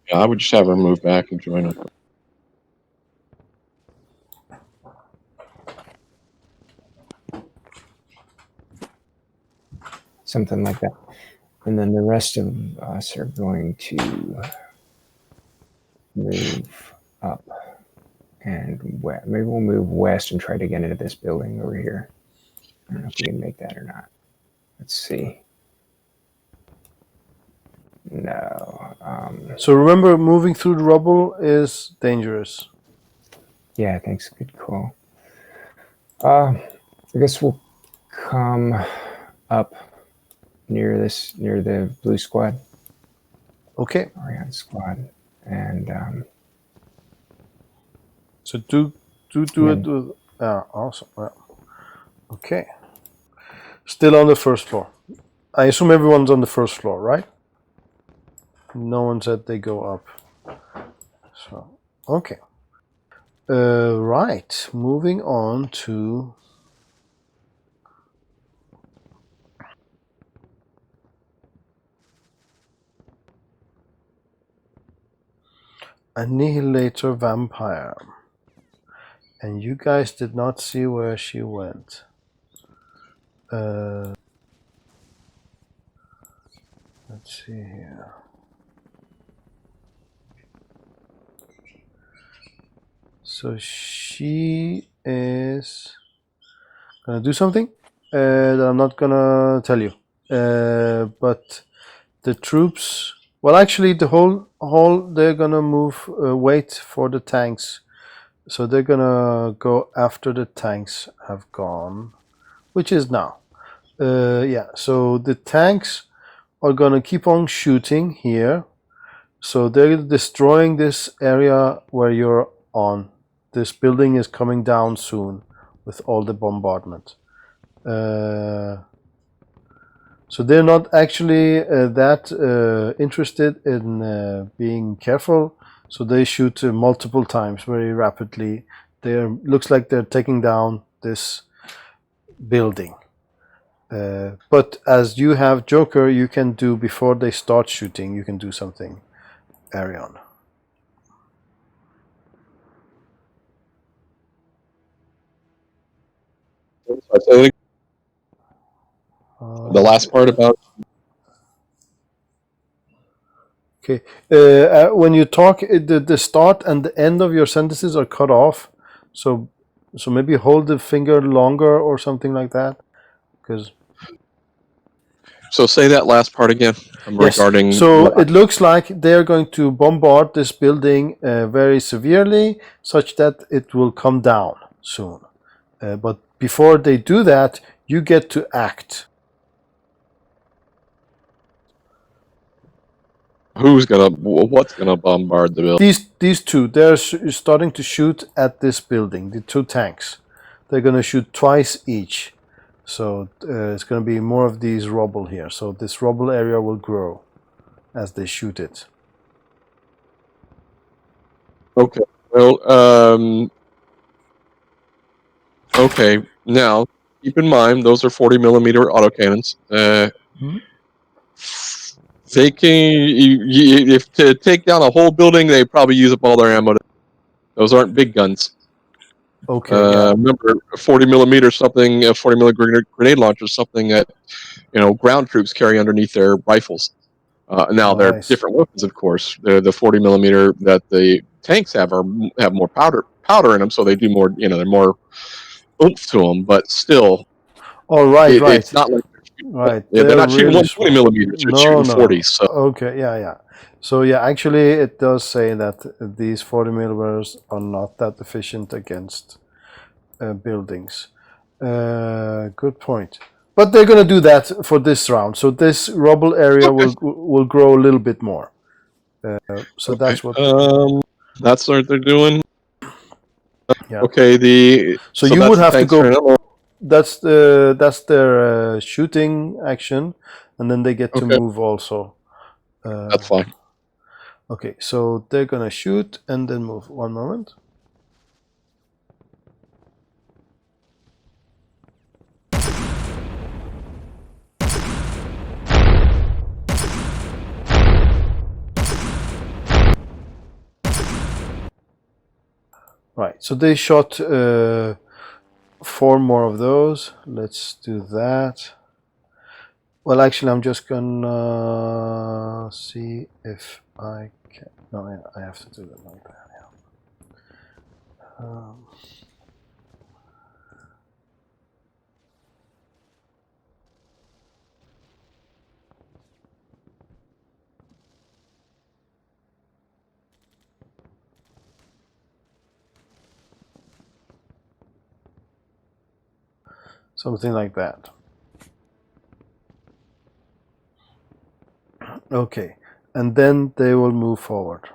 Yeah, I would just have her move back and join up. Something like that. And then the rest of us are going to move up and west. Maybe we'll move west and try to get into this building over here. I don't know if we can make that or not. Let's see. No. So remember, moving through the rubble is dangerous. Yeah, thanks. Good call. I guess we'll come up near the blue squad. Okay. Ariane squad. And so do it with awesome. Yeah. Okay. Still on the first floor. I assume everyone's on the first floor, right? No one said they go up. So okay. Right. Moving on to Annihilator Vampire. And you guys did not see where she went. Let's see here. So she is gonna do something that I'm not gonna tell you. But the troops, well, actually, the whole they're gonna move. Wait for the tanks. So they're gonna go after the tanks have gone, which is now. Yeah. So the tanks are gonna keep on shooting here. So they're destroying this area where you're on. This building is coming down soon with all the bombardment. So they're not actually that interested in being careful. So they shoot multiple times very rapidly. Looks like they're taking down this building. But as you have Joker, you can do, before they start shooting, you can do something, Arion. The last part about. Okay. When you talk, the start and the end of your sentences are cut off. So maybe hold the finger longer or something like that. Because. So say that last part again. Yes. Regarding. So it looks like they're going to bombard this building very severely, such that it will come down soon. But before they do that, you get to act. What's gonna bombard the building? These two, they're starting to shoot at this building. The two tanks, they're going to shoot twice each. So it's going to be more of these rubble here. So this rubble area will grow as they shoot it. Okay. Well. Okay. Now, keep in mind those are 40mm autocannons. They can, if to take down a whole building, they probably use up all their ammo. Those aren't big guns. Okay. Yeah. Remember, 40mm something, a 40mm grenade launcher is something that ground troops carry underneath their rifles. Now they're different weapons, of course. The 40mm that the tanks have more powder in them, so they do more. They're more oomph to them, but still. Oh, right. It's not like they're not shooting 120mm. They're shooting 40. So okay, yeah. So yeah, actually, it does say that these 40mm are not that efficient against buildings. Good point. But they're going to do that for this round. So this rubble area will grow a little bit more. So that's what. That's what they're doing. Yeah. Okay. So you would have to go. That's their shooting action, and then they get to move also. That's fine. Okay, so they're gonna shoot and then move. One moment. Right, so they shot 4 more of those. Let's do that. Well, actually, I'm just gonna see if I can. No, I have to do it like that. Yeah. Something like that. Okay, and then they will move forward.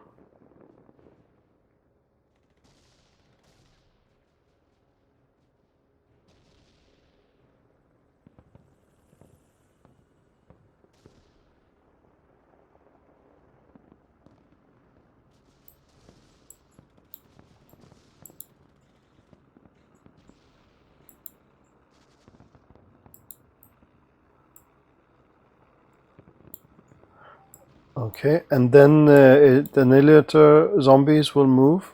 Okay, and then the annihilator zombies will move.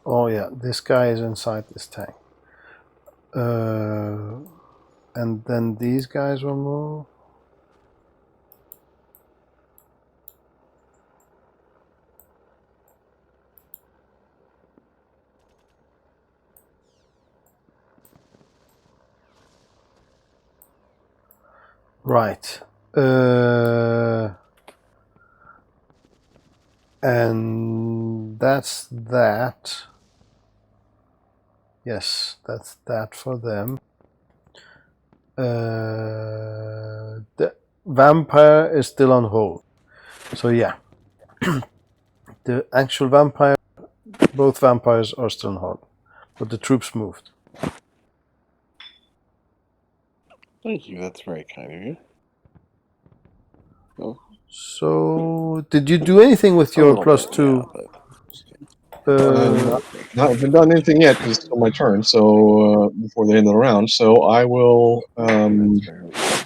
Oh yeah, this guy is inside this tank. And then these guys will move. Right. And that's that. Yes, that's that for them. The vampire is still on hold. So yeah, the actual vampire, both vampires are still on hold, but the troops moved. Thank you. That's very kind of you. Well, So, did you do anything with a your little plus bit, 2? yeah, but Not haven't done anything yet because it's still my turn. So before the end of the round, so I will. that's very kind.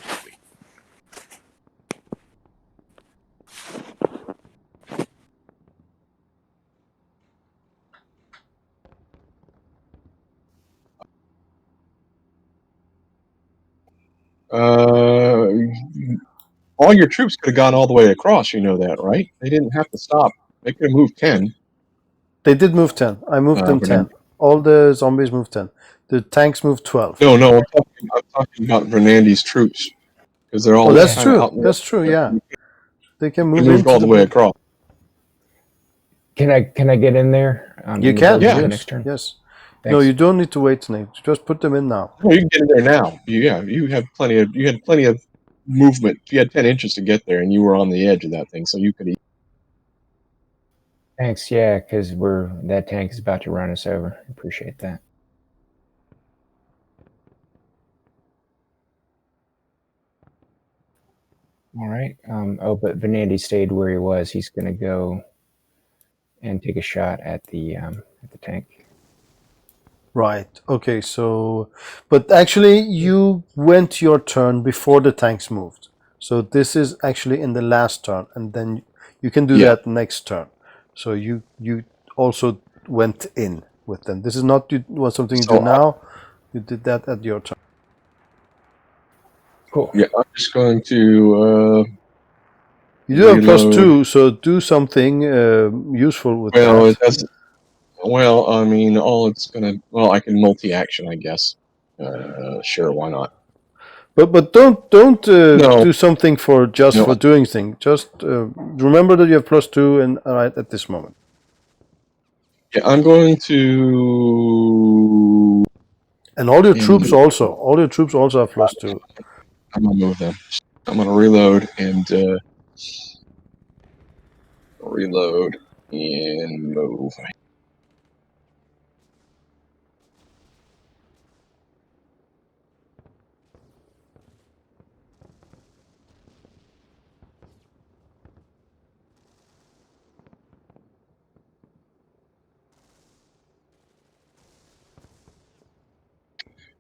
All your troops could have gone all the way across. You know that, right? They didn't have to stop. They could have moved 10. They did move 10. I moved them 10. All the zombies moved 10. The tanks moved 12. No, I'm talking about Vernandy's troops because they're all. Oh, that's kind of true. out in the That's true. Yeah, they can They move moved into all the way across. Can I get in there? You can. Yeah. Yes. Next turn. Yes. Thanks. No, you don't need to wait, Nate. Just put them in now. No, you can get in there now. Yeah, you had plenty of movement. You had 10 inches to get there, and you were on the edge of that thing, so you could. Thanks. Yeah, because that tank is about to run us over. Appreciate that. All right. But Venandy stayed where he was. He's going to go and take a shot at the tank. Right. Okay. So, but actually, you went your turn before the tanks moved. So this is actually in the last turn, and then you can do that next turn. So you also went in with them. This is not something you do now. You did that at your turn. Cool. Yeah, I'm just going to. You do have plus 2, so do something useful with well, that. it doesn't. Well, I mean, all it's gonna. Well, I can multi-action, I guess. Sure, why not? But don't No. do something for doing things. Just remember that you have plus 2 and right at this moment. Yeah, I'm going to. And all your troops also. All your troops also have plus 2. I'm gonna move them. I'm gonna reload and move.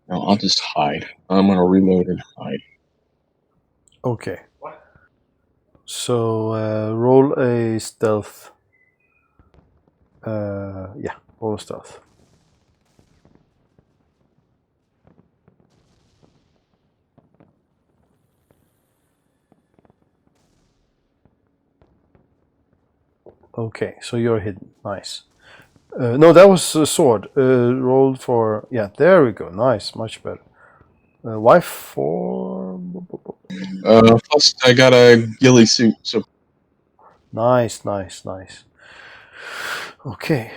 No, I'll just hide. I'm gonna reload and hide. Okay. So roll a stealth. Yeah, roll a stealth. Okay, so you're hidden. Nice. No, that was a sword. Rolled for... Yeah, there we go. Nice, much better. Why 4? Plus, I got a ghillie suit, so. Nice. Okay.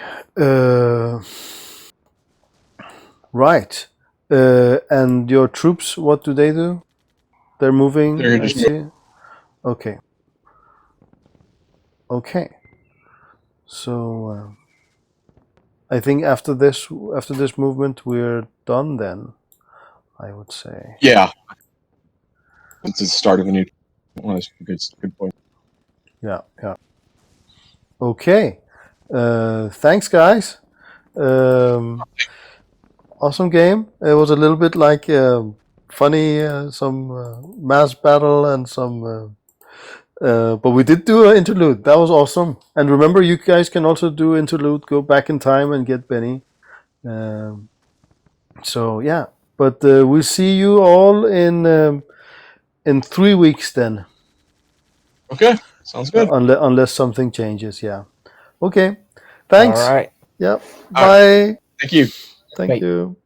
Right. And your troops, what do they do? They're moving, They're I just see. Okay. So I think after this movement we're done then, I would say. Yeah. It's the start of a new one. Is good point. Yeah. Okay. Thanks, guys. Awesome game. It was a little bit like funny, some mass battle and some... but we did do an interlude. That was awesome. And remember, you guys can also do interlude. Go back in time and get Benny. So yeah, but we'll see you all in 3 weeks then. Okay, sounds good. Unless something changes, yeah. Okay, thanks. All right. Yep. Bye. Thank you. Thank you.